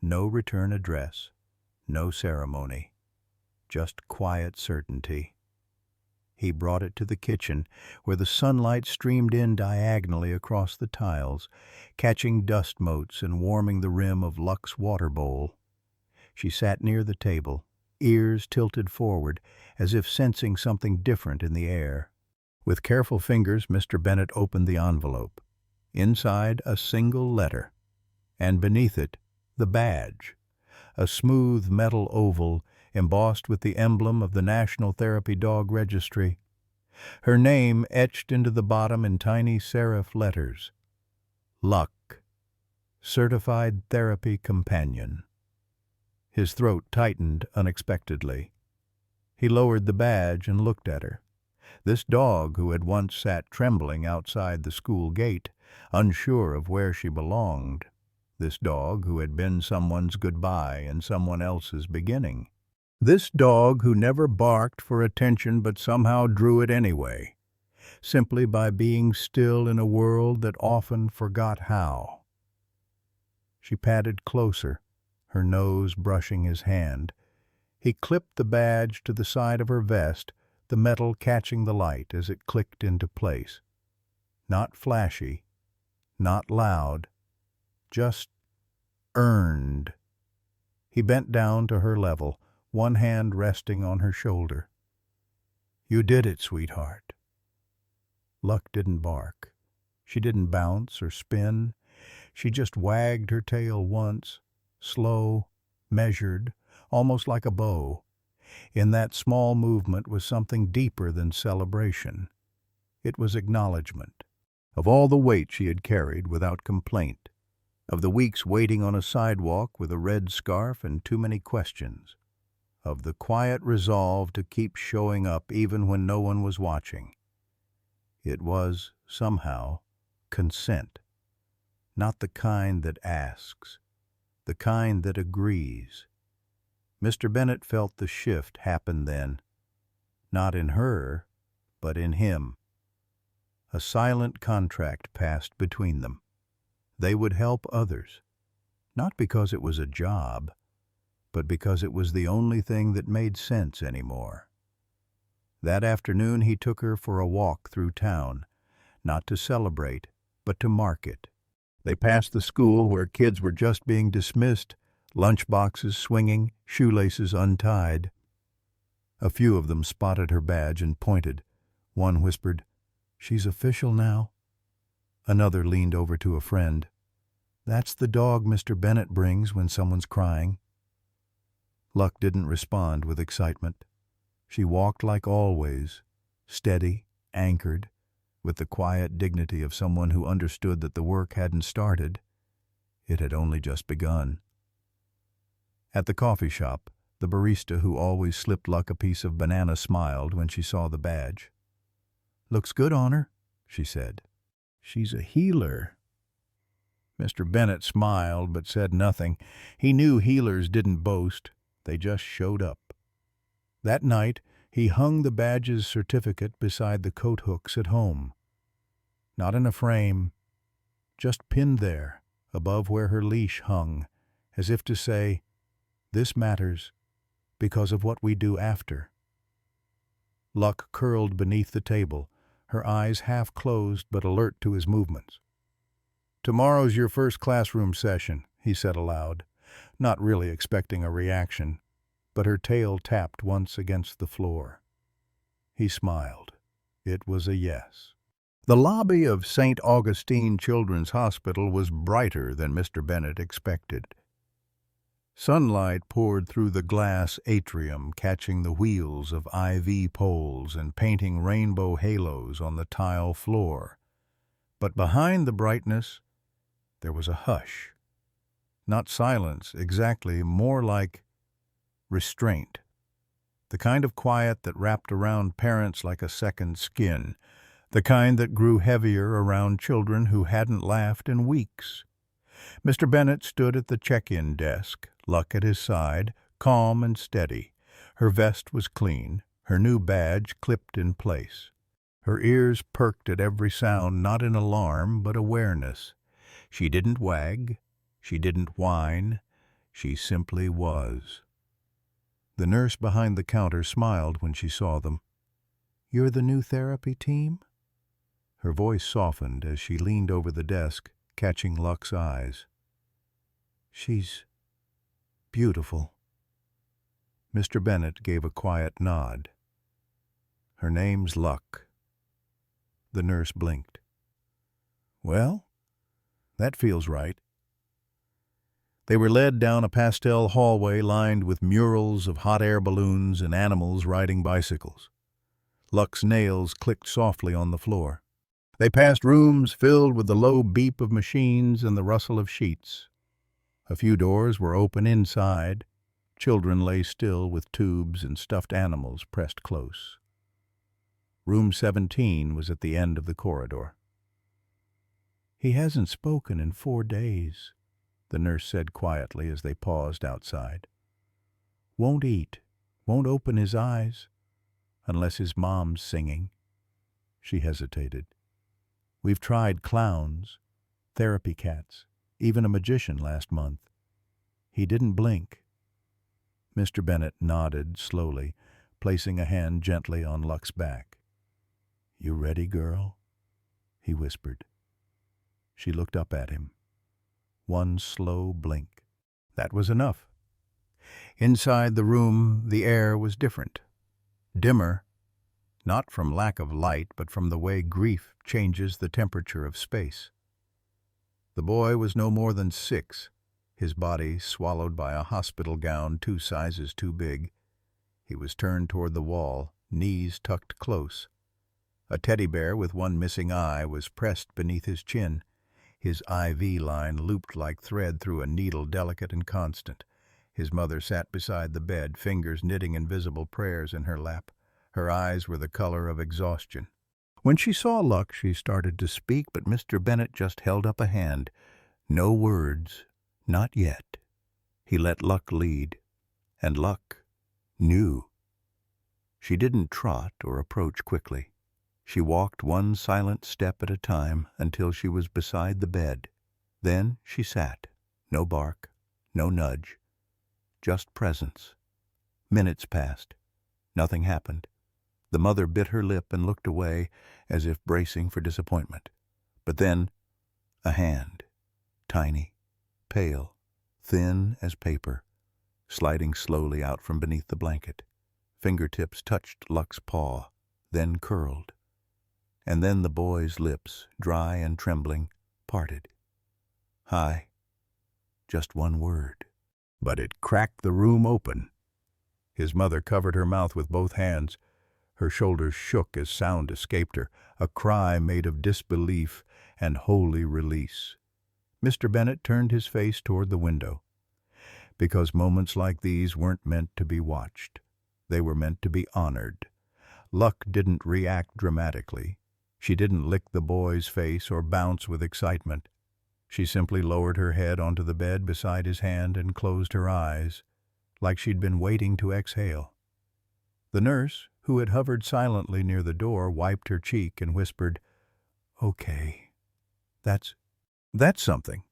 No return address, no ceremony, just quiet certainty. He brought it to the kitchen, where the sunlight streamed in diagonally across the tiles, catching dust motes and warming the rim of Luck's water bowl. She sat near the table, ears tilted forward, as if sensing something different in the air. With careful fingers, Mr. Bennett opened the envelope. Inside, a single letter, and beneath it, the badge, a smooth metal oval embossed with the emblem of the National Therapy Dog Registry. Her name etched into the bottom in tiny serif letters. Luck, Certified Therapy Companion. His throat tightened unexpectedly. He lowered the badge and looked at her. This dog who had once sat trembling outside the school gate, unsure of where she belonged. This dog who had been someone's goodbye and someone else's beginning. This dog who never barked for attention but somehow drew it anyway, simply by being still in a world that often forgot how. She padded closer, her nose brushing his hand. He clipped the badge to the side of her vest, the metal catching the light as it clicked into place. Not flashy, not loud, just earned. He bent down to her level, one hand resting on her shoulder. "You did it, sweetheart." Luck didn't bark. She didn't bounce or spin. She just wagged her tail once, slow, measured, almost like a bow. In that small movement was something deeper than celebration. It was acknowledgment of all the weight she had carried without complaint, of the weeks waiting on a sidewalk with a red scarf and too many questions, of the quiet resolve to keep showing up even when no one was watching. It was, somehow, consent, not the kind that asks, the kind that agrees. Mr. Bennett felt the shift happen then, not in her, but in him. A silent contract passed between them. They would help others, not because it was a job, but because it was the only thing that made sense anymore. That afternoon he took her for a walk through town, not to celebrate, but to mark it. They passed the school where kids were just being dismissed, lunchboxes swinging, shoelaces untied. A few of them spotted her badge and pointed. One whispered, "She's official now." Another leaned over to a friend. "That's the dog Mr. Bennett brings when someone's crying." Luck didn't respond with excitement. She walked like always, steady, anchored, with the quiet dignity of someone who understood that the work hadn't started. It had only just begun. At the coffee shop, the barista who always slipped Luck a piece of banana smiled when she saw the badge. "Looks good on her," she said. "She's a healer." Mr. Bennett smiled but said nothing. He knew healers didn't boast. They just showed up. That night, he hung the badge's certificate beside the coat hooks at home. Not in a frame, just pinned there, above where her leash hung, as if to say, "This matters because of what we do after." Luck curled beneath the table, her eyes half closed but alert to his movements. "Tomorrow's your first classroom session," he said aloud, not really expecting a reaction, but her tail tapped once against the floor. He smiled. It was a yes. The lobby of St. Augustine Children's Hospital was brighter than Mr. Bennett expected. Sunlight poured through the glass atrium, catching the wheels of IV poles and painting rainbow halos on the tile floor. But behind the brightness, there was a hush. Not silence, exactly, more like restraint. The kind of quiet that wrapped around parents like a second skin, the kind that grew heavier around children who hadn't laughed in weeks. Mr. Bennett stood at the check-in desk, Luck at his side, calm and steady. Her vest was clean, her new badge clipped in place. Her ears perked at every sound, not in alarm, but awareness. She didn't wag, she didn't whine, she simply was. The nurse behind the counter smiled when she saw them. "You're the new therapy team?" Her voice softened as she leaned over the desk, catching Luck's eyes. "She's beautiful." Mr. Bennett gave a quiet nod. "Her name's Luck." The nurse blinked. "Well, that feels right." They were led down a pastel hallway lined with murals of hot air balloons and animals riding bicycles. Luck's nails clicked softly on the floor. They passed rooms filled with the low beep of machines and the rustle of sheets. A few doors were open inside. Children lay still with tubes and stuffed animals pressed close. Room 17 was at the end of the corridor. "He hasn't spoken in 4 days," the nurse said quietly as they paused outside. "Won't eat, won't open his eyes, unless his mom's singing." She hesitated. "We've tried clowns, therapy cats, even a magician last month. He didn't blink." Mr. Bennett nodded slowly, placing a hand gently on Luck's back. "You ready, girl?" he whispered. She looked up at him. One slow blink. That was enough. Inside the room, the air was different. Dimmer, not from lack of light, but from the way grief changes the temperature of space. The boy was no more than 6, his body swallowed by a hospital gown 2 sizes too big. He was turned toward the wall, knees tucked close. A teddy bear with one missing eye was pressed beneath his chin. His IV line looped like thread through a needle delicate and constant. His mother sat beside the bed, fingers knitting invisible prayers in her lap. Her eyes were the color of exhaustion. When she saw Luck, she started to speak, but Mr. Bennett just held up a hand. No words, not yet. He let Luck lead, and Luck knew. She didn't trot or approach quickly. She walked one silent step at a time until she was beside the bed. Then she sat. No bark, no nudge, just presence. Minutes passed. Nothing happened. The mother bit her lip and looked away, as if bracing for disappointment. But then, a hand, tiny, pale, thin as paper, sliding slowly out from beneath the blanket. Fingertips touched Luck's paw, then curled. And then the boy's lips, dry and trembling, parted. "Hi." Just one word. But it cracked the room open. His mother covered her mouth with both hands. Her shoulders shook as sound escaped her, a cry made of disbelief and holy release. Mr. Bennett turned his face toward the window. Because moments like these weren't meant to be watched. They were meant to be honored. Luck didn't react dramatically. She didn't lick the boy's face or bounce with excitement. She simply lowered her head onto the bed beside his hand and closed her eyes, like she'd been waiting to exhale. The nurse, who had hovered silently near the door, wiped her cheek and whispered, "Okay, that's something."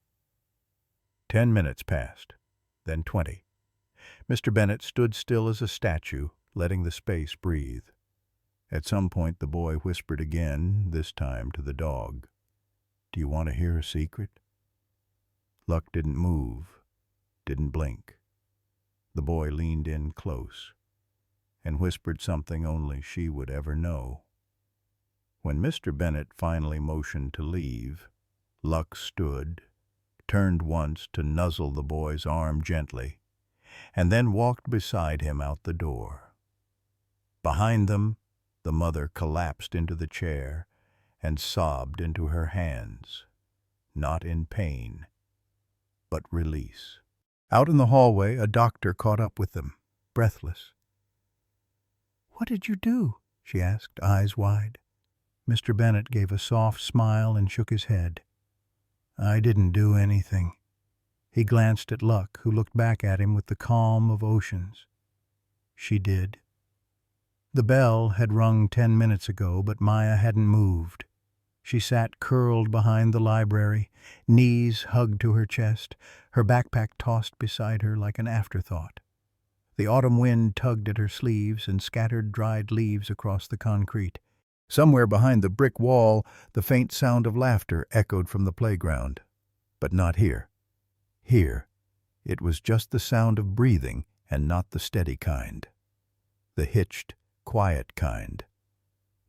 10 minutes passed, then 20. Mr. Bennett stood still as a statue, letting the space breathe. At some point the boy whispered again, this time to the dog, "Do you want to hear a secret?" Luck didn't move, didn't blink. The boy leaned in close and whispered something only she would ever know. When Mr. Bennett finally motioned to leave, Luck stood, turned once to nuzzle the boy's arm gently, and then walked beside him out the door. Behind them, the mother collapsed into the chair and sobbed into her hands, not in pain, but release. Out in the hallway, a doctor caught up with them, breathless. "What did you do?" she asked, eyes wide. Mr. Bennett gave a soft smile and shook his head. I didn't do anything. He glanced at Luck, who looked back at him with the calm of oceans. She did. The bell had rung 10 minutes ago, but Maya hadn't moved. She sat curled behind the library, knees hugged to her chest, her backpack tossed beside her like an afterthought. The autumn wind tugged at her sleeves and scattered dried leaves across the concrete. Somewhere behind the brick wall, the faint sound of laughter echoed from the playground. But not here. Here, it was just the sound of breathing and not the steady kind. The hitched, quiet kind.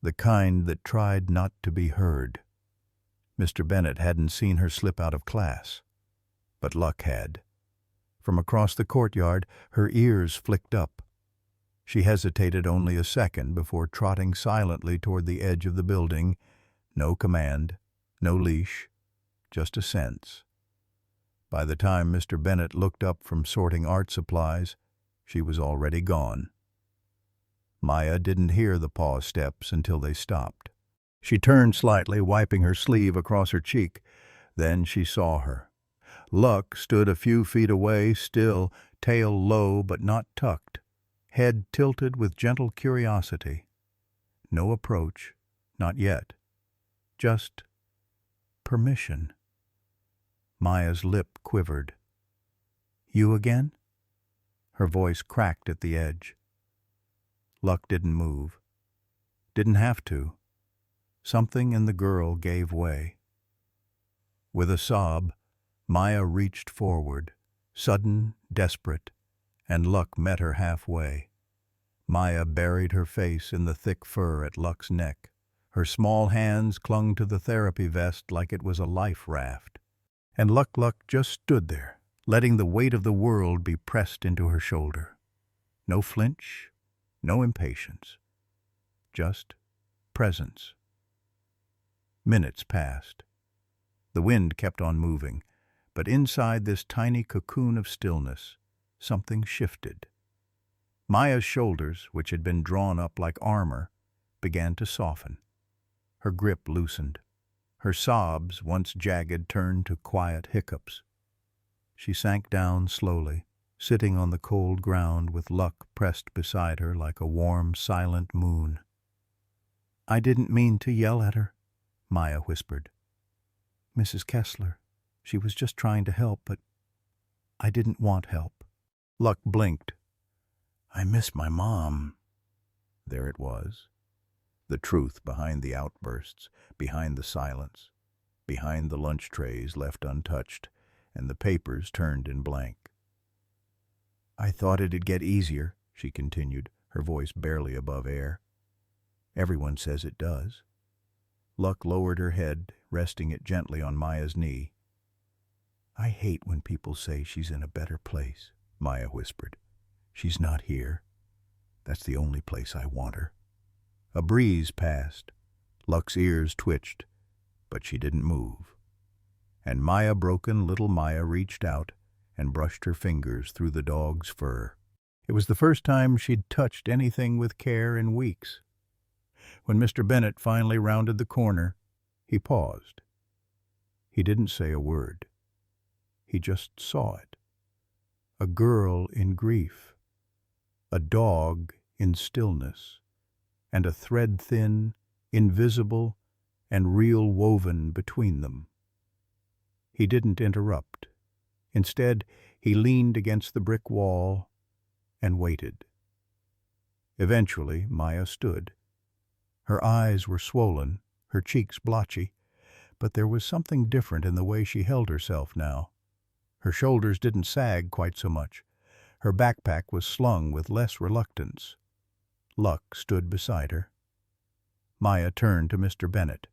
The kind that tried not to be heard. Mr. Bennett hadn't seen her slip out of class, but Luck had. From across the courtyard, her ears flicked up. She hesitated only a second before trotting silently toward the edge of the building. No command, no leash, just a sense. By the time Mr. Bennett looked up from sorting art supplies, she was already gone. Maya didn't hear the paw steps until they stopped. She turned slightly, wiping her sleeve across her cheek. Then she saw her. Luck stood a few feet away, still, tail low but not tucked, head tilted with gentle curiosity. No approach, not yet. Just permission. Maya's lip quivered. You again? Her voice cracked at the edge. Luck didn't move. Didn't have to. Something in the girl gave way. With a sob, Maya reached forward, sudden, desperate, and Luck met her halfway. Maya buried her face in the thick fur at Luck's neck. Her small hands clung to the therapy vest like it was a life raft. And Luck just stood there, letting the weight of the world be pressed into her shoulder. No flinch, no impatience. Just presence. Minutes passed. The wind kept on moving, but inside this tiny cocoon of stillness, something shifted. Maya's shoulders, which had been drawn up like armor, began to soften. Her grip loosened. Her sobs, once jagged, turned to quiet hiccups. She sank down slowly, sitting on the cold ground with Luck pressed beside her like a warm, silent moon. I didn't mean to yell at her, Maya whispered. Mrs. Kessler, she was just trying to help, but I didn't want help. Luck blinked. I miss my mom. There it was. The truth behind the outbursts, behind the silence, behind the lunch trays left untouched, and the papers turned in blank. I thought it'd get easier, she continued, her voice barely above air. Everyone says it does. Luck lowered her head, resting it gently on Maya's knee. I hate when people say she's in a better place, Maya whispered. She's not here. That's the only place I want her. A breeze passed. Luck's ears twitched, but she didn't move. And little Maya reached out and brushed her fingers through the dog's fur. It was the first time she'd touched anything with care in weeks. When Mr. Bennett finally rounded the corner, he paused. He didn't say a word. He just saw it. A girl in grief. A dog in stillness. And a thread-thin, invisible, and real woven between them. He didn't interrupt. Instead, he leaned against the brick wall and waited. Eventually, Maya stood. Her eyes were swollen, her cheeks blotchy, but there was something different in the way she held herself now. Her shoulders didn't sag quite so much. Her backpack was slung with less reluctance. Luck stood beside her. Maya turned to Mr. Bennett.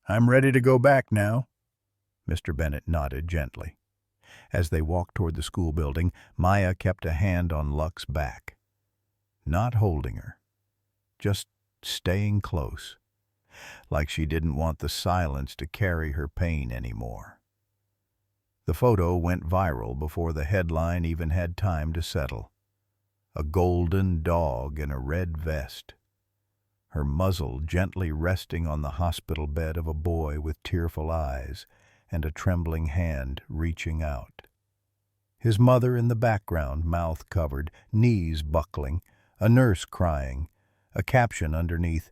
I'm ready to go back now. Mr. Bennett nodded gently. As they walked toward the school building, Maya kept a hand on Luck's back. Not holding her. Just staying close. Like she didn't want the silence to carry her pain anymore. The photo went viral before the headline even had time to settle. A golden dog in a red vest. her muzzle gently resting on the hospital bed of a boy with tearful eyes and a trembling hand reaching out. His mother in the background, mouth covered, knees buckling, a nurse crying, a caption underneath,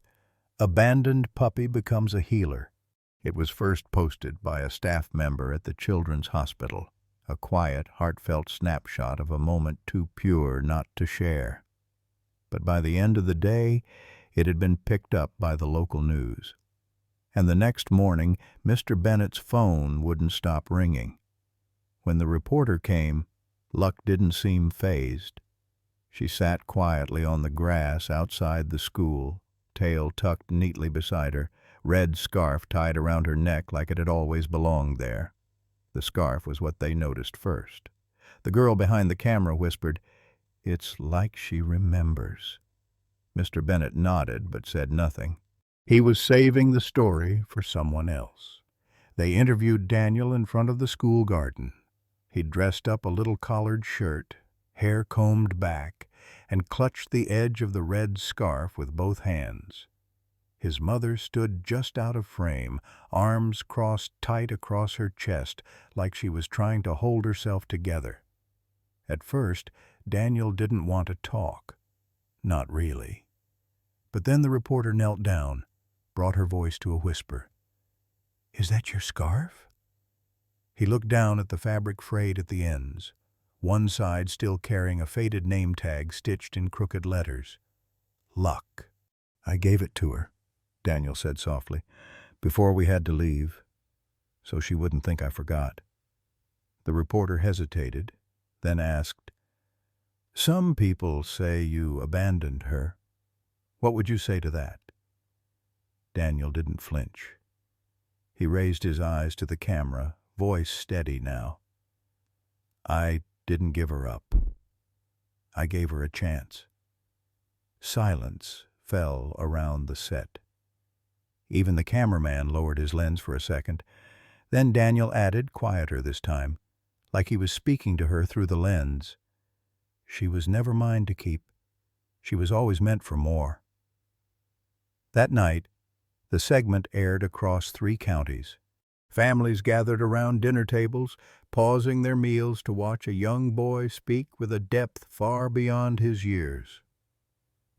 "Abandoned puppy becomes a healer." It was first posted by a staff member at the Children's Hospital, a quiet, heartfelt snapshot of a moment too pure not to share. But by the end of the day, it had been picked up by the local news. And the next morning, Mr. Bennett's phone wouldn't stop ringing. When the reporter came, Luck didn't seem fazed. She sat quietly on the grass outside the school, tail tucked neatly beside her, red scarf tied around her neck like it had always belonged there. The scarf was what they noticed first. The girl behind the camera whispered, "It's like she remembers." Mr. Bennett nodded but said nothing. He was saving the story for someone else. They interviewed Daniel in front of the school garden. He'd dressed up a little collared shirt, hair combed back, and clutched the edge of the red scarf with both hands. His mother stood just out of frame, arms crossed tight across her chest, like she was trying to hold herself together. At first, Daniel didn't want to talk. Not really. But then the reporter knelt down, brought her voice to a whisper. "Is that your scarf?" He looked down at the fabric frayed at the ends, one side still carrying a faded name tag stitched in crooked letters. "Luck." "I gave it to her," Daniel said softly, "before we had to leave, so she wouldn't think I forgot." The reporter hesitated, then asked, "Some people say you abandoned her. What would you say to that?" Daniel didn't flinch. He raised his eyes to the camera, voice steady now. "I didn't give her up. I gave her a chance." Silence fell around the set. Even the cameraman lowered his lens for a second. Then Daniel added, quieter this time, like he was speaking to her through the lens, "She was never mine to keep. She was always meant for more." That night, the segment aired across 3 counties. Families gathered around dinner tables, pausing their meals to watch a young boy speak with a depth far beyond his years.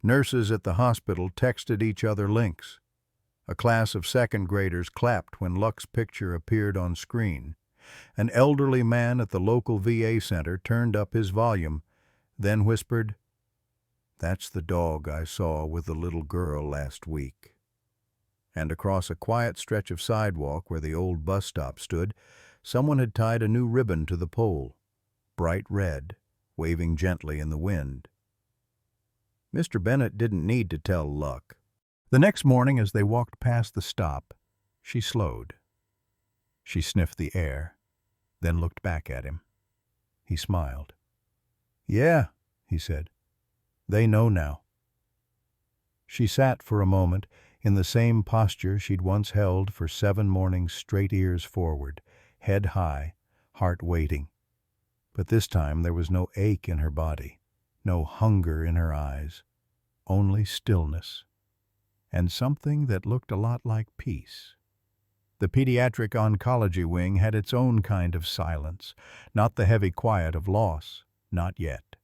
Nurses at the hospital texted each other links. A class of 2nd graders clapped when Luck's picture appeared on screen. An elderly man at the local VA center turned up his volume, then whispered, "That's the dog I saw with the little girl last week." And across a quiet stretch of sidewalk where the old bus stop stood, someone had tied a new ribbon to the pole, bright red, waving gently in the wind. Mr. Bennett didn't need to tell Luck. The next morning, as they walked past the stop, she slowed. She sniffed the air, then looked back at him. He smiled. "Yeah," he said. "They know now." She sat for a moment, in the same posture she'd once held for 7 mornings straight, ears forward, head high, heart waiting. But this time there was no ache in her body, no hunger in her eyes, only stillness, and something that looked a lot like peace. The pediatric oncology wing had its own kind of silence, not the heavy quiet of loss, not yet.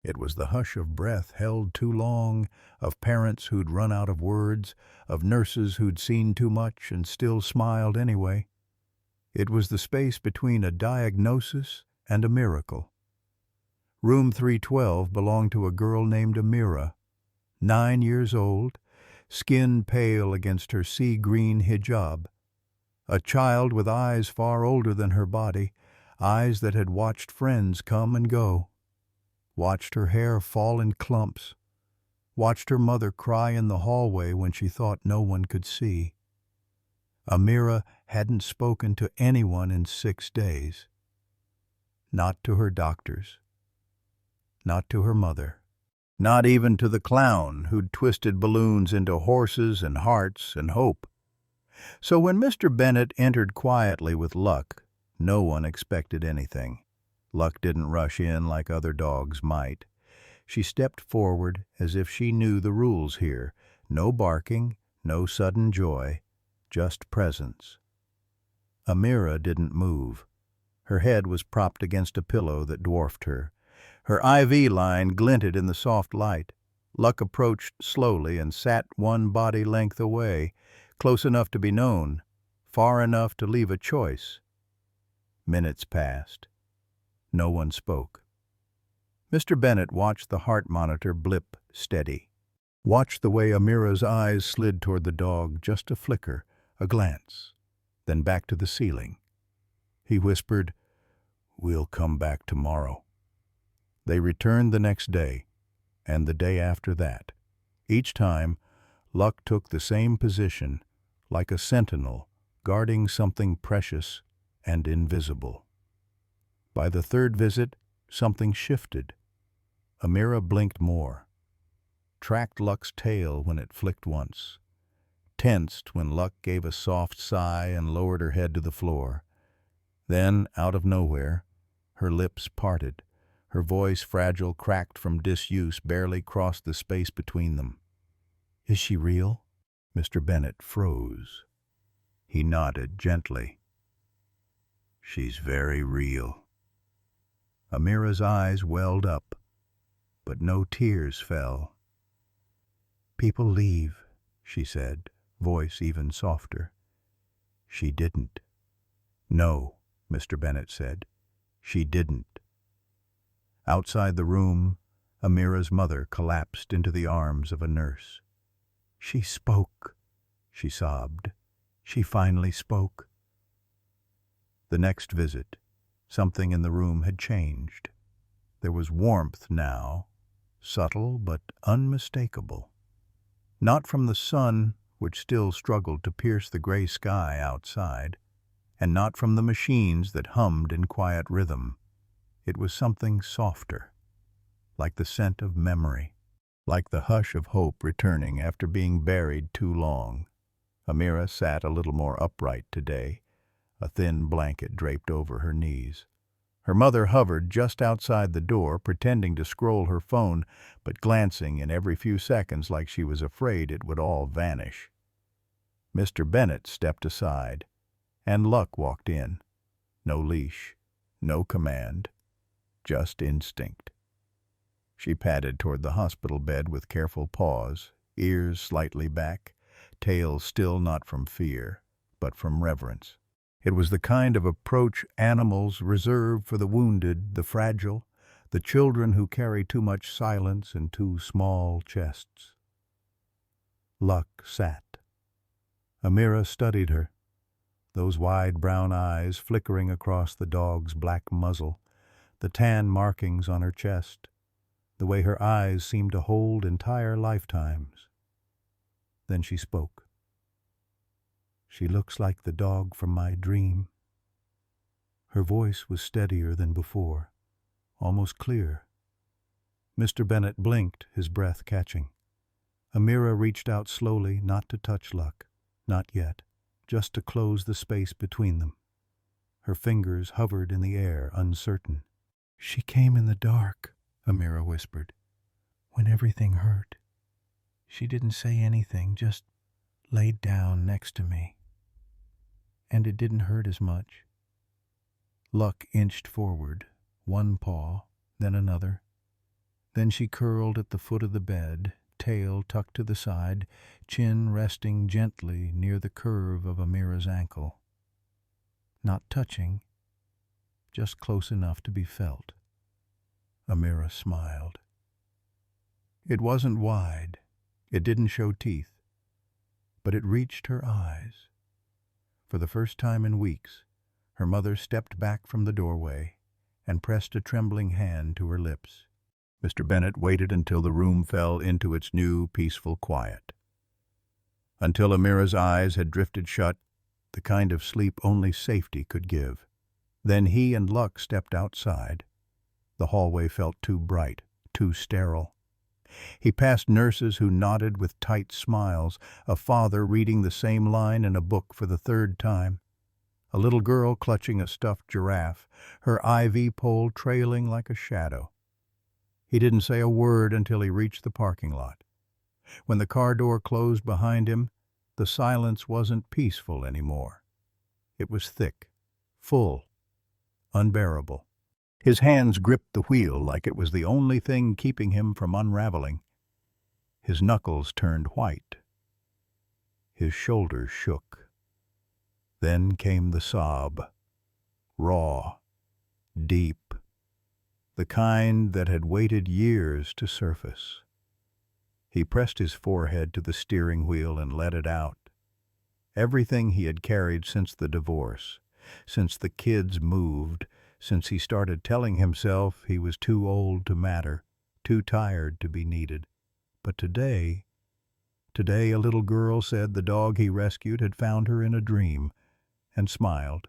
It was the hush of breath held too long, of parents who'd run out of words, of nurses who'd seen too much and still smiled anyway. It was the space between a diagnosis and a miracle. Room 312 belonged to a girl named Amira, 9 years old, skin pale against her sea-green hijab. A child with eyes far older than her body, eyes that had watched friends come and go, watched her hair fall in clumps, watched her mother cry in the hallway when she thought no one could see. Amira hadn't spoken to anyone in 6 days. Not to her doctors. Not to her mother. Not even to the clown who'd twisted balloons into horses and hearts and hope. So when Mr. Bennett entered quietly with Luck, no one expected anything. Luck didn't rush in like other dogs might. She stepped forward as if she knew the rules here, No barking, no sudden joy, just presence. Amira didn't move. Her head was propped against a pillow that dwarfed her. Her IV line glinted in the soft light. Luck approached slowly and sat one body length away, close enough to be known, far enough to leave a choice. Minutes passed. No one spoke. Mr. Bennett watched the heart monitor blip steady. Watched the way Amira's eyes slid toward the dog, just a flicker, a glance, then back to the ceiling. He whispered, "We'll come back tomorrow." They returned the next day, and the day after that. Each time, Luck took the same position, like a sentinel, guarding something precious and invisible. By the third visit, something shifted. Amira blinked more, tracked Luck's tail when it flicked once, tensed when Luck gave a soft sigh and lowered her head to the floor. Then, out of nowhere, her lips parted. Her voice, fragile, cracked from disuse, barely crossed the space between them. "Is she real?" Mr. Bennett froze. He nodded gently. "She's very real." Amira's eyes welled up, but no tears fell. "People leave," she said, voice even softer. "She didn't." "No," Mr. Bennett said. "She didn't." Outside the room, Amira's mother collapsed into the arms of a nurse. "She spoke," she sobbed. "She finally spoke." The next visit, something in the room had changed. There was warmth now, subtle but unmistakable. Not from the sun, which still struggled to pierce the gray sky outside, and not from the machines that hummed in quiet rhythm. It was something softer, like the scent of memory, like the hush of hope returning after being buried too long. Amira sat a little more upright today, a thin blanket draped over her knees. Her mother hovered just outside the door, pretending to scroll her phone, but glancing in every few seconds like she was afraid it would all vanish. Mr. Bennett stepped aside, and Luck walked in. No leash, no command, just instinct. She padded toward the hospital bed with careful paws, ears slightly back, tail still not from fear, but from reverence. It was the kind of approach animals reserve for the wounded, the fragile, the children who carry too much silence in too small chests. Luck sat. Amira studied her, those wide brown eyes flickering across the dog's black muzzle, the tan markings on her chest, the way her eyes seemed to hold entire lifetimes. Then she spoke. "She looks like the dog from my dream." Her voice was steadier than before, almost clear. Mr. Bennett blinked, his breath catching. Amira reached out slowly, not to touch Luck, not yet, just to close the space between them. Her fingers hovered in the air, uncertain. "She came in the dark," Amira whispered, "when everything hurt. She didn't say anything, just laid down next to me. And it didn't hurt as much." Luck inched forward, one paw, then another. Then she curled at the foot of the bed, tail tucked to the side, chin resting gently near the curve of Amira's ankle. Not touching, just close enough to be felt. Amira smiled. It wasn't wide, it didn't show teeth, but it reached her eyes. For the first time in weeks, her mother stepped back from the doorway and pressed a trembling hand to her lips. Mr. Bennett waited until the room fell into its new, peaceful quiet. Until Amira's eyes had drifted shut, the kind of sleep only safety could give. Then he and Luck stepped outside. The hallway felt too bright, too sterile. He passed nurses who nodded with tight smiles, a father reading the same line in a book for the third time, a little girl clutching a stuffed giraffe, her IV pole trailing like a shadow. He didn't say a word until he reached the parking lot. When the car door closed behind him, the silence wasn't peaceful anymore. It was thick, full, unbearable. His hands gripped the wheel like it was the only thing keeping him from unraveling. His knuckles turned white. His shoulders shook. Then came the sob, raw, deep, the kind that had waited years to surface. He pressed his forehead to the steering wheel and let it out. Everything he had carried since the divorce, since the kids moved, since he started telling himself he was too old to matter, too tired to be needed. But today a little girl said the dog he rescued had found her in a dream, and smiled.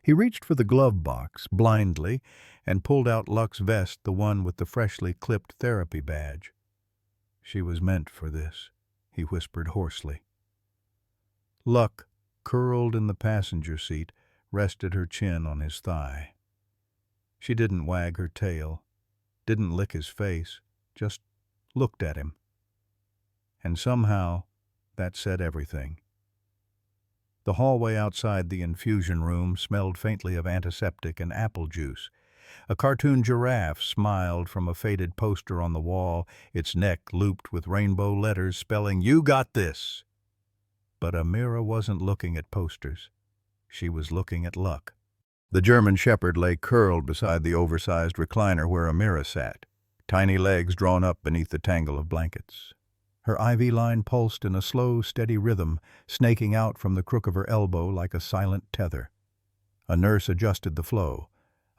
He reached for the glove box, blindly, and pulled out Luck's vest, the one with the freshly clipped therapy badge. She was meant for this, he whispered hoarsely. Luck, curled in the passenger seat, rested her chin on his thigh. She didn't wag her tail, didn't lick his face, just looked at him. And somehow, that said everything. The hallway outside the infusion room smelled faintly of antiseptic and apple juice. A cartoon giraffe smiled from a faded poster on the wall, its neck looped with rainbow letters spelling, "You got this." But Amira wasn't looking at posters. She was looking at Luck. The German shepherd lay curled beside the oversized recliner where Amira sat, tiny legs drawn up beneath the tangle of blankets. Her IV line pulsed in a slow, steady rhythm, snaking out from the crook of her elbow like a silent tether. A nurse adjusted the flow.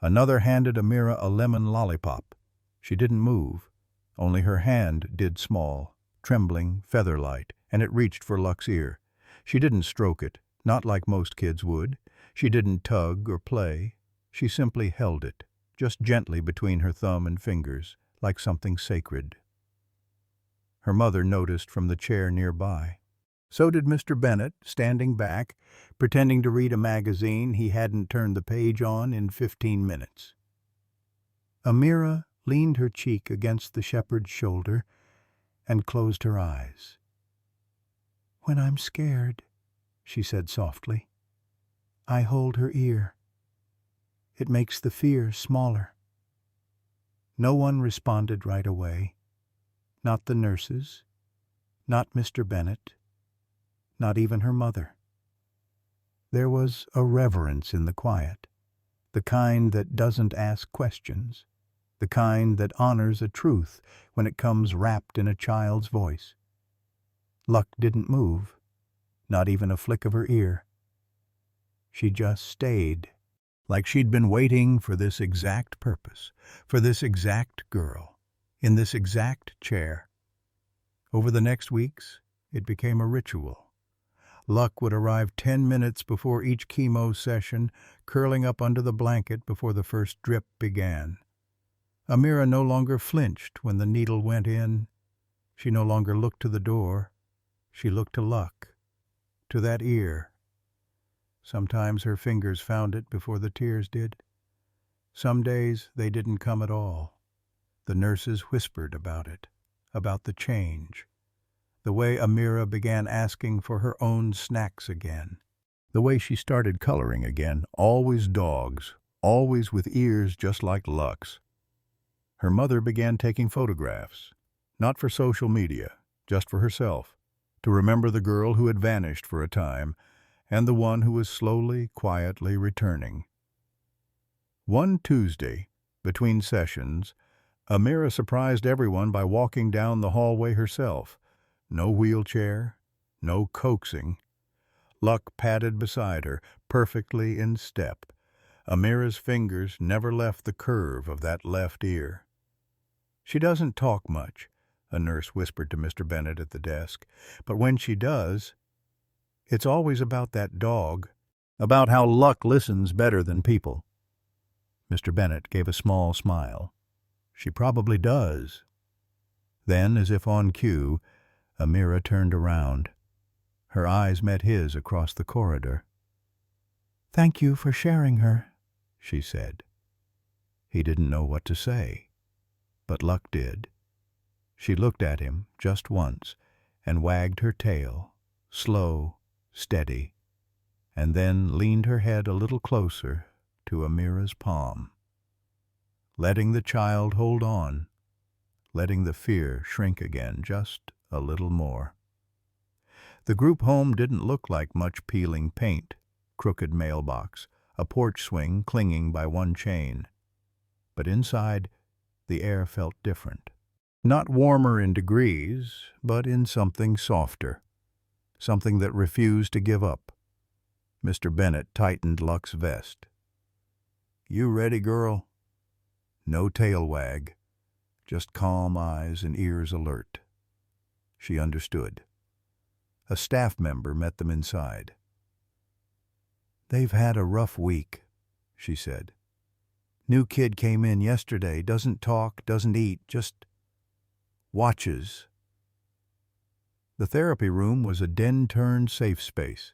Another handed Amira a lemon lollipop. She didn't move. Only her hand did small, trembling, feather-light, and it reached for Luck's ear. She didn't stroke it, not like most kids would. She didn't tug or play. She simply held it, just gently between her thumb and fingers, like something sacred. Her mother noticed from the chair nearby. So did Mr. Bennet, standing back, pretending to read a magazine he hadn't turned the page on in 15 minutes. Amira leaned her cheek against the shepherd's shoulder and closed her eyes. "When I'm scared," she said softly, "I hold her ear. It makes the fear smaller." No one responded right away. Not the nurses, not Mr. Bennet, not even her mother. There was a reverence in the quiet, the kind that doesn't ask questions, the kind that honors a truth when it comes wrapped in a child's voice. Luck didn't move, not even a flick of her ear. She just stayed, like she'd been waiting for this exact purpose, for this exact girl, in this exact chair. Over the next weeks, it became a ritual. Luck would arrive 10 minutes before each chemo session, curling up under the blanket before the first drip began. Amira no longer flinched when the needle went in. She no longer looked to the door. She looked to Luck, to that ear. Sometimes her fingers found it before the tears did. Some days they didn't come at all. The nurses whispered about it, about the change, the way Amira began asking for her own snacks again, the way she started coloring again, always dogs, always with ears just like Luck's. Her mother began taking photographs, not for social media, just for herself, to remember the girl who had vanished for a time and the one who was slowly, quietly returning. One Tuesday, between sessions, Amira surprised everyone by walking down the hallway herself. No wheelchair, no coaxing. Luck padded beside her, perfectly in step. Amira's fingers never left the curve of that left ear. "She doesn't talk much," a nurse whispered to Mr. Bennet at the desk, "but when she does, it's always about that dog, about how Luck listens better than people." Mr. Bennet gave a small smile. "She probably does." Then, as if on cue, Amira turned around. Her eyes met his across the corridor. "Thank you for sharing her," she said. He didn't know what to say, but Luck did. She looked at him just once, and wagged her tail, slow, steady, and then leaned her head a little closer to Amira's palm, letting the child hold on, letting the fear shrink again just a little more. The group home didn't look like much peeling paint, crooked mailbox, a porch swing clinging by one chain. But inside, the air felt different. Not warmer in degrees, but in something softer, something that refused to give up. Mr. Bennett tightened Luck's vest. "You ready, girl?" No tail wag, just calm eyes and ears alert. She understood. A staff member met them inside. "They've had a rough week," she said. "New kid came in yesterday, doesn't talk, doesn't eat, just watches." The therapy room was a den-turned safe space.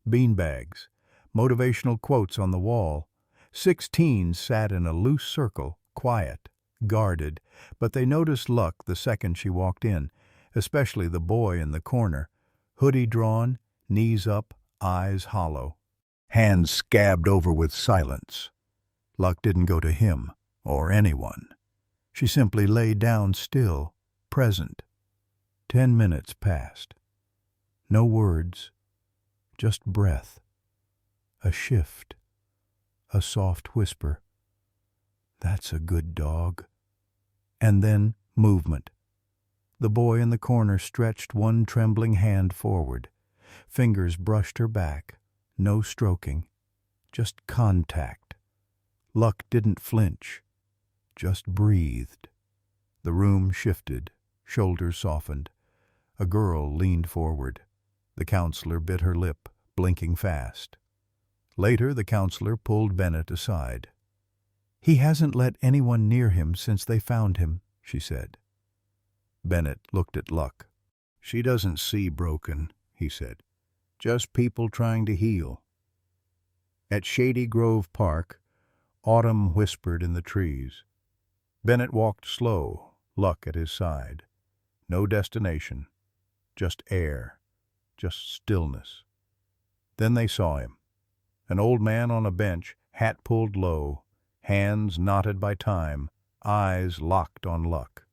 Beanbags, motivational quotes on the wall. 6 teens sat in a loose circle, quiet, guarded, but they noticed Luck the second she walked in, especially the boy in the corner, hoodie drawn, knees up, eyes hollow, hands scabbed over with silence. Luck didn't go to him, or anyone. She simply lay down still, present. 10 minutes passed. No words, just breath. A shift, a soft whisper. "That's a good dog." And then movement. The boy in the corner stretched one trembling hand forward. Fingers brushed her back. No stroking, just contact. Luck didn't flinch, just breathed. The room shifted, shoulders softened. A girl leaned forward. The counselor bit her lip, blinking fast. Later, the counselor pulled Bennett aside. "He hasn't let anyone near him since they found him," she said. Bennett looked at Luck. "She doesn't see broken," he said. "Just people trying to heal." At Shady Grove Park, autumn whispered in the trees. Bennett walked slow, Luck at his side. No destination, just air, just stillness. Then they saw him. An old man on a bench, hat pulled low, hands knotted by time, eyes locked on Luck.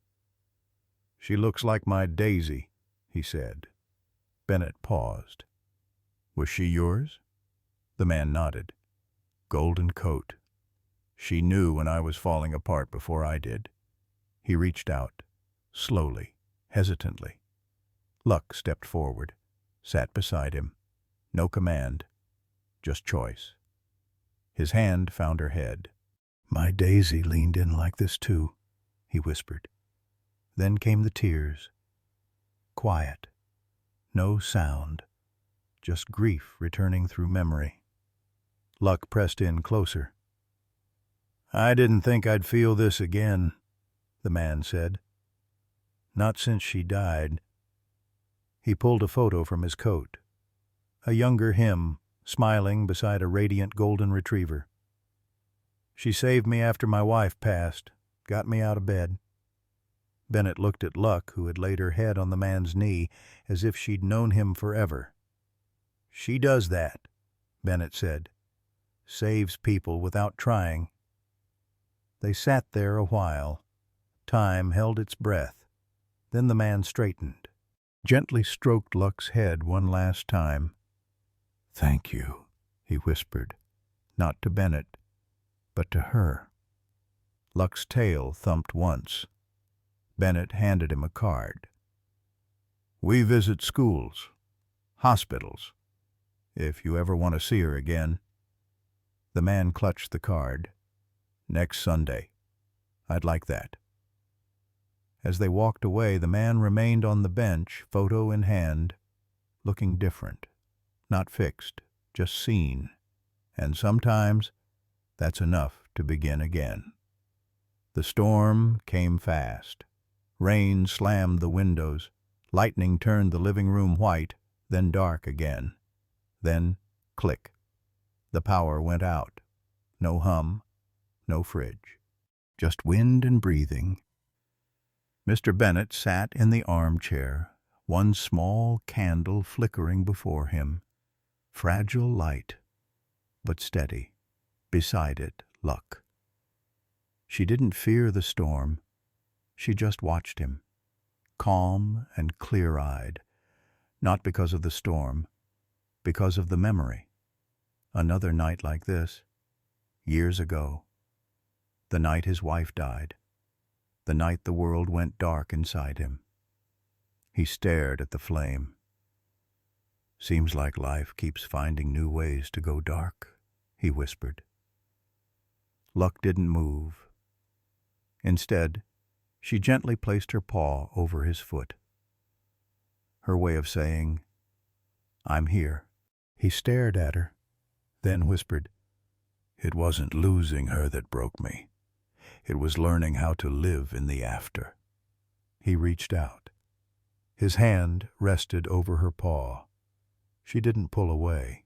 "She looks like my Daisy," he said. Bennett paused. "Was she yours?" The man nodded. "Golden coat. She knew when I was falling apart before I did." He reached out, slowly, hesitantly. Luck stepped forward, sat beside him. No command, just choice. His hand found her head. "My Daisy leaned in like this too," he whispered. Then came the tears. Quiet. No sound. Just grief returning through memory. Luck pressed in closer. "I didn't think I'd feel this again," the man said. "Not since she died." He pulled a photo from his coat. A younger him, smiling beside a radiant golden retriever. "She saved me after my wife passed, got me out of bed." Bennett looked at Luck, who had laid her head on the man's knee, as if she'd known him forever. "She does that," Bennett said. "Saves people without trying." They sat there a while. Time held its breath. Then the man straightened, gently stroked Luck's head one last time. "Thank you," he whispered, not to Bennett, but to her. Luck's tail thumped once. Bennett handed him a card. "We visit schools, hospitals, if you ever want to see her again." The man clutched the card. "Next Sunday. I'd like that." As they walked away, the man remained on the bench, photo in hand, looking different, not fixed, just seen. And sometimes that's enough to begin again. The storm came fast. Rain slammed the windows. Lightning turned the living room white, then dark again. Then, click. The power went out. No hum, no fridge. Just wind and breathing. Mr. Bennett sat in the armchair, one small candle flickering before him, fragile light, but steady. Beside it, Luck. She didn't fear the storm. She just watched him, calm and clear-eyed, not because of the storm, because of the memory. Another night like this, years ago. The night his wife died. The night the world went dark inside him. He stared at the flame. "Seems like life keeps finding new ways to go dark," he whispered. Luck didn't move. Instead, she gently placed her paw over his foot. Her way of saying, "I'm here." He stared at her, then whispered, "It wasn't losing her that broke me. It was learning how to live in the after." He reached out. His hand rested over her paw. She didn't pull away.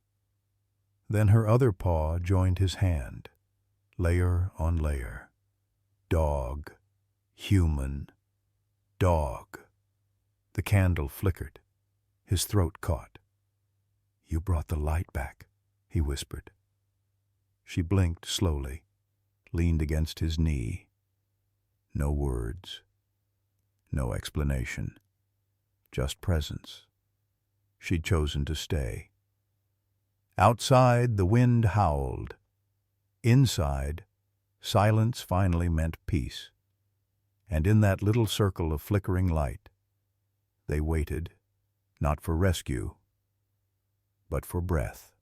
Then her other paw joined his hand, layer on layer. Dog, human, dog. The candle flickered. His throat caught. "You brought the light back," he whispered. She blinked slowly, leaned against his knee. No words, no explanation, just presence. She'd chosen to stay. Outside, the wind howled. Inside, silence finally meant peace. And in that little circle of flickering light, they waited, not for rescue, but for breath.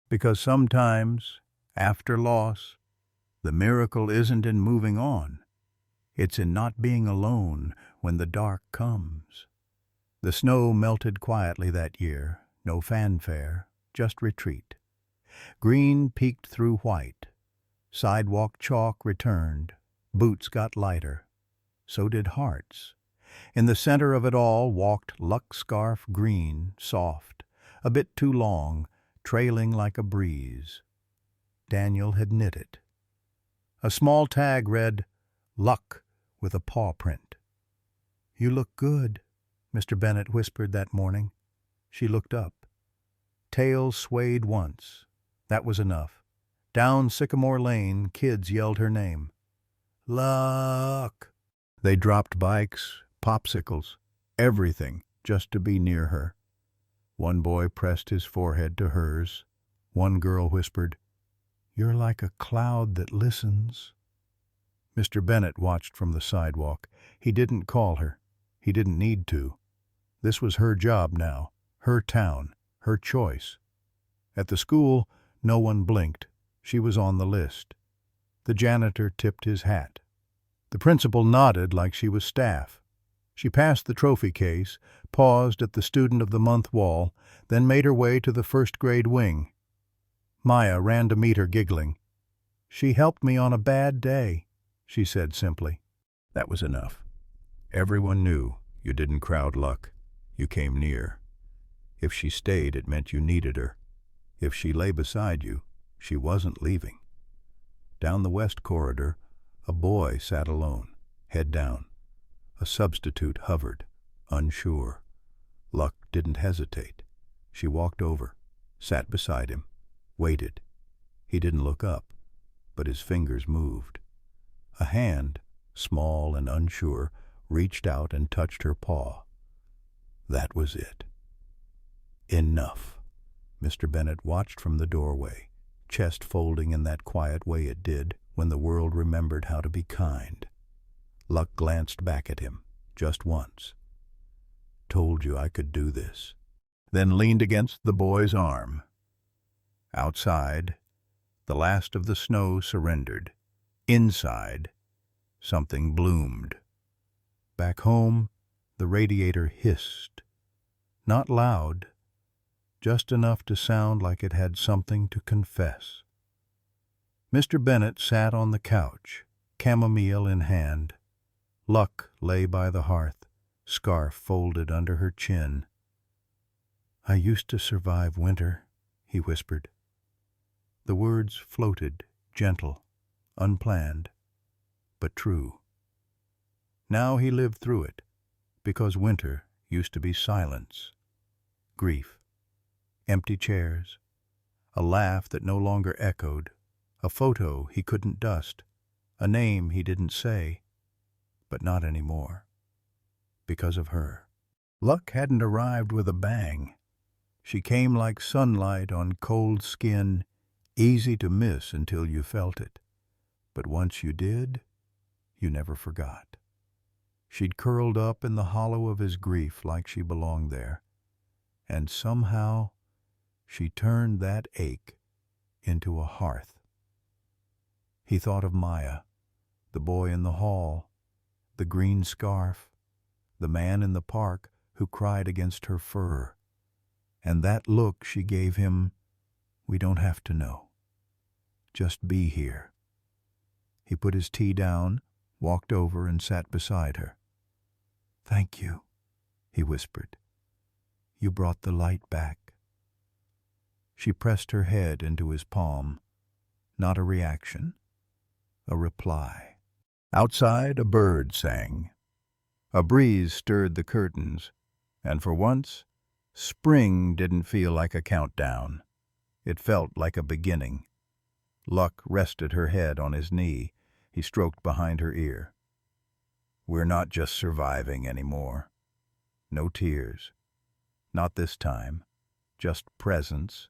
Because sometimes, after loss, the miracle isn't in moving on. It's in not being alone when the dark comes. The snow melted quietly that year, no fanfare, just retreat. Green peeked through white. Sidewalk chalk returned. Boots got lighter. So did hearts. In the center of it all walked Luck scarf green, soft, a bit too long, trailing like a breeze. Daniel had knit it. A small tag read, "Luck," with a paw print. "You look good," Mr. Bennett whispered that morning. She looked up. Tail swayed once. That was enough. Down Sycamore Lane, kids yelled her name. "Luck!" They dropped bikes, popsicles, everything, just to be near her. One boy pressed his forehead to hers. One girl whispered, "You're like a cloud that listens." Mr. Bennett watched from the sidewalk. He didn't call her. He didn't need to. This was her job now, her town, her choice. At the school, no one blinked. She was on the list. The janitor tipped his hat. The principal nodded like she was staff. She passed the trophy case, paused at the Student of the Month wall, then made her way to the first-grade wing. Maya ran to meet her, giggling. "She helped me on a bad day," she said simply. That was enough. Everyone knew you didn't crowd Luck. You came near. If she stayed, it meant you needed her. If she lay beside you, she wasn't leaving. Down the west corridor, a boy sat alone, head down. A substitute hovered, unsure. Luck didn't hesitate. She walked over, sat beside him, waited. He didn't look up, but his fingers moved. A hand, small and unsure, reached out and touched her paw. That was it. Enough. Mr. Bennett watched from the doorway, chest folding in that quiet way it did when the world remembered how to be kind. Luck glanced back at him, just once. "Told you I could do this." Then leaned against the boy's arm. Outside, the last of the snow surrendered. Inside, something bloomed. Back home, the radiator hissed. Not loud, just enough to sound like it had something to confess. Mr. Bennett sat on the couch, chamomile in hand. Luck lay by the hearth, scarf folded under her chin. "I used to survive winter," he whispered. The words floated, gentle, unplanned, but true. Now he lived through it, because winter used to be silence, grief, empty chairs, a laugh that no longer echoed, a photo he couldn't dust, a name he didn't say, but not anymore, because of her. Luck hadn't arrived with a bang. She came like sunlight on cold skin, easy to miss until you felt it. But once you did, you never forgot. She'd curled up in the hollow of his grief like she belonged there, and somehow she turned that ache into a hearth. He thought of Maya, the boy in the hall, the green scarf, the man in the park who cried against her fur, and that look she gave him, "We don't have to know. Just be here." He put his tea down, walked over and sat beside her. "Thank you," he whispered. "You brought the light back." She pressed her head into his palm. Not a reaction, a reply. Outside, a bird sang. A breeze stirred the curtains, and for once, spring didn't feel like a countdown. It felt like a beginning. Luck rested her head on his knee. He stroked behind her ear. "We're not just surviving anymore. No tears. Not this time. Just presence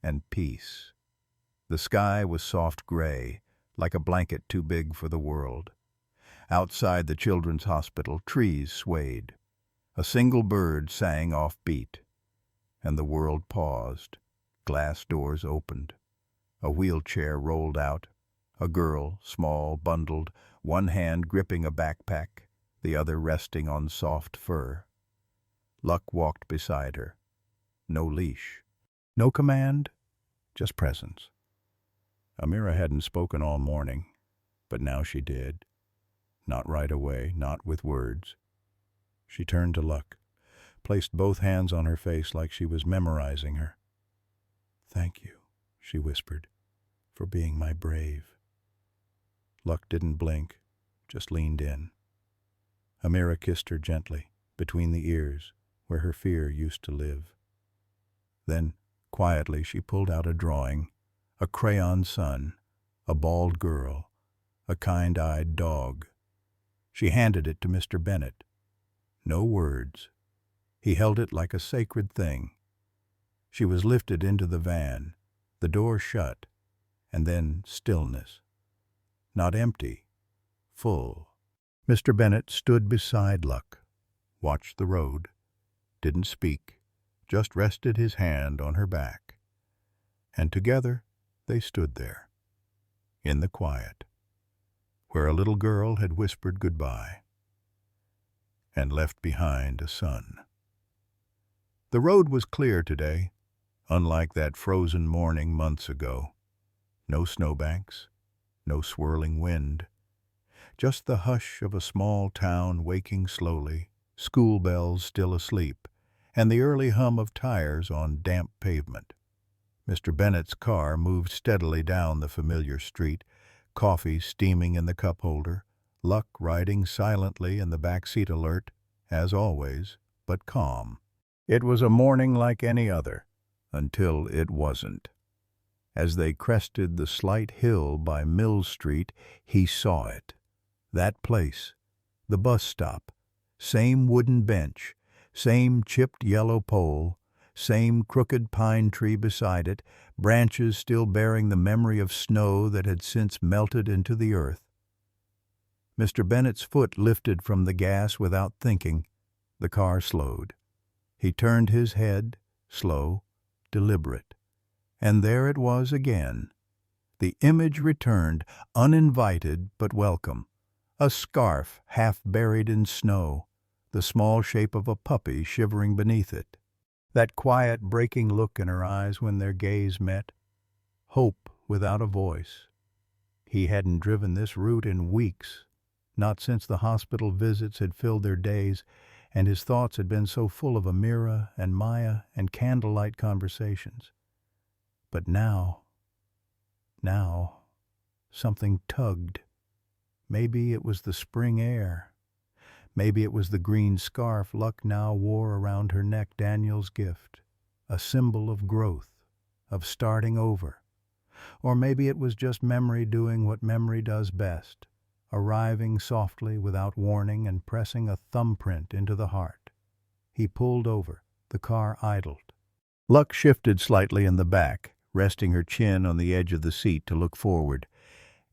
and peace." The sky was soft gray, like a blanket too big for the world. Outside the children's hospital, trees swayed. A single bird sang off-beat, and the world paused. Glass doors opened. A wheelchair rolled out. A girl, small, bundled, one hand gripping a backpack, the other resting on soft fur. Luck walked beside her. No leash. No command, just presence. Amira hadn't spoken all morning, but now she did. Not right away, not with words. She turned to Luck, placed both hands on her face like she was memorizing her. "Thank you," she whispered, "for being my brave." Luck didn't blink, just leaned in. Amira kissed her gently, between the ears, where her fear used to live. Then, quietly, she pulled out a drawing, a crayon sun, a bald girl, a kind-eyed dog. She handed it to Mr. Bennett. No words. He held it like a sacred thing. She was lifted into the van, the door shut, and then stillness. Not empty, full. Mr. Bennett stood beside Luck, watched the road, didn't speak, just rested his hand on her back. And together they stood there, in the quiet, where a little girl had whispered goodbye and left behind a son. The road was clear today, unlike that frozen morning months ago. No snowbanks, no swirling wind, just the hush of a small town waking slowly, school bells still asleep, and the early hum of tires on damp pavement. Mr. Bennett's car moved steadily down the familiar street, coffee steaming in the cup holder, Luck riding silently in the back seat, alert, as always, but calm. It was a morning like any other, until it wasn't. As they crested the slight hill by Mill Street, he saw it. That place, the bus stop, same wooden bench, same chipped yellow pole, same crooked pine tree beside it, branches still bearing the memory of snow that had since melted into the earth. Mr. Bennett's foot lifted from the gas without thinking. The car slowed. He turned his head, slow, deliberate. And there it was again. The image returned, uninvited but welcome. A scarf half buried in snow, the small shape of a puppy shivering beneath it. That quiet, breaking look in her eyes when their gaze met. Hope without a voice. He hadn't driven this route in weeks, not since the hospital visits had filled their days, and his thoughts had been so full of Amira and Maya and candlelight conversations. But now, something tugged. Maybe it was the spring air. Maybe it was the green scarf Luck now wore around her neck, Daniel's gift, a symbol of growth, of starting over. Or maybe it was just memory doing what memory does best, arriving softly without warning and pressing a thumbprint into the heart. He pulled over. The car idled. Luck shifted slightly in the back, resting her chin on the edge of the seat to look forward,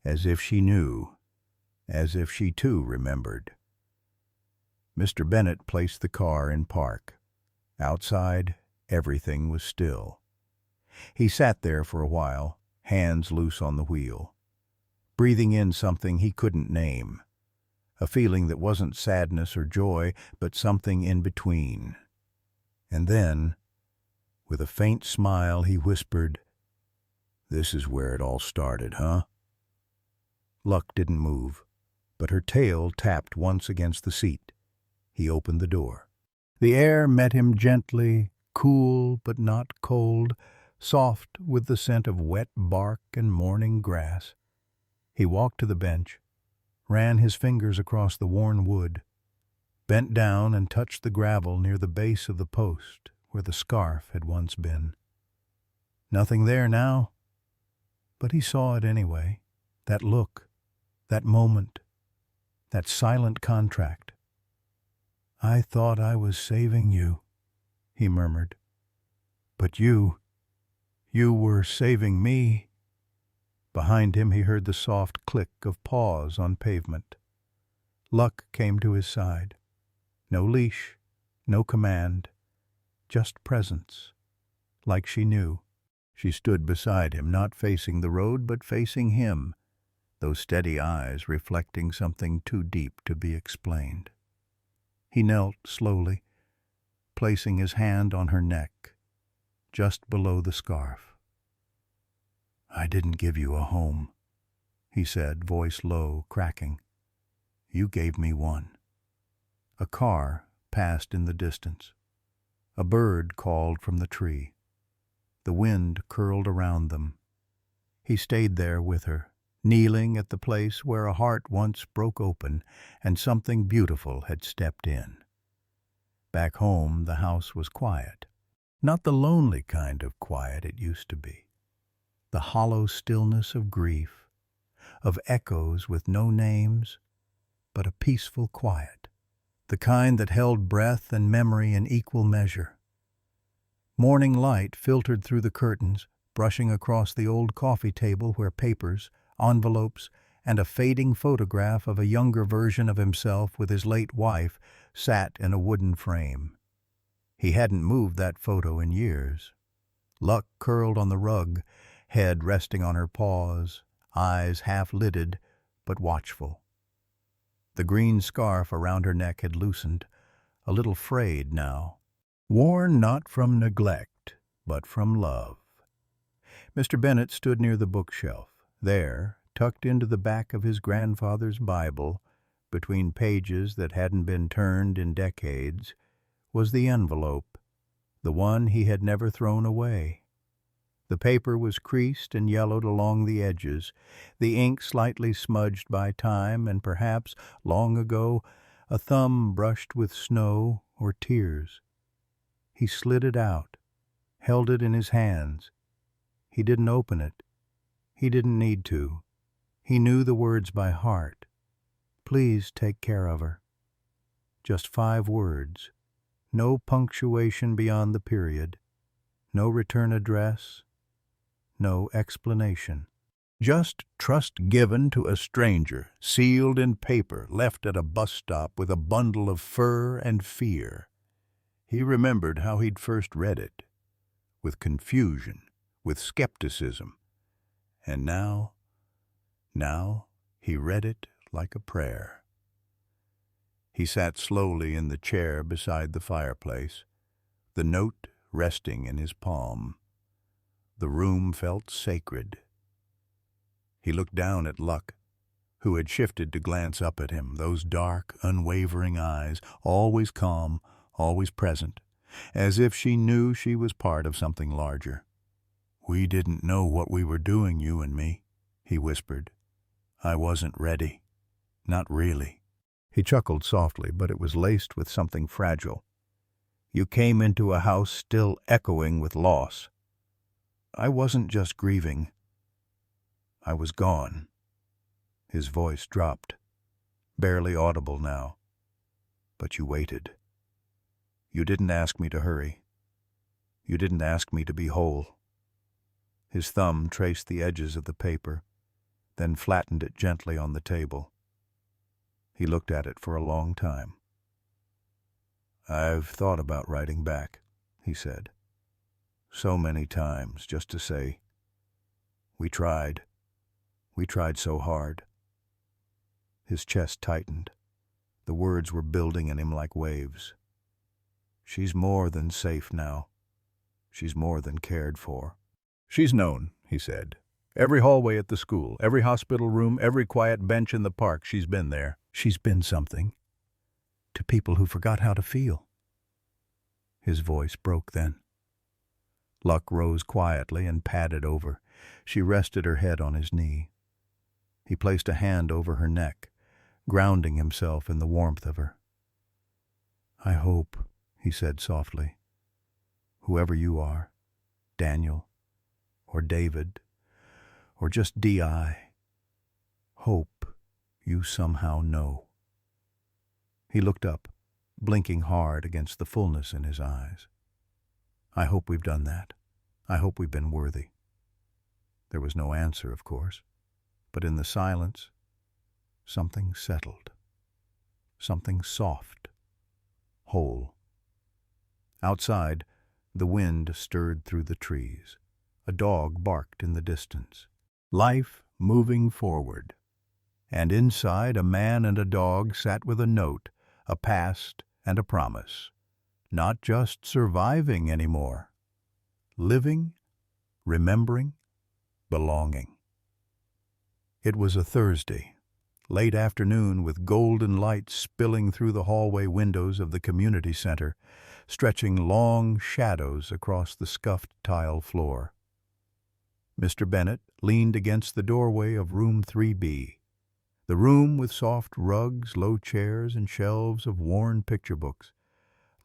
as if she knew, as if she too remembered. Mr. Bennett placed the car in park. Outside, everything was still. He sat there for a while, hands loose on the wheel, breathing in something he couldn't name, a feeling that wasn't sadness or joy, but something in between. And then, with a faint smile, he whispered, "This is where it all started, huh?" Luck didn't move, but her tail tapped once against the seat. He opened the door. The air met him gently, cool but not cold, soft with the scent of wet bark and morning grass. He walked to the bench, ran his fingers across the worn wood, bent down and touched the gravel near the base of the post where the scarf had once been. Nothing there now, but he saw it anyway, that look, that moment, that silent contract. "I thought I was saving you," he murmured. "But you were saving me." Behind him he heard the soft click of paws on pavement. Luck came to his side. No leash, no command, just presence, like she knew. She stood beside him, not facing the road, but facing him, those steady eyes reflecting something too deep to be explained. He knelt slowly, placing his hand on her neck, just below the scarf. "I didn't give you a home," he said, voice low, cracking. "You gave me one." A car passed in the distance. A bird called from the tree. The wind curled around them. He stayed there with her, kneeling at the place where a heart once broke open and something beautiful had stepped in. Back home, the house was quiet. Not the lonely kind of quiet it used to be. The hollow stillness of grief, of echoes with no names, but a peaceful quiet, the kind that held breath and memory in equal measure. Morning light filtered through the curtains, brushing across the old coffee table where papers, envelopes, and a fading photograph of a younger version of himself with his late wife sat in a wooden frame. He hadn't moved that photo in years. Luck curled on the rug, head resting on her paws, eyes half-lidded but watchful. The green scarf around her neck had loosened, a little frayed now, worn not from neglect, but from love. Mr. Bennett stood near the bookshelf. There, tucked into the back of his grandfather's Bible, between pages that hadn't been turned in decades, was the envelope, the one he had never thrown away. The paper was creased and yellowed along the edges, the ink slightly smudged by time, and perhaps, long ago, a thumb brushed with snow or tears. He slid it out, held it in his hands. He didn't open it. He didn't need to. He knew the words by heart. "Please take care of her." Just 5 words. No punctuation beyond the period. No return address. No explanation. Just trust given to a stranger, sealed in paper, left at a bus stop with a bundle of fur and fear. He remembered how he'd first read it, with confusion, with skepticism. And now he read it like a prayer. He sat slowly in the chair beside the fireplace, the note resting in his palm. The room felt sacred. He looked down at Luck, who had shifted to glance up at him, those dark, unwavering eyes, always calm, always present, as if she knew she was part of something larger. "We didn't know what we were doing, you and me," he whispered. "I wasn't ready. Not really." He chuckled softly, but it was laced with something fragile. You came into a house still echoing with loss. I wasn't just grieving. I was gone. His voice dropped, barely audible now. But you waited. You didn't ask me to hurry. You didn't ask me to be whole. His thumb traced the edges of the paper, then flattened it gently on the table. He looked at it for a long time. I've thought about writing back, he said. So many times, just to say, we tried. We tried so hard. His chest tightened. The words were building in him like waves. She's more than safe now. She's more than cared for. She's known, he said. Every hallway at the school, every hospital room, every quiet bench in the park, she's been there. She's been something. To people who forgot how to feel. His voice broke then. Luck rose quietly and padded over. She rested her head on his knee. He placed a hand over her neck, grounding himself in the warmth of her. I hope, he said softly, whoever you are, Daniel, or David, or just D.I., hope you somehow know. He looked up, blinking hard against the fullness in his eyes. I hope we've done that. I hope we've been worthy. There was no answer, of course, but in the silence, something settled. Something soft, whole. Outside, the wind stirred through the trees. A dog barked in the distance. Life moving forward. And inside, a man and a dog sat with a note, a past and a promise. Not just surviving anymore. Living, remembering, belonging. It was a Thursday, late afternoon, with golden light spilling through the hallway windows of the community center, stretching long shadows across the scuffed tile floor. Mr. Bennett leaned against the doorway of room 3B, the room with soft rugs, low chairs, and shelves of worn picture books.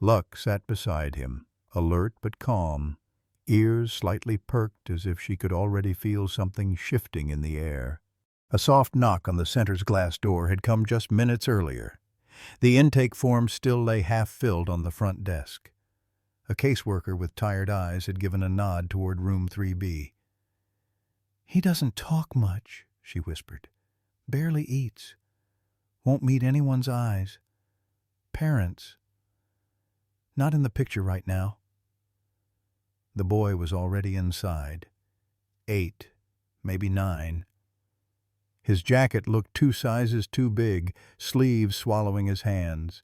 Luck sat beside him, alert but calm, ears slightly perked as if she could already feel something shifting in the air. A soft knock on the center's glass door had come just minutes earlier. The intake form still lay half-filled on the front desk. A caseworker with tired eyes had given a nod toward room 3B. He doesn't talk much, she whispered. Barely eats. Won't meet anyone's eyes. Parents. Not in the picture right now. The boy was already inside. 8, maybe 9. His jacket looked 2 sizes too big, sleeves swallowing his hands.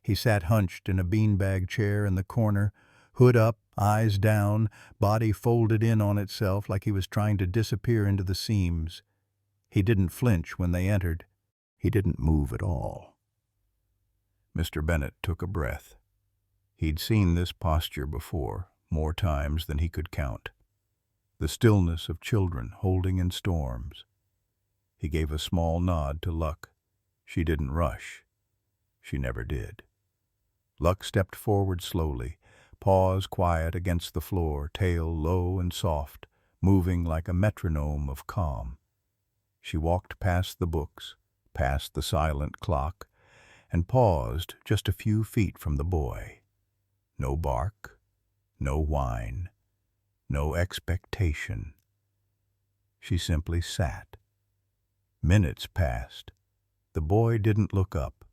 He sat hunched in a beanbag chair in the corner, hood up, eyes down, body folded in on itself like he was trying to disappear into the seams. He didn't flinch when they entered. He didn't move at all. Mr. Bennett took a breath. He'd seen this posture before, more times than he could count. The stillness of children holding in storms. He gave a small nod to Luck. She didn't rush. She never did. Luck stepped forward slowly, paws quiet against the floor, tail low and soft, moving like a metronome of calm. She walked past the books, past the silent clock, and paused just a few feet from the boy. No bark, no whine, no expectation. She simply sat. Minutes passed. The boy didn't look up,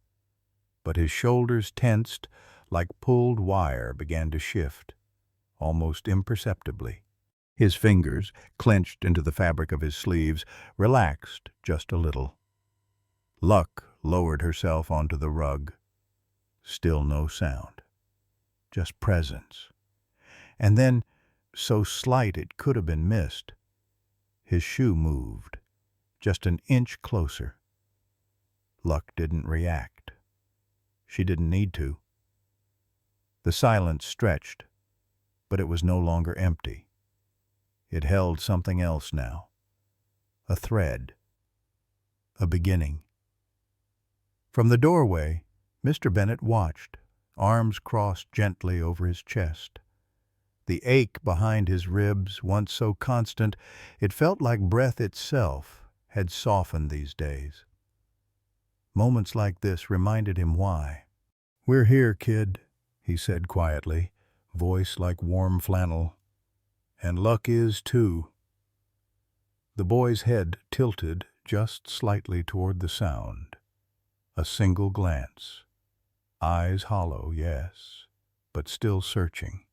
but his shoulders tensed like pulled wire began to shift, almost imperceptibly. His fingers, clenched into the fabric of his sleeves, relaxed just a little. Luck lowered herself onto the rug. Still no sound. Just presence. And then, so slight it could have been missed, his shoe moved, just an inch closer. Luck didn't react. She didn't need to. The silence stretched, but it was no longer empty. It held something else now. A thread. A beginning. From the doorway, Mr. Bennet watched, arms crossed gently over his chest. The ache behind his ribs, once so constant, it felt like breath itself, had softened these days. Moments like this reminded him why. "We're here, kid," he said quietly, voice like warm flannel. "And luck is, too." The boy's head tilted just slightly toward the sound. A single glance. Eyes hollow, yes, but still searching.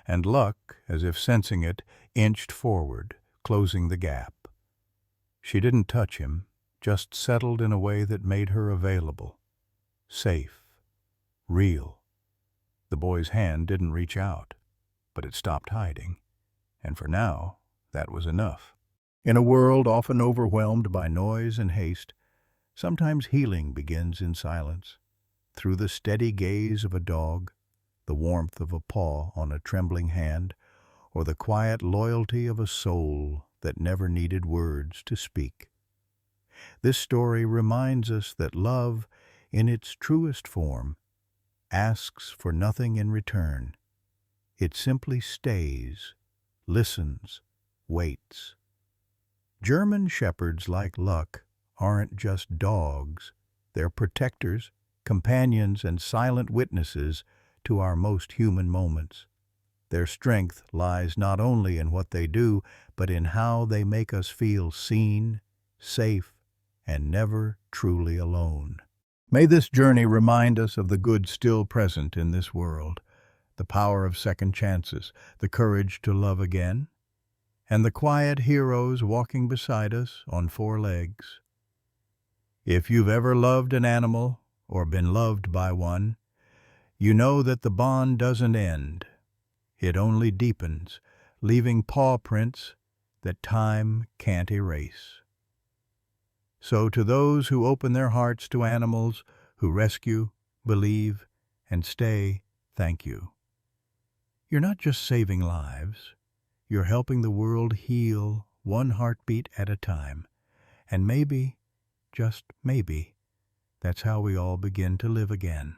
And luck, as if sensing it, inched forward, closing the gap. She didn't touch him, just settled in a way that made her available. Safe. Real. The boy's hand didn't reach out, but it stopped hiding. And for now, that was enough. In a world often overwhelmed by noise and haste, sometimes healing begins in silence, through the steady gaze of a dog, the warmth of a paw on a trembling hand, or the quiet loyalty of a soul that never needed words to speak. This story reminds us that love, in its truest form, asks for nothing in return. It simply stays, listens, waits. German shepherds like Luck aren't just dogs. They're protectors, companions, and silent witnesses to our most human moments. Their strength lies not only in what they do, but in how they make us feel seen, safe, and never truly alone. May this journey remind us of the good still present in this world, the power of second chances, the courage to love again, and the quiet heroes walking beside us on four legs. If you've ever loved an animal or been loved by one, you know that the bond doesn't end. It only deepens, leaving paw prints that time can't erase. So to those who open their hearts to animals, who rescue, believe, and stay, thank you. You're not just saving lives. You're helping the world heal one heartbeat at a time. And maybe, just maybe, that's how we all begin to live again.